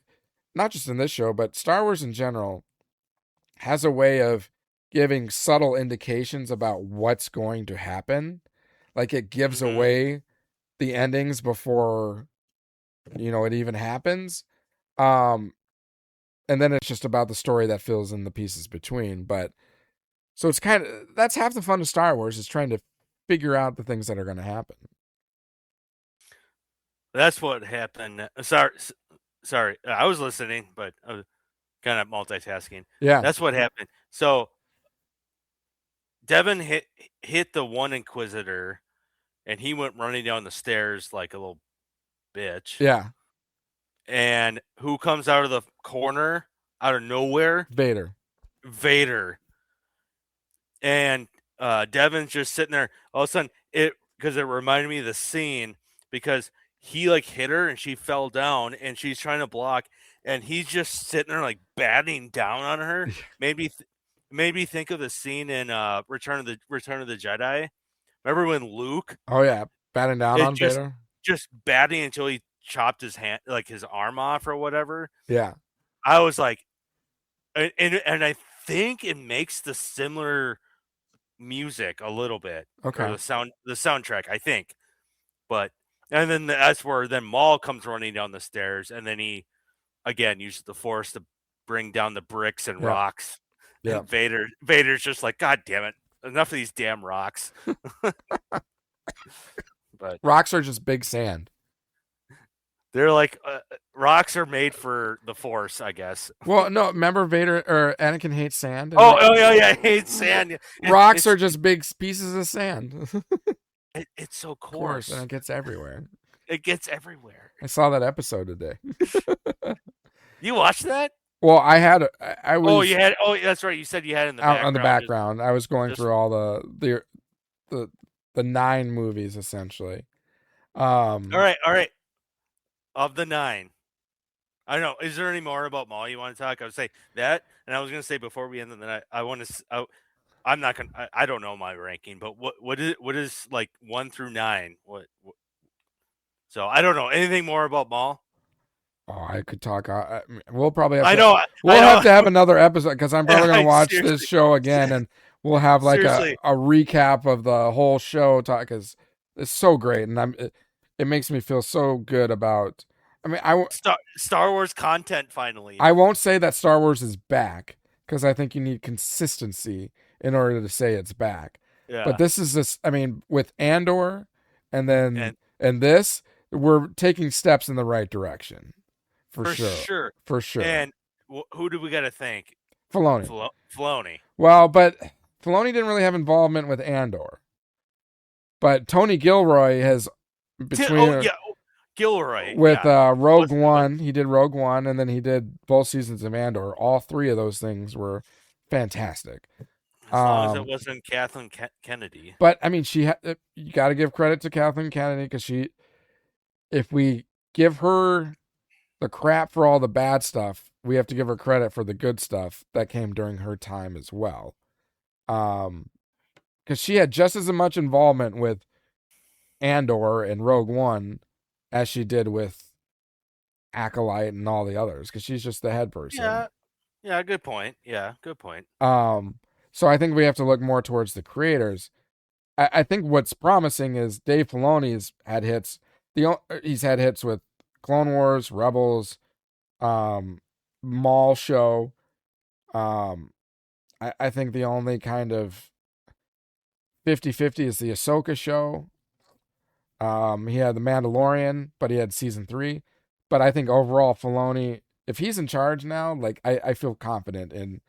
B: not just in this show, but Star Wars in general has a way of giving subtle indications about what's going to happen. Like, it gives away the endings before, it even happens. And then it's just about the story that fills in the pieces between. But so it's that's half the fun of Star Wars, is trying to figure out the things that are going to happen.
C: That's what happened. Sorry, I was listening, but I was kind of multitasking.
B: Yeah,
C: that's what happened. So Devin hit the one Inquisitor, and he went running down the stairs like a little bitch.
B: Yeah.
C: And who comes out of the corner, out of nowhere? Vader. And Devin's just sitting there. All of a sudden, because it reminded me of the scene, because he like hit her and she fell down and she's trying to block, and he's just sitting there like batting down on her. Maybe think of the scene in Return of the Jedi. Remember when Luke?
B: Oh yeah, batting down on Vader.
C: Just batting until he chopped his hand, like his arm off or whatever.
B: Yeah.
C: I was like, and I think it makes the similar music a little bit.
B: Okay.
C: The soundtrack, I think. But and then that's where then Maul comes running down the stairs, and then he again uses the Force to bring down the bricks and rocks. Yeah. And Vader's just like, God damn it, enough of these damn rocks. But
B: rocks are just big sand.
C: They're like rocks are made for the Force, I guess.
B: Well, no, remember Vader or Anakin hates sand.
C: Oh yeah, hates sand.
B: Rocks are just big pieces of sand.
C: It's so coarse,
B: and it gets everywhere.
C: I saw
B: that episode today.
C: You watched that?
B: Well, I was
C: Oh, you had. Oh, that's right. You said you had it in the
B: out
C: background.
B: on the background. I was going
C: just-
B: through all the 9 movies essentially.
C: All right. Of the 9, I don't know. Is there any more about Maul you want to talk? I would say that, and I was going to say before we end the night, I want to. I'm not gonna. I don't know my ranking, but what is like 1 through 9? What? So I don't know anything more about Maul.
B: Oh, I could talk. We'll probably have.
C: I
B: To,
C: know.
B: we'll
C: I know.
B: have to have another episode because I'm probably going to watch this
C: Seriously.
B: show again, and we'll have like
C: Seriously.
B: a recap of the whole show. Talk because it's so great, and it makes me feel so good about. I mean,
C: Star Wars content finally.
B: I won't say that Star Wars is back because I think you need consistency in order to say it's back.
C: Yeah.
B: But this is this. I mean, with Andor, and then
C: And-
B: this, we're taking steps in the right direction. For
C: sure.
B: For sure.
C: And who do we got to thank?
B: Filoni.
C: Filoni.
B: Well, but Filoni didn't really have involvement with Andor. But Tony Gilroy has
C: Gilroy
B: with Rogue One. He did Rogue One, and then he did both seasons of Andor. All 3 of those things were fantastic.
C: As long as it wasn't Kathleen Kennedy.
B: But I mean, you got to give credit to Kathleen Kennedy because if we give her the crap for all the bad stuff, we have to give her credit for the good stuff that came during her time as well. Because she had just as much involvement with Andor and Rogue One as she did with Acolyte and all the others, because she's just the head person.
C: Yeah, good point. Yeah, good point.
B: So I think we have to look more towards the creators. I think what's promising is Dave Filoni's had hits. He's had hits with Clone Wars, Rebels, Maul show. I think the only kind of 50-50 is the Ahsoka show. He had The Mandalorian, but he had season 3. But I think overall Filoni, if he's in charge now, like I feel confident in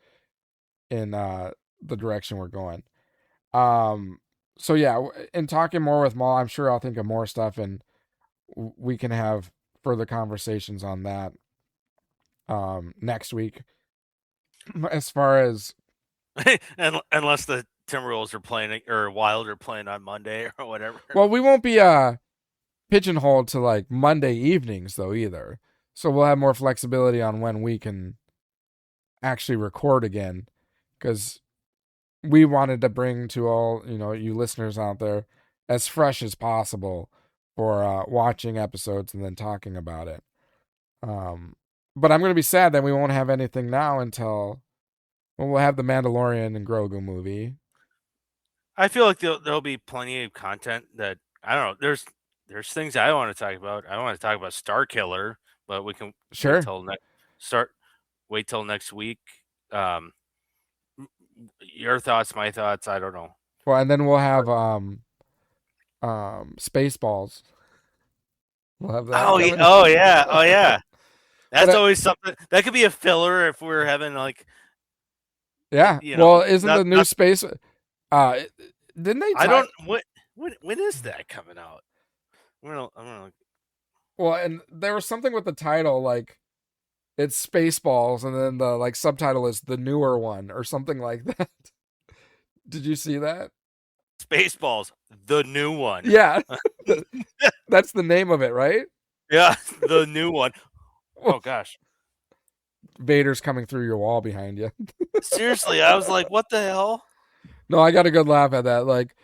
B: the direction we're going. So yeah, in talking more with Maul, I'm sure I'll think of more stuff, and we can have further conversations on that next week. As far as
C: unless the Timberwolves are playing or Wild are playing on Monday or whatever.
B: Well, we won't be pigeonholed to like Monday evenings though either. So we'll have more flexibility on when we can actually record again, because we wanted to bring to all, you listeners out there as fresh as possible for watching episodes and then talking about it. But I'm going to be sad that we won't have anything now until we'll have the Mandalorian and Grogu movie.
C: I feel like there'll be plenty of content that, I don't know, there's things I want to talk about. I want to talk about Star Killer, but we can wait till next week. Your thoughts, my thoughts, I don't know.
B: Well, and then we'll have Spaceballs. We'll have that.
C: Oh yeah. That's always something that could be a filler if we're having like.
B: Yeah. Well, isn't the new space? Didn't they?
C: I don't. When is that coming out? I'm gonna.
B: Well, and there was something with the title, like it's Spaceballs, and then the like subtitle is the newer one or something like that. Did you see that?
C: Spaceballs, the new one.
B: Yeah, that's the name of it, right?
C: Yeah, the new one. Oh gosh,
B: Vader's coming through your wall behind you.
C: Seriously, I was like, what the hell?
B: No, I got a good laugh at that. Like,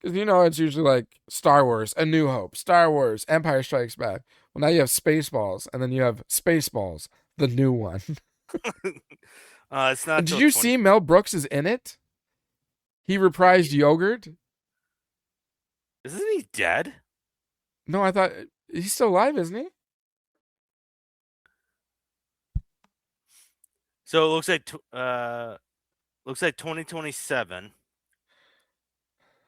B: because it's usually like Star Wars, A New Hope, Star Wars, Empire Strikes Back. Well, now you have Spaceballs, and then you have Spaceballs, the new one.
C: It's not.
B: Did you see Mel Brooks is in it? He reprised Yogurt.
C: Isn't he dead?
B: No, I thought he's still alive, isn't he?
C: So it looks like 2027.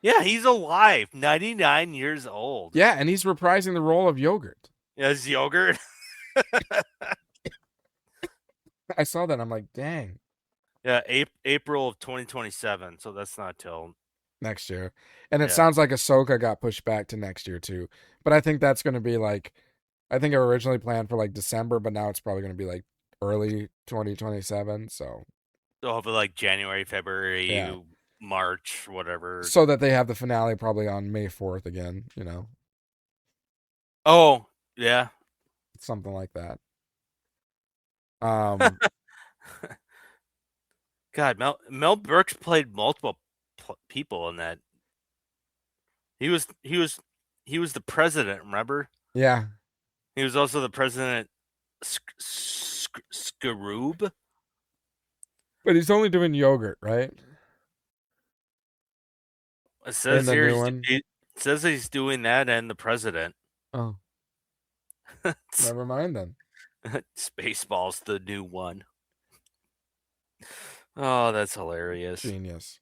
C: Yeah, he's alive, 99 years old.
B: Yeah, and he's reprising the role of Yogurt.
C: As Yogurt.
B: I saw that. I'm like, dang.
C: Yeah, April of 2027. So that's not till
B: next year. And it sounds like Ahsoka got pushed back to next year too. But I think that's going to be like, I think it originally planned for like December, but now it's probably going to be like early 2027. So
C: hopefully like January, February,
B: yeah,
C: March, whatever.
B: so that they have the finale probably on May 4th again.
C: Oh yeah.
B: Something like that. Um,
C: God, Mel Brooks played multiple people in that. He was the president. Remember?
B: yeah,
C: He was also the president. Scaroob.
B: but he's only doing yogurt, right?
C: It
B: In
C: says
B: the
C: here
B: new one.
C: it says he's doing that and the president.
B: Oh, never mind then.
C: Spaceballs, the new one. Oh, that's hilarious.
B: Genius.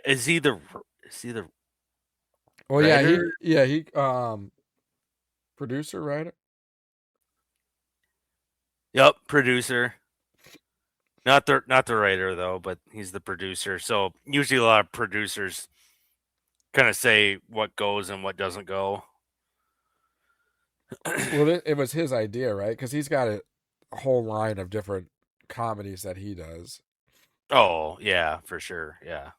C: Is he the
B: Well,
C: writer?
B: he producer, writer.
C: Yep, producer. Not the writer though, but he's the producer. So usually a lot of producers kind of say what goes and what doesn't go.
B: Well, it was his idea, right? Because he's got a whole line of different comedies that he does.
C: Oh yeah, for sure, yeah.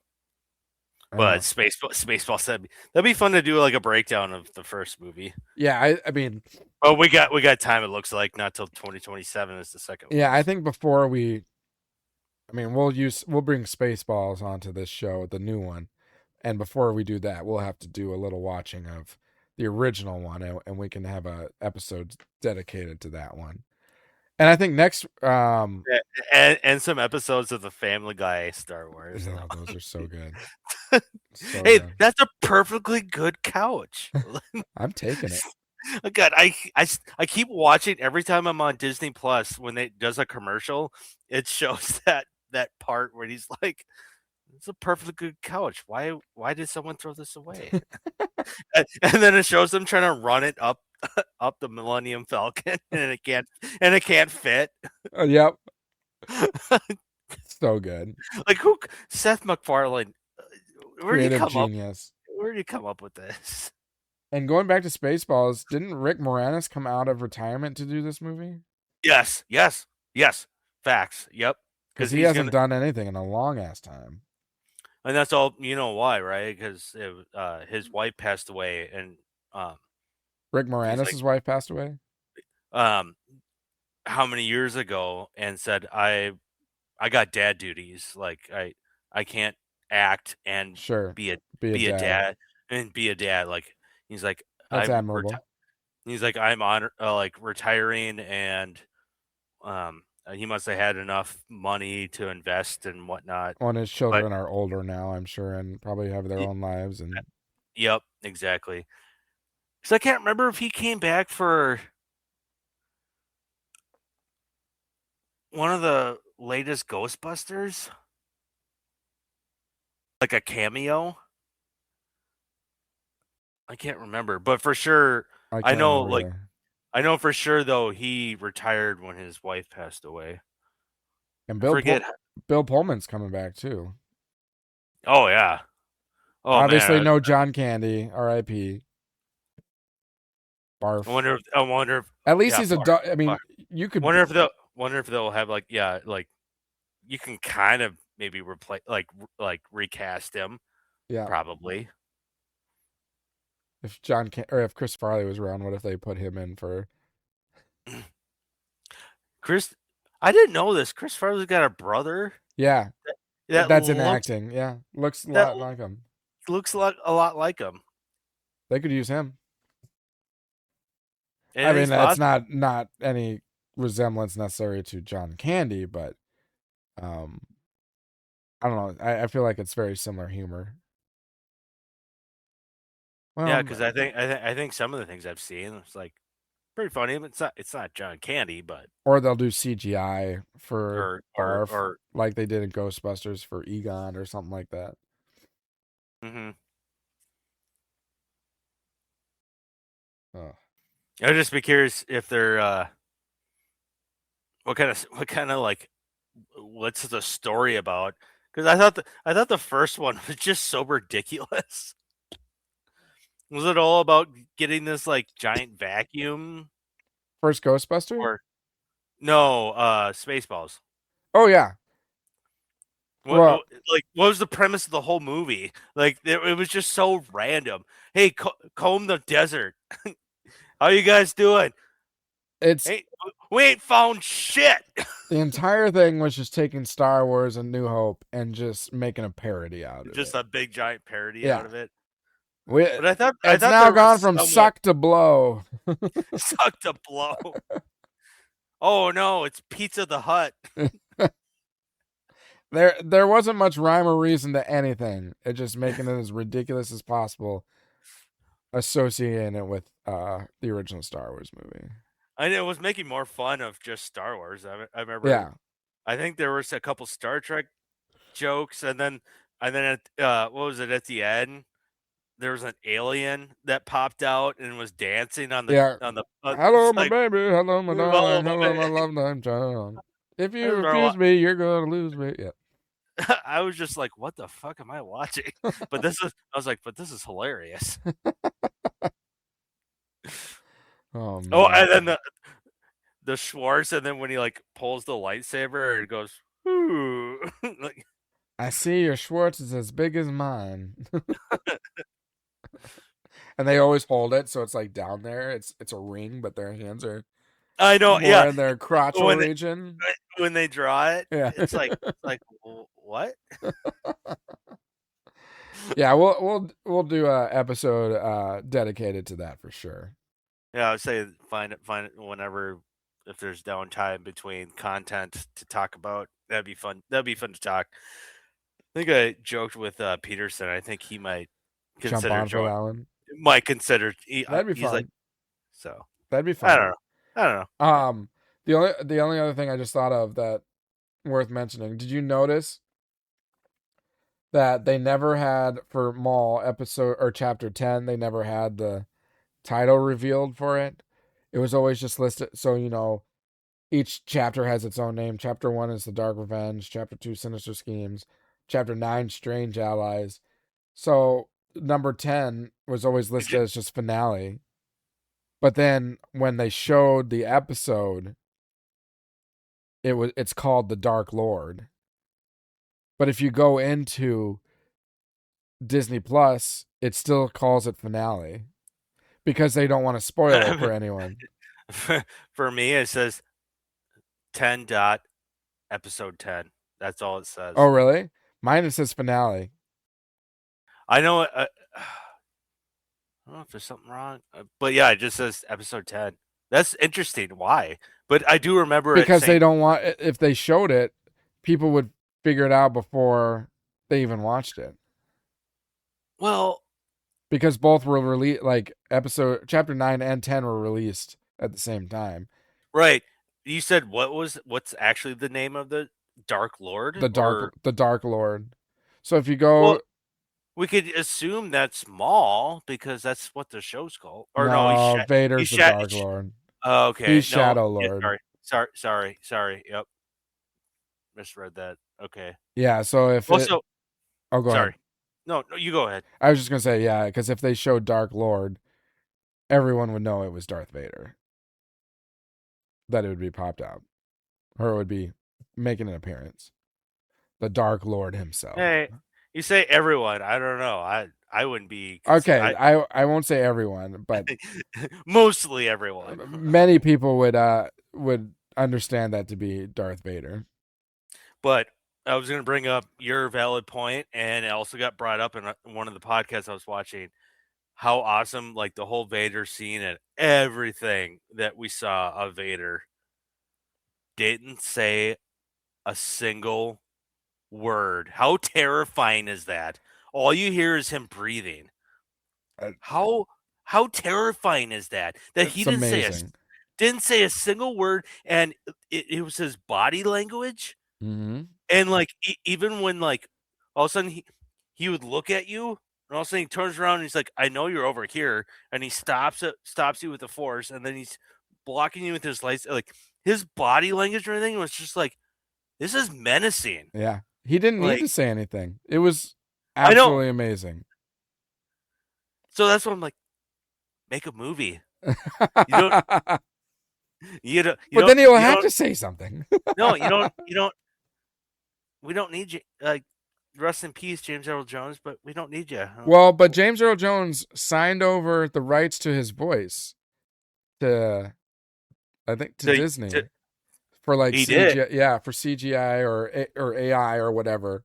C: But Spaceball said that'd be fun to do like a breakdown of the first movie.
B: Yeah, I mean,
C: oh, we got time. It looks like not till 2027 is the second.
B: Yeah,
C: one.
B: I think before we'll bring Spaceballs onto this show, the new one, and before we do that, we'll have to do a little watching of the original one, and we can have a episode dedicated to that one. And I think next,
C: and some episodes of the Family Guy Star Wars.
B: Oh, those are so good.
C: Hey, that's a perfectly good couch.
B: I'm taking it.
C: God, I keep watching every time I'm on Disney Plus when it does a commercial. It shows that part where he's like, "It's a perfectly good couch. Why did someone throw this away?" and then it shows them trying to run it up the Millennium Falcon, and it can't fit.
B: Yep. So good.
C: Like Seth MacFarlane? Where did you come up with this?
B: And going back to Spaceballs, didn't Rick Moranis come out of retirement to do this movie?
C: Yes. Facts. Yep.
B: Because he hasn't done anything in a long ass time.
C: And that's all, you know why, right? Because his wife passed away, and
B: Rick Moranis' wife passed away.
C: How many years ago? And said, I got dad duties. Like I can't act and be a dad and be a dad. Like he's like,
B: that's admirable.
C: He's like, I'm on like retiring, and he must have had enough money to invest and whatnot.
B: Well, and his children are older now, I'm sure, and probably have their own lives. And
C: yep, exactly. So I can't remember if he came back for one of the latest Ghostbusters, like a cameo. I can't remember, but for sure, I know for sure though he retired when his wife passed away.
B: And Bill Pullman's coming back too.
C: Oh yeah. Oh,
B: obviously man. No John Candy, R.I.P. Barf.
C: I wonder if
B: at least he's a. I mean, barf. You could
C: wonder if they'll have like you can kind of maybe replace like recast him.
B: Yeah,
C: probably.
B: If if Chris Farley was around, what if they put him in for
C: Chris? I didn't know this. Chris Farley's got a brother.
B: Yeah, that's in acting. Yeah, looks a lot like him.
C: Looks a lot like him.
B: They could use him. And I mean, that's not any resemblance necessary to John Candy, but I don't know. I feel like it's very similar humor.
C: Well, yeah, because I think some of the things I've seen, it's like pretty funny. It's not John Candy, but
B: or they'll do CGI for Barf, or like they did in Ghostbusters for Egon or something like that.
C: Mm-hmm.
B: Oh.
C: I'd just be curious if they're what kind of like what's the story about? Because I thought the first one was just so ridiculous. Was it all about getting this like giant vacuum
B: First Ghostbuster?
C: Or no, Spaceballs.
B: Oh yeah.
C: What was the premise of the whole movie? Like it was just so random. Hey, comb the desert. How you guys doing? Hey, we ain't found shit.
B: The entire thing was just taking Star Wars and New Hope and just making a parody out of it.
C: Just a big giant parody out of it.
B: But
C: I thought
B: it's now gone from suck to blow.
C: Suck to blow. Oh no, it's Pizza the Hut.
B: There wasn't much rhyme or reason to anything. It's just making it as ridiculous as possible, associating it with the original Star Wars movie.
C: And it was making more fun of just Star Wars. I remember.
B: Yeah.
C: I think there was a couple Star Trek jokes, and then at, what was it at the end? There was an alien that popped out and was dancing on the
B: hello my baby, hello my darling, hello my love name child. If you refuse me, you're gonna lose me. Yeah.
C: I was just like, what the fuck am I watching? But this is hilarious.
B: Oh, man.
C: And then the Schwartz, and then when he like pulls the lightsaber, it goes, ooh. Like,
B: I see your Schwartz is as big as mine. And they always hold it, so it's like down there. It's a ring, but their hands are
C: I know,
B: more in their crotchal region.
C: When they draw it,
B: yeah.
C: it's like what?
B: Yeah, we'll do a episode dedicated to that for sure.
C: Yeah, I would say find it whenever, if there's downtime between content to talk about. That'd be fun. That'd be fun to talk. I think I joked with Peterson. I think he might consider
B: jump on for that one.
C: Might consider.
B: That'd be fun.
C: Like, so
B: that'd be fun.
C: I don't know.
B: The only other thing I just thought of that worth mentioning. Did you notice that they never had for Maul episode or chapter 10? They never had the title revealed for it. It was always just listed. So each chapter has its own name. Chapter 1 is The Dark Revenge. Chapter 2, Sinister Schemes. Chapter 9, Strange Allies. So number 10 was always listed as just finale. But then when they showed the episode, it's called The Dark Lord. But if you go into Disney Plus, it still calls it finale because they don't want to spoil it for anyone.
C: For me, it says 10. Episode 10. That's all it says.
B: Oh, really? Mine it says finale.
C: I know. I don't know if there's something wrong, but yeah, it just says episode 10. That's interesting. Why? But I do remember
B: because they don't want. If they showed it, people would figure it out before they even watched it.
C: Well,
B: because both were released, like episode chapter 9 and 10 were released at the same time.
C: Right. You said what's actually the name of the Dark Lord?
B: The Dark Lord. So if you go,
C: we could assume that's Maul because that's what the show's called. Or
B: no, Vader's the Dark Lord.
C: Oh, okay.
B: He's Shadow Lord.
C: Yeah, sorry. Yep. Misread that. Okay.
B: Yeah, so if
C: go
B: ahead.
C: No, you go ahead.
B: I was just going to say, yeah, because if they showed Dark Lord, everyone would know it was Darth Vader. That it would be popped out. Or it would be making an appearance. The Dark Lord himself.
C: Hey, you say everyone. I don't know. I wouldn't be.
B: Okay, I won't say everyone, but
C: mostly everyone.
B: Many people would understand that to be Darth Vader.
C: But I was going to bring up your valid point, and it also got brought up in one of the podcasts I was watching. How awesome, like the whole Vader scene and everything that we saw of Vader didn't say a single word. How terrifying is that? All you hear is him breathing. How terrifying is that? That he didn't say a single word, and it was his body language.
B: Mm-hmm.
C: And like even when like all of a sudden he would look at you, and all of a sudden he turns around and he's like, "I know you're over here," and he stops you with the Force, and then he's blocking you with his lights. Like his body language and everything was just like, this is menacing.
B: Yeah, he didn't need to say anything. It was absolutely amazing.
C: So that's what I'm like. Make a movie. You don't.
B: But then he'll have to say something.
C: No, you don't. You don't. We don't need you. Like, rest in peace, James Earl Jones. But we don't need you.
B: Well, but James Earl Jones signed over the rights to his voice to, I think, to Disney for like CGI, for CGI or AI or whatever,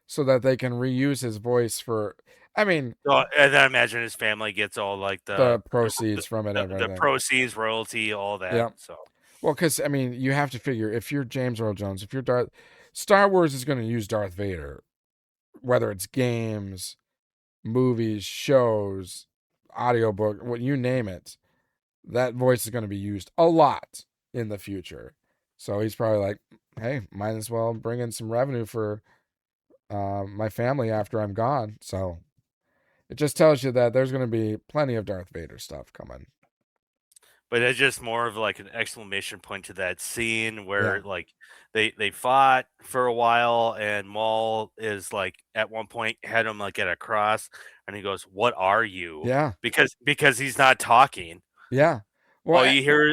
B: so that they can reuse his voice for. I mean,
C: and then I imagine his family gets all like the
B: proceeds from it,
C: the proceeds, royalty, all that.
B: Yeah.
C: So,
B: well, because I mean, you have to figure if you're James Earl Jones, if you're Star Wars is going to use Darth Vader, whether it's games, movies, shows, audiobook, what you name it, that voice is going to be used a lot in the future. So he's probably like, hey, might as well bring in some revenue for my family after I'm gone. So it just tells you that there's going to be plenty of Darth Vader stuff coming.
C: But it's just more of like an exclamation point to that scene where like they fought for a while, and Maul is like at one point had him like at a cross, and he goes, "What are you?"
B: Yeah,
C: because he's not talking.
B: Yeah, well,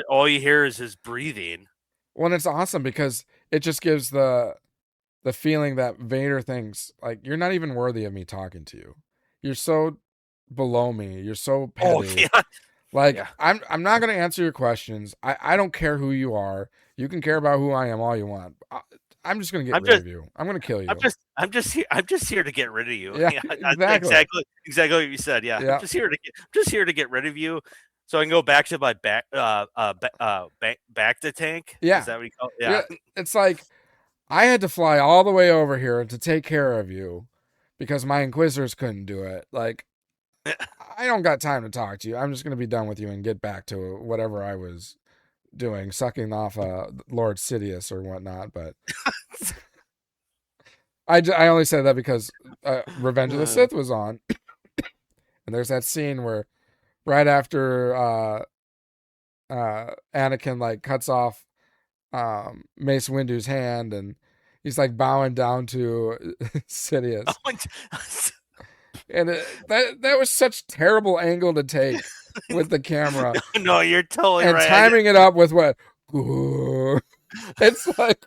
C: all you hear is his breathing.
B: Well, and it's awesome because it just gives the feeling that Vader thinks like you're not even worthy of me talking to you. You're so below me. You're so petty.
C: Oh, yeah.
B: Like, yeah. I'm not going to answer your questions. I don't care who you are. You can care about who I am all you want. I'm just going to get rid of you. I'm going to kill you.
C: I'm just here to get rid of you.
B: Yeah,
C: exactly what you said. Yeah. I'm just here to get rid of you, so I can go back to my back to tank.
B: Yeah,
C: is that what you call it? Yeah.
B: It's like I had to fly all the way over here to take care of you because my Inquisitors couldn't do it. Like, I don't got time to talk to you. I'm just going to be done with you and get back to whatever I was doing, sucking off Lord Sidious or whatnot. But I only said that because Revenge of the Sith was on. And there's that scene where right after Anakin like cuts off Mace Windu's hand and he's like bowing down to Sidious. And that was such terrible angle to take with the camera.
C: No, you're totally
B: right. And timing it up with what? It's like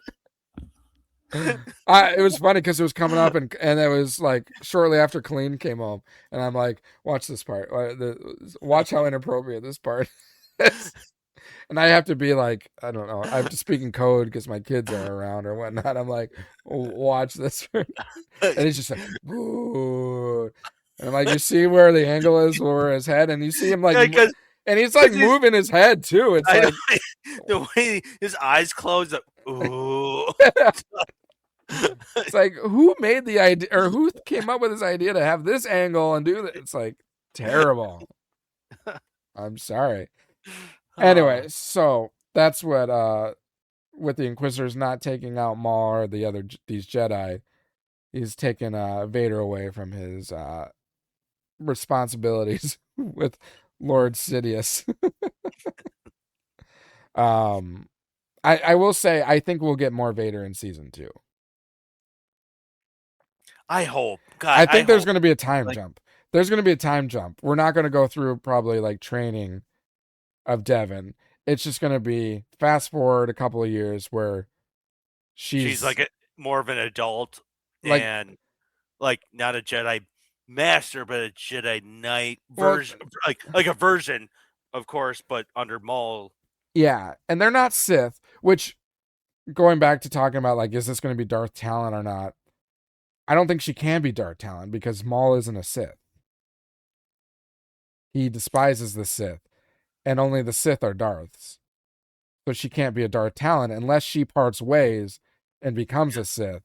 B: it was funny because it was coming up and it was like shortly after Colleen came home, and I'm like, watch this part. Watch how inappropriate this part is. And I have to be like, I don't know, I have to speak in code because my kids are around or whatnot. I'm like, watch this. And he's just like, ooh. And I'm like, you see where the angle is for his head? And you see him like, and he's like moving his head too. It's like
C: the way his eyes close. Ooh.
B: It's like, who made the idea or who came up with this idea to have this angle and do that? It's like terrible. I'm sorry. Anyway, so that's what with the Inquisitors not taking out Maul or these Jedi, he's taking Vader away from his responsibilities with Lord Sidious. I will say I think we'll get more Vader in season 2.
C: I hope.
B: God, I think there's going to be a time jump. There's going to be a time jump. We're not going to go through probably like training of Devin. It's just going to be fast forward a couple of years where she's
C: like more of an adult and like not a Jedi master, but a Jedi Knight version, like a version, of course, but under Maul.
B: Yeah, and they're not Sith. Which, going back to talking about like, is this going to be Darth Talon or not? I don't think she can be Darth Talon because Maul isn't a Sith. He despises the Sith. And only the Sith are Darths. So she can't be a Darth Talon unless she parts ways and becomes a Sith.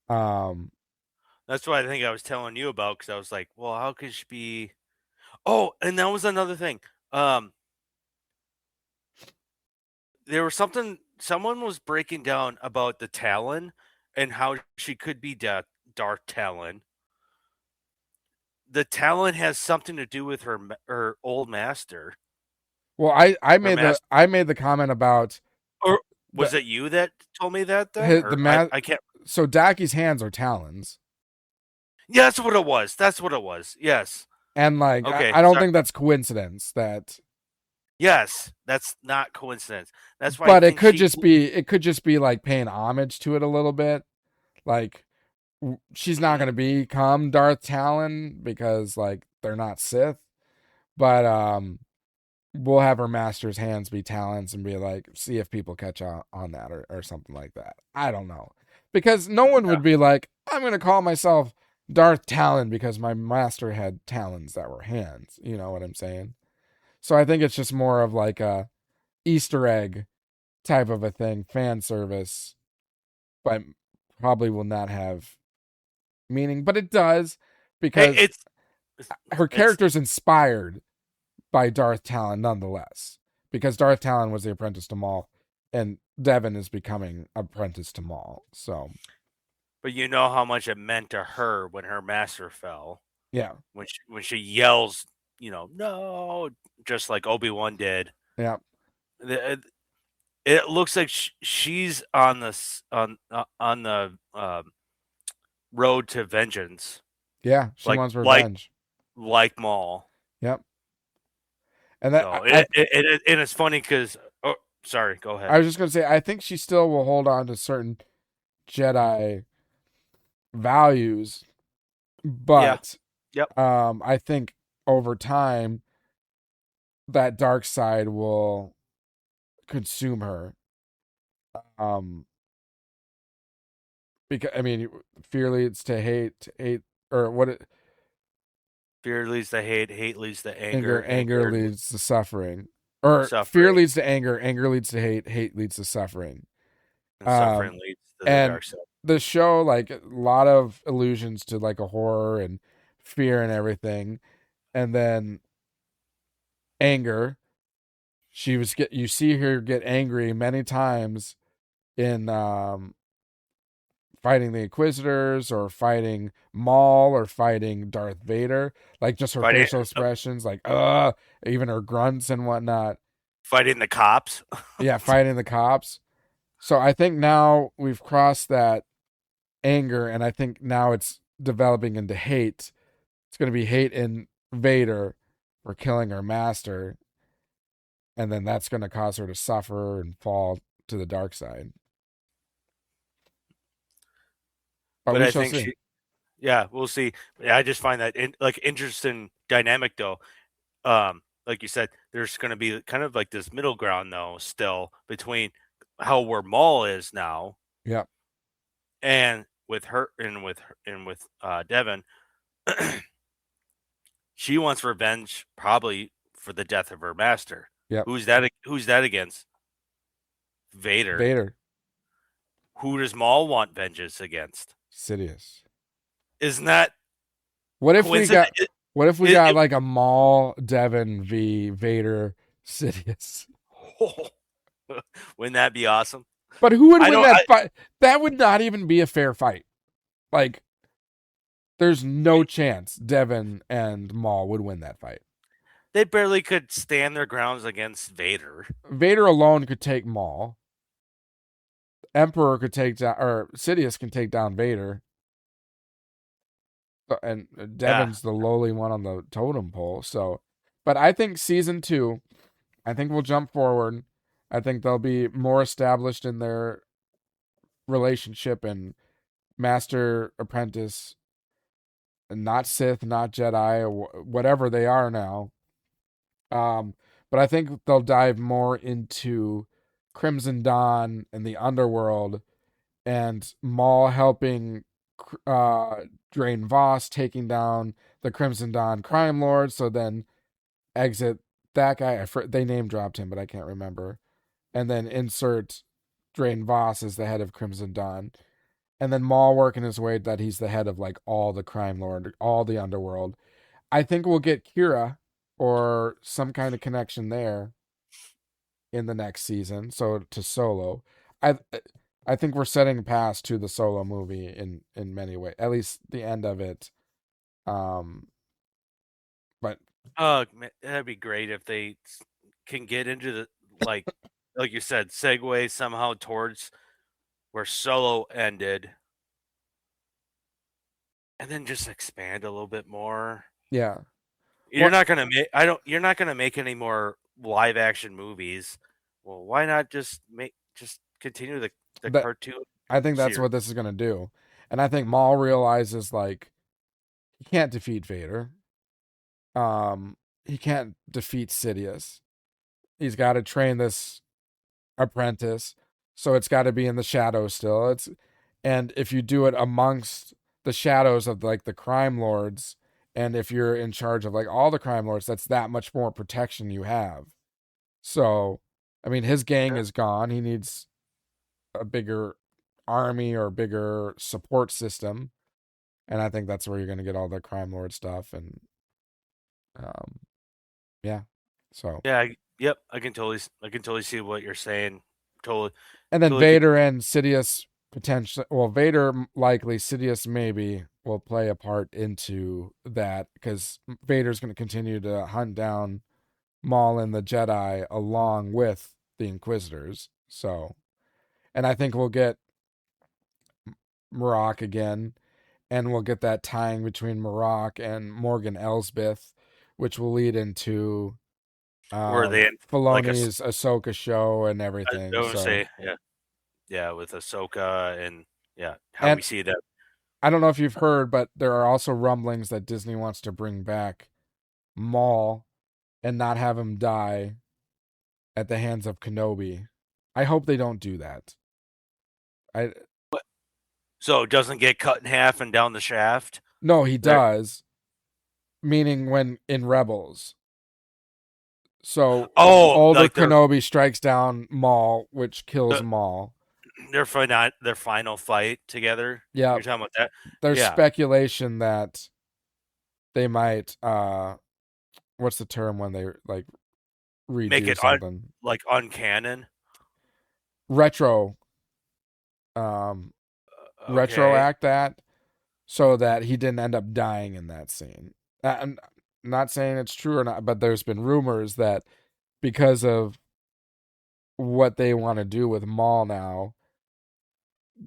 C: That's what I think I was telling you about, because I was like, well, how could she be... Oh, and that was another thing. There was someone was breaking down about the Talon and how she could be Darth Talon. The Talon has something to do with her old master.
B: Well, I made the comment about.
C: Or was it you that told me that? Then I can't.
B: So Daki's hands are talons.
C: Yeah, that's what it was. Yes.
B: And like, okay, I don't think that's coincidence that
C: Yes, that's not coincidence. That's why I
B: But it
C: think
B: could just be like paying homage to it a little bit. Like she's not going to become Darth Talon because like they're not Sith, but we'll have her master's hands be talons and be like, see if people catch on that or something like that. I don't know. Because no one would be like, I'm going to call myself Darth Talon because my master had talons that were hands. You know what I'm saying? So I think it's just more of like a Easter egg type of a thing, fan service, but probably will not have meaning. But it does because
C: It's
B: her character's inspired by Darth Talon nonetheless, because Darth Talon was the apprentice to Maul, and Devin is becoming apprentice to Maul. So,
C: but you know how much it meant to her when her master fell.
B: yeah,
C: When she yells, no, just like Obi-Wan did.
B: yeah,
C: It looks like she's on the road to vengeance.
B: yeah. She
C: Like
B: wants
C: like
B: revenge.
C: like Maul.
B: Yep. And that
C: So and it's funny because sorry, go ahead.
B: I was just gonna say I think she still will hold on to certain Jedi values, but
C: Yep.
B: I think over time that dark side will consume her. Because I mean, fear leads to hate, or what?
C: Fear leads to hate. Hate leads to anger.
B: Anger leads to suffering, or fear
C: suffering.
B: leads to anger. Anger leads to hate. Hate leads to suffering.
C: And suffering leads to the
B: And
C: dark side.
B: the show, like a lot of allusions to like a horror and fear and everything, and then anger. You see her get angry many times in fighting the Inquisitors or fighting Maul or fighting Darth Vader. Like just her facial expressions, like even her grunts and whatnot.
C: Fighting the cops.
B: Yeah, fighting the cops. So I think now we've crossed that anger, and I think now it's developing into hate. It's going to be hate in Vader for killing her master, and then that's going to cause her to suffer and fall to the dark side. But we
C: I
B: shall
C: think
B: see.
C: we'll see. I just find that interesting dynamic though. Like you said, there's going to be kind of like this middle ground though, still between where Maul is now.
B: Yep.
C: And with her and with Devin, she wants revenge probably for the death of her master.
B: Yep.
C: Who's that against? Vader. Who does Maul want vengeance against?
B: Sidious.
C: Isn't that
B: what if we got like a Maul Devin v Vader Sidious?
C: Wouldn't that be awesome?
B: But who would win that fight? That would not even be a fair fight. Like, there's no chance Devin and Maul would win that fight.
C: They barely could stand their grounds against Vader.
B: Vader alone could take Maul. Emperor could take down, or Sidious can take down Vader. And Devin's the lowly one on the totem pole. So, but I think season 2, I think we'll jump forward. I think they'll be more established in their relationship and master apprentice, and not Sith, not Jedi, or whatever they are now. But I think they'll dive more into Crimson Dawn and the underworld, and Maul helping Drain Voss, taking down the Crimson Dawn crime lord, so then exit that guy. They name dropped him, but I can't remember. And then insert Drain Voss as the head of Crimson Dawn. And then Maul working his way that he's the head of like all the crime lord, all the underworld. I think we'll get Kira or some kind of connection there in the next season. So to Solo, I think we're setting past to the Solo movie in many ways, at least the end of it. But
C: that'd be great if they can get into the like you said, segue somehow towards where Solo ended, and then just expand a little bit more.
B: Yeah,
C: You're not gonna make any more live action movies. Well, why not just continue the
B: That
C: cartoon
B: I think that's
C: series?
B: what this is gonna do, and I think Maul realizes like he can't defeat Vader. He can't defeat Sidious. He's got to train this apprentice, so it's got to be in the shadows still. And if you do it amongst the shadows of like the crime lords, and if you're in charge of like all the crime lords, that's that much more protection you have. So, I mean, his gang
C: Yeah.
B: is gone. He needs a bigger army or bigger support system, and I think that's where you're going to get all the crime lord stuff. And um, yeah, so
C: Yeah, yep, I can totally see what you're saying. Totally,
B: and then
C: totally. Could,
B: Vader and Sidious potentially, well, Vader likely, Sidious maybe will play a part into that because Vader's going to continue to hunt down Maul and the Jedi along with the Inquisitors. So, and I think we'll get Marok again, and we'll get that tying between Marok and Morgan Elsbeth, which will lead into
C: were they in like
B: Filoni's Ahsoka show and
C: I
B: everything.
C: want to
B: So,
C: say yeah with Ahsoka and yeah how
B: and
C: we see that
B: I don't know if you've heard, but there are also rumblings that Disney wants to bring back Maul and not have him die at the hands of Kenobi. I hope they don't do that. I
C: so it doesn't get cut in half and down the shaft.
B: No, he
C: There,
B: does, meaning when in Rebels. So
C: oh,
B: older
C: like
B: Kenobi strikes down Maul, which kills
C: the,
B: Maul.
C: their final fight together.
B: Yeah,
C: You're talking about that?
B: there's
C: Yeah,
B: speculation that they might what's the term when they like
C: make
B: redo
C: it
B: something?
C: like uncanon.
B: Retro um
C: Okay,
B: retroact that so that he didn't end up dying in that scene. I'm not saying it's true or not, but there's been rumors that because of what they want to do with Maul now,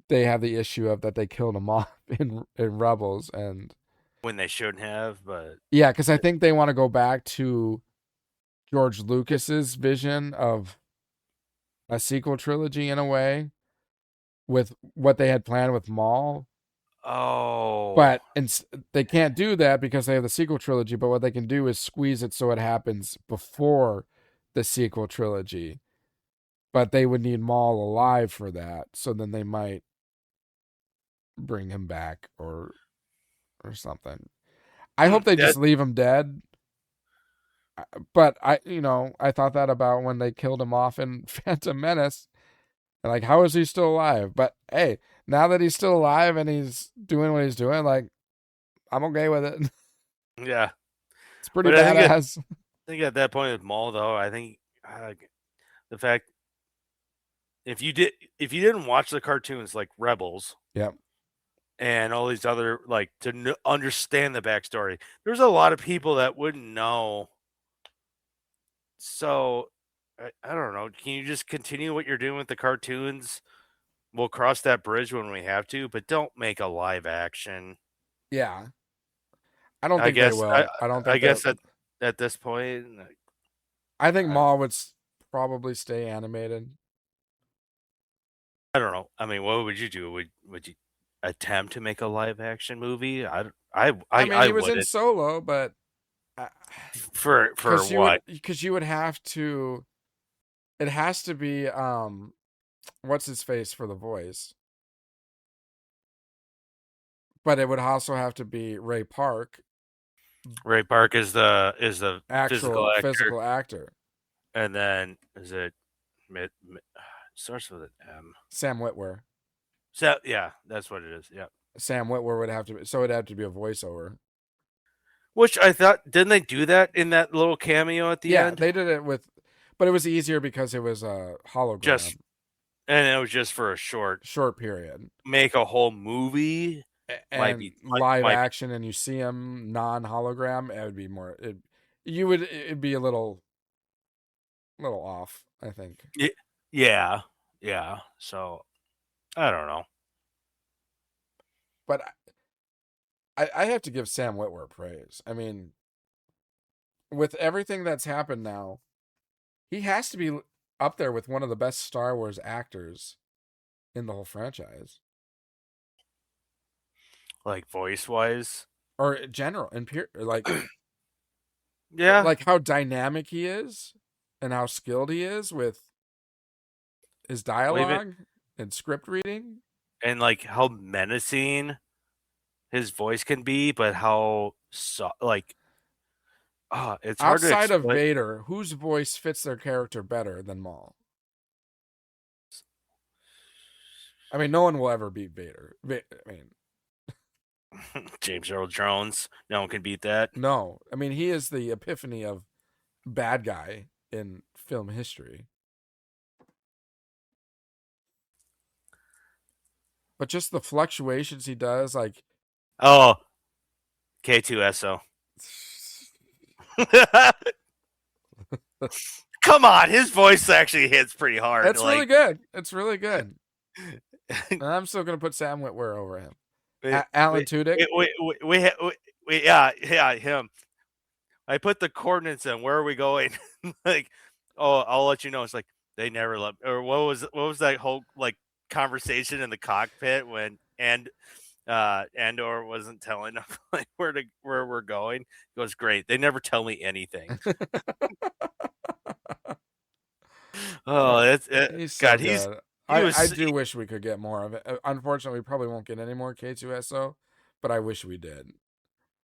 B: they have the issue of that they killed him off in Rebels. And
C: when they shouldn't have, but
B: yeah, because I think they want to go back to George Lucas's vision of a sequel trilogy in a way with what they had planned with Maul.
C: oh,
B: But they can't do that because they have the sequel trilogy. But what they can do is squeeze it so it happens before the sequel trilogy. But they would need Maul alive for that. So then they might bring him back or something. I hope they
C: that
B: just leave him dead. But I thought that about when they killed him off in Phantom Menace. And like, how is he still alive? But hey, now that he's still alive and he's doing what he's doing, like, I'm okay with it.
C: yeah.
B: It's pretty
C: But
B: badass.
C: I think at that point with Maul though, I think the fact if you didn't watch the cartoons like Rebels
B: Yep.
C: and all these other like to understand the backstory, there's a lot of people that wouldn't know. So I don't know. Can you just continue what you're doing with the cartoons? We'll cross that bridge when we have to, but don't make a live action.
B: Yeah. I don't
C: I
B: think they
C: guess I
B: will. I don't
C: I
B: think they.
C: guess at this point,
B: I think
C: I,
B: Maul would probably stay animated.
C: I don't know. I mean, what would you do? Would you attempt to make a live action movie?
B: I mean,
C: I
B: he was in
C: wouldn't.
B: Solo, but
C: For what?
B: because you would have to. It has to be what's his face for the voice, but it would also have to be Ray Park,
C: Ray Park is the physical
B: actual
C: actor,
B: physical actor.
C: and then is it starts with an M.
B: Sam Witwer.
C: So yeah, that's what it is. Yeah.
B: Sam Witwer would have to be, so it'd have to be a voiceover.
C: Which I thought, didn't they do that in that little cameo at the
B: Yeah,
C: end?
B: they did it with, but it was easier because it was a
C: Just
B: hologram,
C: and it was just for a short.
B: short period,
C: Make a whole movie might
B: and
C: be
B: live
C: might
B: action, and you see him non-hologram. It would be more. It'd be a little off, I think.
C: be. Yeah, yeah. So I don't know.
B: But I have to give Sam Witwer praise. I mean, with everything that's happened now, He has to be up there with one of the best Star Wars actors in the whole franchise,
C: Like voice wise.
B: or general and
C: Yeah.
B: like how dynamic he is, and how skilled he is with his
C: Well, even
B: dialogue and script reading.
C: and like how menacing his voice can be, but how it's hard to
B: Outside of
C: explain.
B: Vader, whose voice fits their character better than Maul? I mean, no one will ever beat Vader. I mean,
C: James Earl Jones. No one can beat that.
B: no. I mean, he is the epiphany of bad guy in film history. But just the fluctuations he does, like,
C: Oh, K2SO. Come on, his voice actually hits pretty hard.
B: it's really good. It's really good. And I'm still gonna put Sam Witwer over him. Alan Tudyk.
C: Yeah, him. I put the coordinates in. Where are we going? Like, oh, I'll let you know. It's like they never left. Or what was that whole like conversation in the cockpit when Andor wasn't telling them like where we're going? It goes great. They never tell me anything. Oh,
B: He's so
C: God.
B: good. I do wish we could get more of it. Unfortunately, we probably won't get any more K2SO, but I wish we did.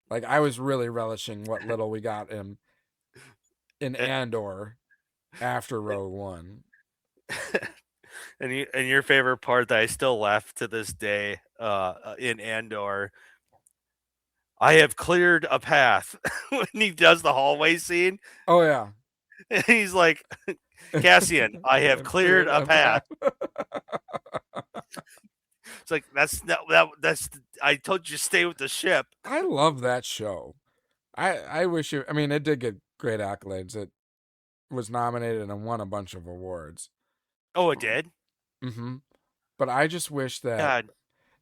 B: Like, I was really relishing what little we got in Andor after Rogue One.
C: And your favorite part that I still laugh to this day in Andor, I have cleared a path when he does the hallway scene.
B: Oh yeah.
C: And he's like, Cassian, I have cleared a path. It's like that's I told you to stay with the ship.
B: I love that show. I wish it. I mean, it did get great accolades. It was nominated and won a bunch of awards.
C: Oh, it did.
B: Mm-hmm. But I just wish that
C: God.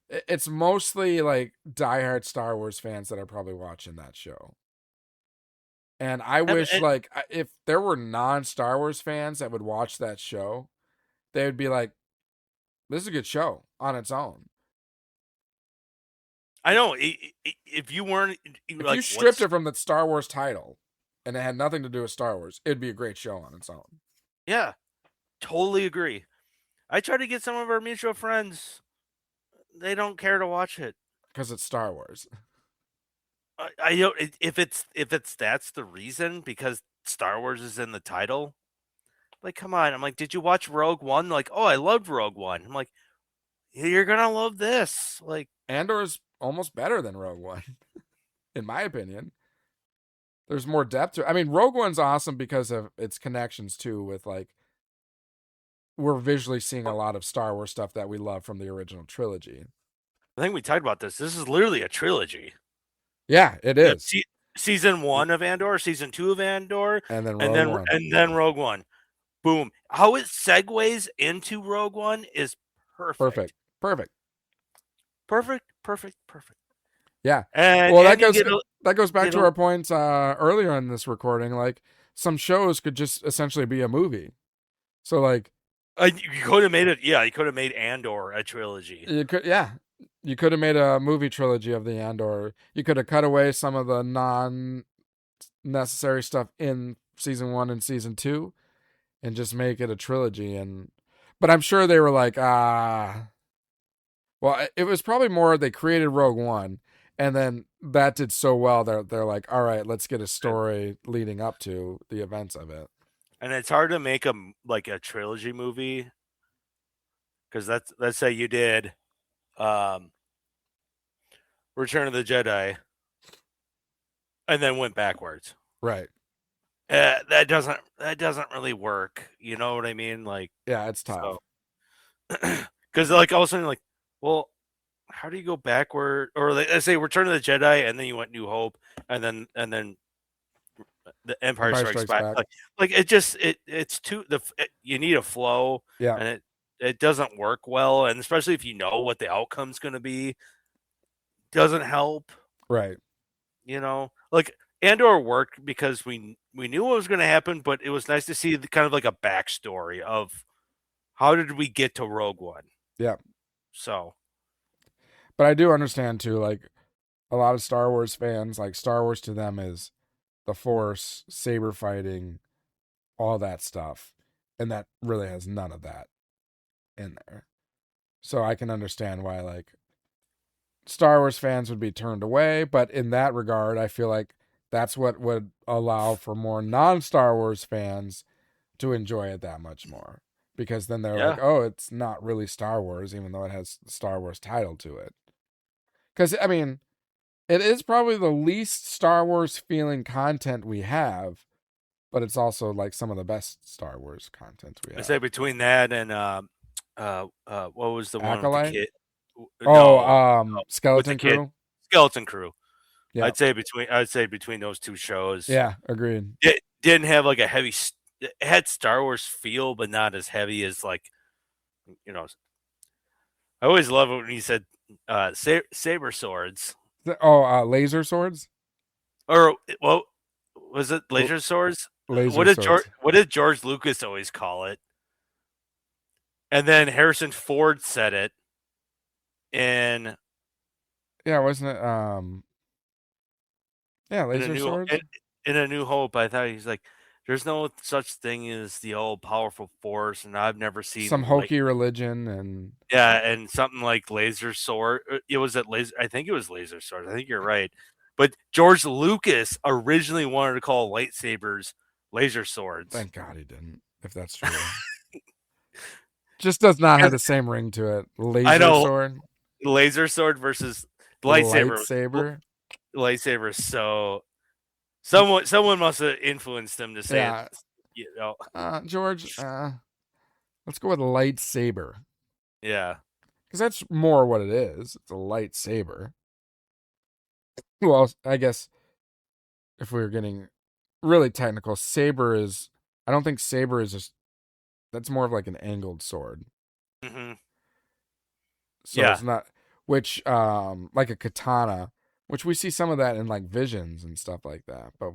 B: it's mostly like diehard Star Wars fans that are probably watching that show. And I wish, like, if there were non-Star Wars fans that would watch that show, they would be like, "This is a good show on its own."
C: I know. If you weren't,
B: if you stripped it from the Star Wars title, and it had nothing to do with Star Wars, it'd be a great show on its own.
C: Yeah, totally agree. I try to get some of our mutual friends. They don't care to watch it
B: because it's Star Wars.
C: I don't. If that's the reason, because Star Wars is in the title. Like, come on. I'm like, did you watch Rogue One? Like, oh, I loved Rogue One. I'm like, you're gonna love this. Like,
B: Andor's almost better than Rogue One, in my opinion. There's more depth to it. I mean, Rogue One's awesome because of its connections too with, like, we're visually seeing a lot of Star Wars stuff that we love from the original trilogy.
C: I think we talked about this. This is literally a trilogy.
B: Yeah, it is.
C: Season 1 of Andor, season 2 of Andor,
B: and then
C: Rogue One. Boom. How it segues into Rogue One is perfect. Perfect.
B: Yeah.
C: And,
B: well, that goes back to our points earlier in this recording. Like, some shows could just essentially be a movie. So, like,
C: you could have made it. Yeah, you could have made Andor a trilogy.
B: You could have made a movie trilogy of the Andor. You could have cut away some of the non-necessary stuff in season 1 and season 2, and just make it a trilogy. But I'm sure they were like, well, it was probably more they created Rogue One, and then that did so well they're like, all right, let's get a story leading up to the events of it.
C: And it's hard to make a trilogy movie, because let's say you did Return of the Jedi and then went backwards.
B: Right.
C: That doesn't really work. You know what I mean? Like,
B: yeah, it's tough.
C: Because like all of a sudden, like, well, how do you go backward? Or let's say Return of the Jedi, and then you went New Hope, and then the Empire Strikes Back. Like it's too you need a flow.
B: Yeah,
C: and it doesn't work well, and especially if you know what the outcome's going to be, doesn't help.
B: Right.
C: You know, like Andor worked because we knew what was going to happen, but it was nice to see kind of like a backstory of how did we get to Rogue One.
B: Yeah.
C: So,
B: but I do understand too, like a lot of Star Wars fans, like Star Wars to them is the Force, saber fighting, all that stuff, and that really has none of that in there. So I can understand why like Star Wars fans would be turned away, but in that regard, I feel like that's what would allow for more non-Star Wars fans to enjoy it that much more. Because then they're like, oh, it's not really Star Wars, even though it has the Star Wars title to it. Because, I mean, it is probably the least Star Wars feeling content we have, but it's also like some of the best Star Wars content we have.
C: I say between that and what was the one
B: Acolyte?
C: with the kid?
B: Skeleton Crew.
C: Skeleton Crew.
B: Yeah.
C: I'd say between those two shows.
B: Yeah, agreed.
C: It didn't have like a heavy. It had Star Wars feel, but not as heavy as like, you know. I always love it when he said saber swords.
B: Laser swords.
C: Or what was it? Laser swords.
B: Laser swords.
C: What did George Lucas always call it? And then Harrison Ford said it. In
B: wasn't it? Laser swords.
C: In A New Hope, I thought he's like, "There's no such thing as the all powerful Force," and I've never seen
B: some hokey religion and
C: and something like laser sword. It was at laser. I think it was laser sword. I think you're right. But George Lucas originally wanted to call lightsabers laser swords.
B: Thank God he didn't. If that's true, just does not have the same ring to it. Sword.
C: Laser sword versus
B: lightsaber.
C: Lightsaber. So someone must have influenced them to say it. You know,
B: George. Let's go with lightsaber.
C: Yeah,
B: because that's more what it is. It's a lightsaber. Well, I guess if we were getting really technical, saber is. I don't think saber is just. That's more of like an angled sword.
C: Mm-hmm.
B: So it's not, which like a katana, which we see some of that in like Visions and stuff like that. But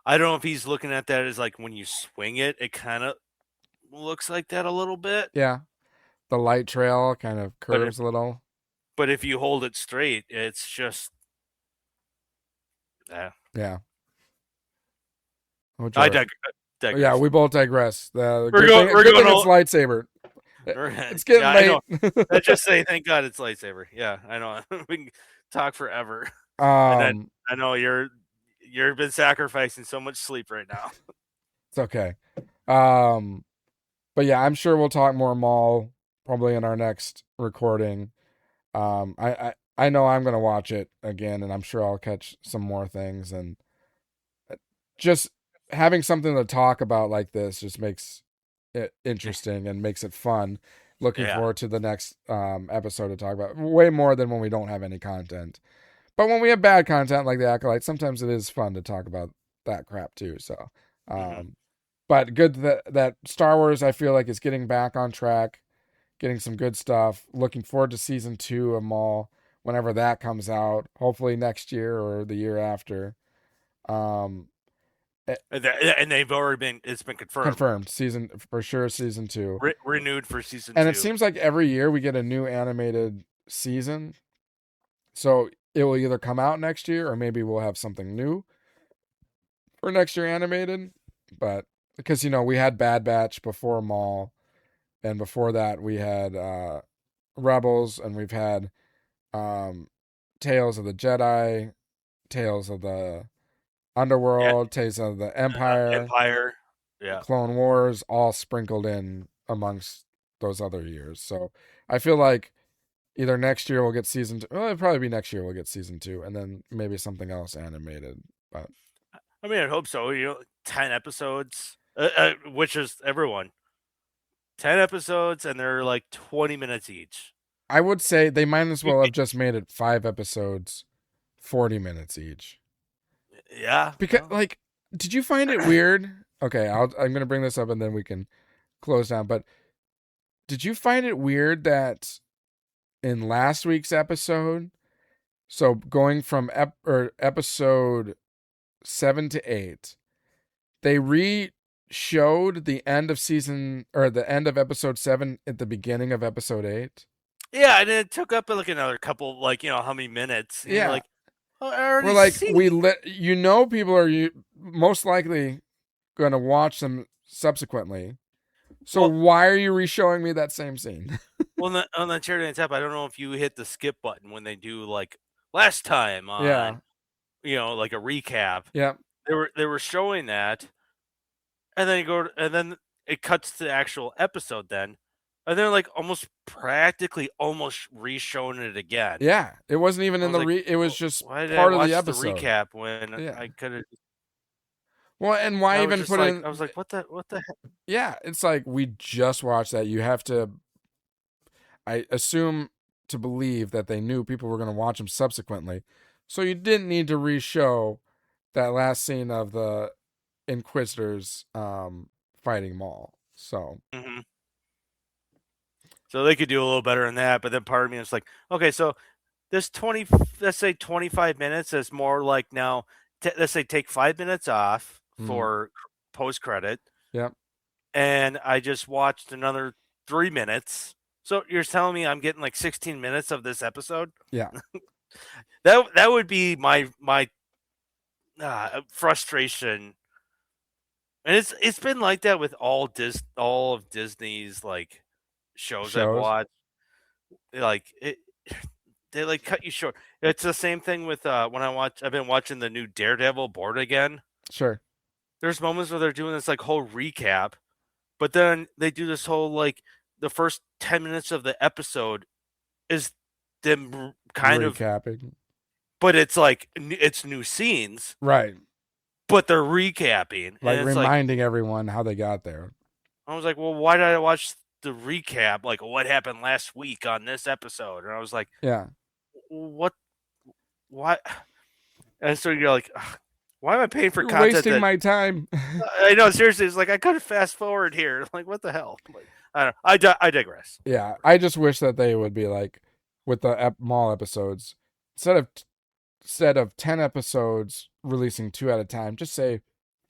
C: I don't know if he's looking at that as like when you swing it, it kind of looks like that a little bit.
B: Yeah, the light trail kind of curves a little.
C: But if you hold it straight, it's just
B: yeah.
C: I digress.
B: Yeah, we both digress.
C: We're going
B: it's lightsaber. It's getting late.
C: Let's just say thank God it's lightsaber. Yeah, I know. We can talk forever. I know you've been sacrificing so much sleep right now.
B: It's okay. But yeah, I'm sure we'll talk more Maul probably in our next recording. I know I'm gonna watch it again, and I'm sure I'll catch some more things, and just having something to talk about like this just makes it interesting and makes it fun. Looking forward to the next episode to talk about way more than when we don't have any content. But when we have bad content like the Acolyte, sometimes it is fun to talk about that crap too. So, but good that Star Wars, I feel like, is getting back on track, getting some good stuff. Looking forward to season 2 of Maul whenever that comes out. Hopefully next year or the year after.
C: And they've already it's been confirmed.
B: Season 2
C: renewed for season 2.
B: And it seems like every year we get a new animated season, so it will either come out next year or maybe we'll have something new for next year animated. But because we had Bad Batch before Maul, and before that we had Rebels, and we've had Tales of the Jedi, Tales of the Underworld, Tales of the Empire, Clone Wars, all sprinkled in amongst those other years. So I feel like either next year we'll get season 2. Well, it'll probably be next year we'll get season 2, and then maybe something else animated. But
C: I mean, I hope so. 10 episodes, which is everyone. 10 episodes, and they're like 20 minutes each.
B: I would say they might as well have just made it 5 episodes, 40 minutes each.
C: Yeah.
B: Because, did you find it weird? Okay, I'm going to bring this up and then we can close down. But did you find it weird that in last week's episode, so going from episode 7 to 8. They re-showed the end of the end of episode 7 at the beginning of episode 8.
C: Yeah, and it took up like another couple, like, how many minutes? And
B: Yeah.
C: you're like, oh, I already
B: We're like,
C: seen.
B: people are most likely going to watch them subsequently. So why are you re-showing me that same scene?
C: Well, on the Charity and Tap, I don't know if you hit the skip button when they do like last time on, like a recap.
B: Yeah.
C: They were showing that, and then it cuts to the actual episode then. And they're like almost re-showing it again.
B: Yeah, it wasn't even in the it was just part of the episode.
C: The recap when I could have.
B: Well, and why even put in?
C: I was like, what the heck?
B: Yeah, it's like we just watched that. You have to. I assume to believe that they knew people were going to watch them subsequently, so you didn't need to re-show that last scene of the Inquisitors fighting Maul. So.
C: Mm-hmm. So they could do a little better than that, but then part of me is like, okay, so this 25 minutes is more like now, let's say take 5 minutes off for post-credit.
B: Yep.
C: And I just watched another 3 minutes. So you're telling me I'm getting like 16 minutes of this episode?
B: Yeah.
C: that would be my frustration. And it's been like that with all of Disney's like shows I've watched. Like they like cut you short. It's the same thing with I've been watching the new Daredevil Born Again.
B: Sure.
C: There's moments where they're doing this like whole recap, but then they do this whole like the first 10 minutes of the episode is them kind
B: recapping.
C: But it's like it's new scenes.
B: Right.
C: But they're recapping.
B: Like reminding everyone how they got there.
C: I was like, well, why did I watch the recap? Like, what happened last week on this episode? And I was like,
B: yeah.
C: What? Why? And so you're like, why am I paying for
B: you're
C: content?
B: Wasting my time.
C: I know, seriously. It's like I could fast forward here. Like, what the hell? Like, I don't know. I digress.
B: Yeah, I just wish that they would be like with the Maul episodes instead of 10 episodes releasing 2 at a time. Just say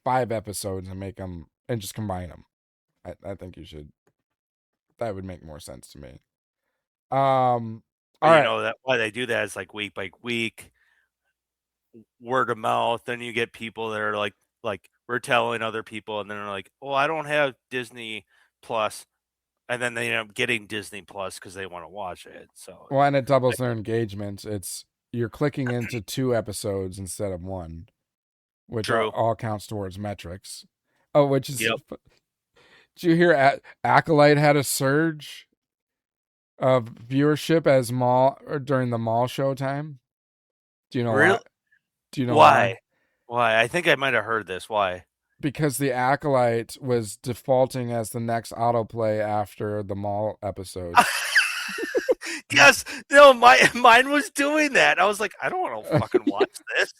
B: 5 episodes and make them and just combine them. I think you should. That would make more sense to me. All right.
C: Know that why they do that is like week by week, word of mouth. Then you get people that are like we're telling other people, and then they're like, "Oh, I don't have Disney Plus," and then they end up getting Disney Plus because they want to watch it. So
B: and it doubles their engagement. You're clicking into 2 episodes instead of 1, which all counts towards metrics. Oh, which is. Yep. Did you hear Acolyte had a surge of viewership as Maul or during the Maul showtime? Do you know
C: really?
B: why? Do you know
C: why? Why? I think I might have heard this. Why?
B: Because the Acolyte was defaulting as the next autoplay after the Maul episode.
C: Yes, no, mine was doing that. I was like, I don't want to fucking watch this.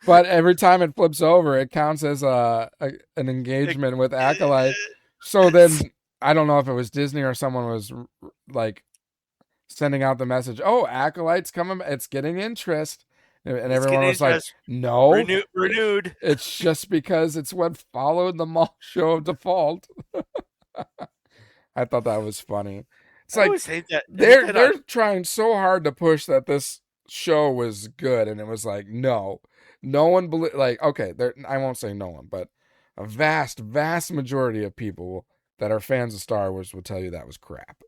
B: But every time it flips over, it counts as an engagement with Acolyte. So then, I don't know if it was Disney or someone was like sending out the message, "Oh, Acolyte's coming! It's getting interest," and everyone was like, "No,
C: renewed."
B: It's just because it's what followed the Maul show of default." I thought that was funny. It's like they're trying so hard to push that this show was good, and it was like, no one okay, I won't say no one, but a vast majority of people that are fans of Star Wars will tell you that was crap.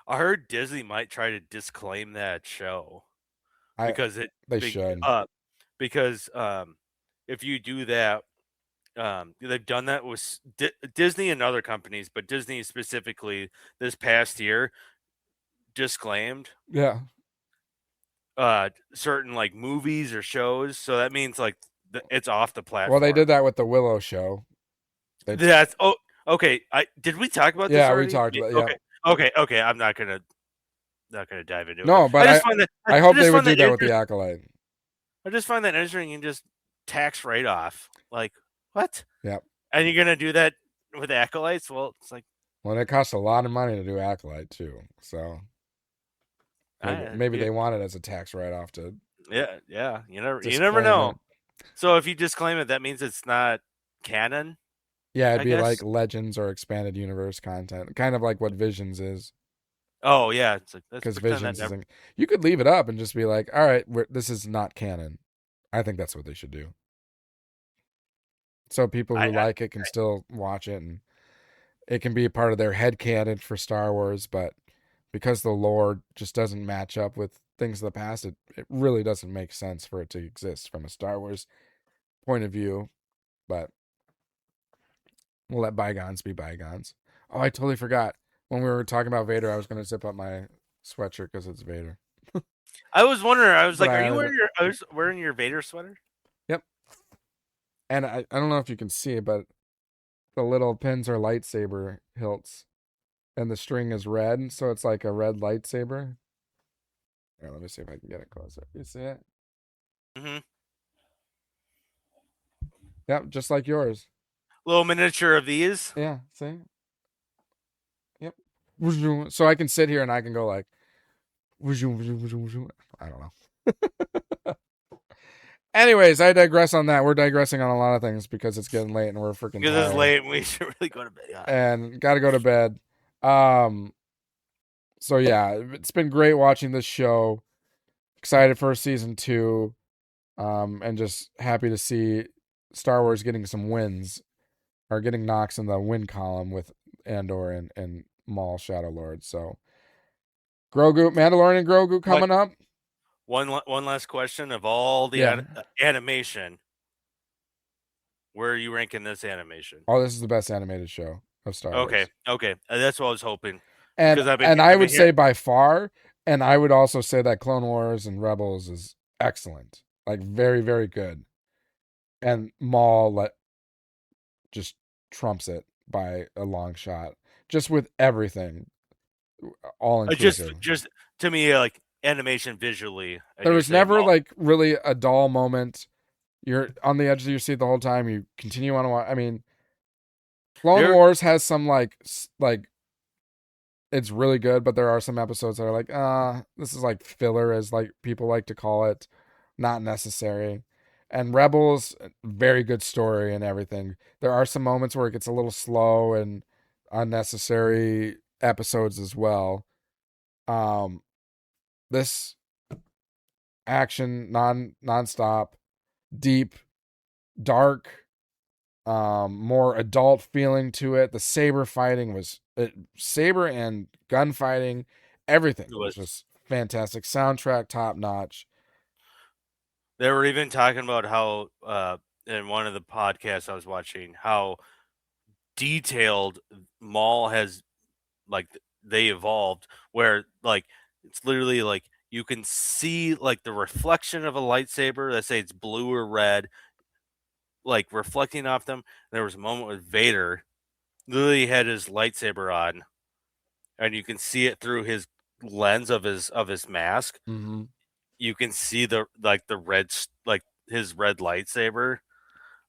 C: I heard Disney might try to disclaim that show because
B: they should.
C: Because if you do that, they've done that with Disney and other companies, but Disney specifically this past year disclaimed.
B: Yeah.
C: Certain like movies or shows, so that means like it's off the platform.
B: Well, they did that with the Willow show.
C: That's okay. Did we talk about this?
B: Yeah,
C: already?
B: We talked about. Yeah.
C: Okay. I'm not gonna dive into it.
B: No, but I hope they would do that with the Acolyte.
C: I just find that interesting. You can just tax right off. Like what?
B: Yep.
C: And you're gonna do that with Acolytes? Well, it's like.
B: Well, it costs a lot of money to do Acolyte too, so. Maybe they want it as a tax write-off to.
C: Yeah. You never know. So if you disclaim it, that means it's not canon.
B: Yeah, it'd
C: I
B: be like
C: guess.
B: Legends or expanded universe content, kind of like what Visions is.
C: Oh yeah, it's like let's
B: Because
C: pretend that
B: Visions
C: never.
B: isn't. You could leave it up and just be like, all right, this is not canon. I think that's what they should do. So people who
C: I
B: like it can still watch it, and it can be a part of their head canon for Star Wars. But because the lore just doesn't match up with things of the past, it really doesn't make sense for it to exist from a Star Wars point of view. But we'll let bygones be bygones. Oh, I totally forgot. When we were talking about Vader, I was going to zip up my sweatshirt because it's Vader.
C: I was wondering. I was
B: But
C: like, "Are
B: I
C: you
B: added
C: wearing
B: it.
C: your?" I was wearing your Vader sweater.
B: Yep. And I don't know if you can see, but the little pins are lightsaber hilts. And the string is red, so it's like a red lightsaber. Here, let me see if I can get it closer. You see it?
C: Mm-hmm.
B: Yep, just like yours.
C: Little miniature of these.
B: Yeah, see? Yep. So I can sit here and I can go like, I don't know. Anyways, I digress on that. We're digressing on a lot of things because it's getting late and we're freaking
C: Because it's
B: tired.
C: late and we should really go to bed. Yeah.
B: And got to go to bed. So yeah, it's been great watching this show. Excited for season 2. And just happy to see Star Wars getting some wins or getting knocks in the win column with Andor and Maul Shadow Lord. So Grogu, Mandalorian Grogu coming up.
C: One last question of all the animation. Where are you ranking this animation?
B: Oh, this is the best animated show of Star Wars.
C: Okay, that's what I was hoping.
B: And
C: Because
B: I would say by far, and I would also say that Clone Wars and Rebels is excellent, like very very good, and Maul just trumps it by a long shot, just with everything, all inclusive.
C: Just to me, like animation visually,
B: There was never like really a dull moment. You're on the edge of your seat the whole time. You continue on to watch. I mean, Clone Wars has some like it's really good, but there are some episodes that are like, this is like filler, as like people like to call it, not necessary. And Rebels, very good story and everything. There are some moments where it gets a little slow and unnecessary episodes as well. This action non-stop, deep, dark, more adult feeling to it. The saber and gunfighting, everything was just fantastic. Soundtrack top notch.
C: They were even talking about how in one of the podcasts I was watching how detailed Maul has, like, they evolved, where like it's literally like you can see like the reflection of a lightsaber, let's say it's blue or red, like reflecting off them. There was a moment with Vader literally had his lightsaber on and you can see it through his lens of his mask.
B: Mm-hmm.
C: You can see the red, like his red lightsaber.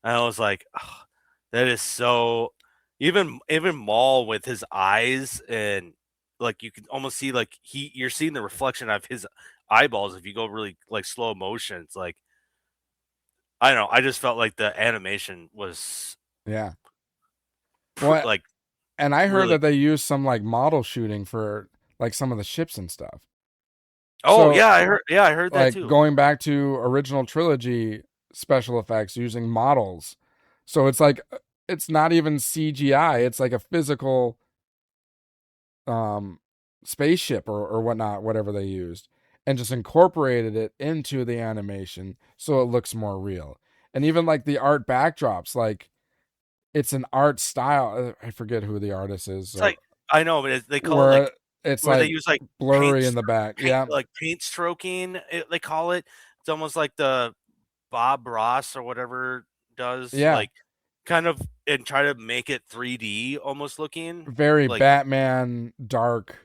C: And I was like, oh, that is so. Even Maul with his eyes, and like you can almost see like you're seeing the reflection of his eyeballs if you go really like slow motion. It's like, I don't know. I just felt like the animation was
B: well,
C: like.
B: And I heard that they used some like model shooting for like some of the ships and stuff.
C: Oh, so, yeah, I heard that
B: like,
C: too.
B: Going back to original trilogy special effects using models. So it's like it's not even CGI, it's like a physical spaceship or whatnot, whatever they used, and just incorporated it into the animation so it looks more real. And even like the art backdrops, like it's an art style. I forget who the artist is.
C: It's like, I know, but they call it like
B: it's
C: where
B: like
C: they use like
B: blurry in the back. Yeah,
C: like paint stroking. They call it. It's almost like the Bob Ross or whatever does.
B: Yeah,
C: like kind of, and try to make it 3D almost looking.
B: Very
C: like,
B: Batman dark-esque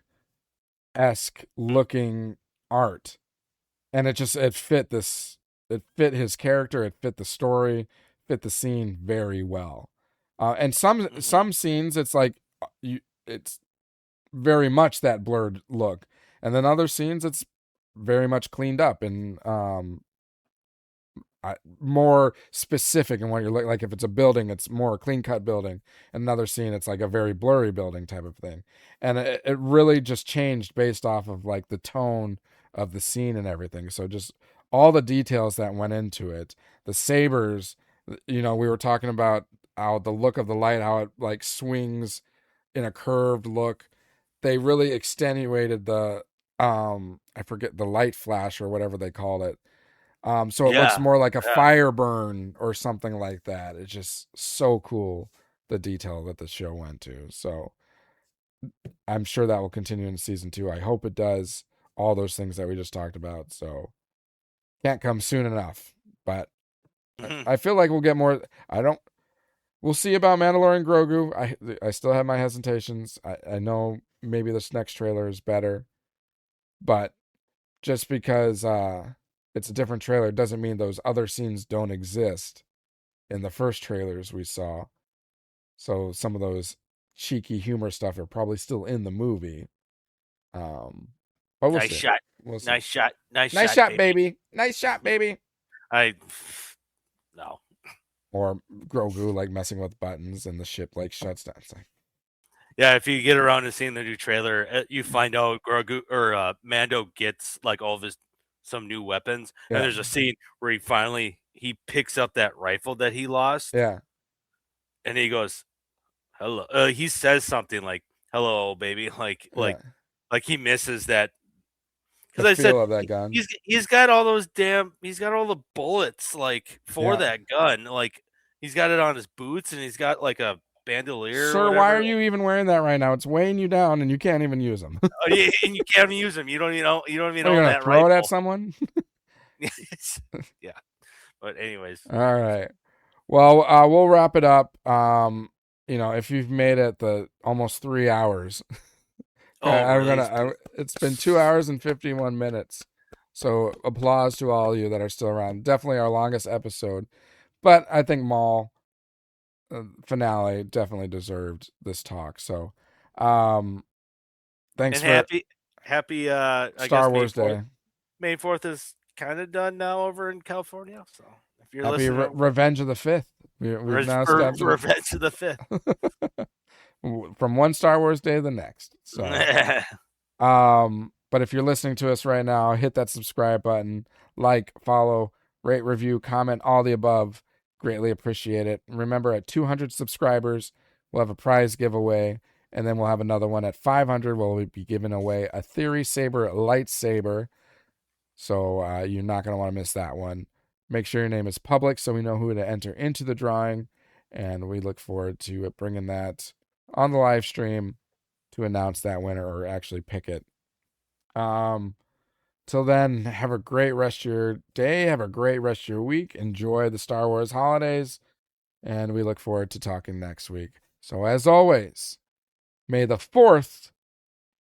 B: looking art, and it fit this. It fit his character. It fit the story. Fit the scene very well. And some scenes, it's like it's very much that blurred look, and then other scenes, it's very much cleaned up and more specific in what you're looking. Like if it's a building, it's more a clean cut building. Another scene, it's like a very blurry building type of thing. And it really just changed based off of like the tone of the scene and everything. So just all the details that went into it. The sabers, we were talking about how the look of the light, how it like swings in a curved look. They really extenuated the I forget, the light flash or whatever they called it. So it looks more like a fire burn or something like that. It's just so cool, the detail that the show went to. So I'm sure that will continue in season 2. I hope it does. All those things that we just talked about. So can't come soon enough. But I feel like we'll get more. We'll see about Mandalorian Grogu. I still have my hesitations. I know maybe this next trailer is better. But just because it's a different trailer doesn't mean those other scenes don't exist in the first trailers we saw. So some of those cheeky humor stuff are probably still in the movie. But we'll
C: nice
B: see.
C: Shot.
B: We'll see.
C: Nice shot.
B: Nice shot, baby. Nice shot, baby.
C: No.
B: Or Grogu like messing with buttons and the ship like shuts down. It's like,
C: yeah, if you get around to seeing the new trailer, you find out Grogu or Mando gets like all of some new weapons, and there's a scene where he picks up that rifle that he lost.
B: Yeah,
C: and he goes, "Hello." He says something like, "Hello, baby," like he misses that. Because I said,
B: that gun.
C: He's got all those he's got all the bullets like for that gun, like he's got it on his boots, and he's got like a bandolier.
B: Sir, why are you even wearing that right now? It's weighing you down, and you can't even use them.
C: Yeah, and you can't even use them. You don't even own that
B: throw
C: rifle.
B: it at someone.
C: Yeah, but anyways.
B: All right. Well, we'll wrap it up. If you've made it the almost 3 hours, it's been 2 hours and 51 minutes. So applause to all of you that are still around. Definitely our longest episode, but I think Maul finale definitely deserved this talk. So, thanks
C: and
B: for
C: happy
B: Star Wars Day.
C: May 4th is kind of done now over in California. So if you're
B: happy
C: listening,
B: Revenge of the 5th. We've now established
C: Revenge of the 5th.
B: From one Star Wars day to the next. So, but if you're listening to us right now, hit that subscribe button, like, follow, rate, review, comment, all the above. Greatly appreciate it. Remember, at 200 subscribers, we'll have a prize giveaway, and then we'll have another one at 500 where we'll be giving away a Theory Saber lightsaber. So you're not going to want to miss that one. Make sure your name is public so we know who to enter into the drawing, and we look forward to bringing that on the live stream to announce that winner or actually pick it. Till then, have a great rest of your day. Have a great rest of your week. Enjoy the Star Wars holidays, and we look forward to talking next week. So as always, may the 4th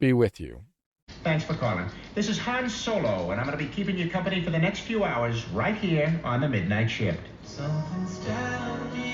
B: be with you.
D: Thanks for calling. This is Han Solo, and I'm going to be keeping you company for the next few hours right here on the Midnight Shift. Something's telling me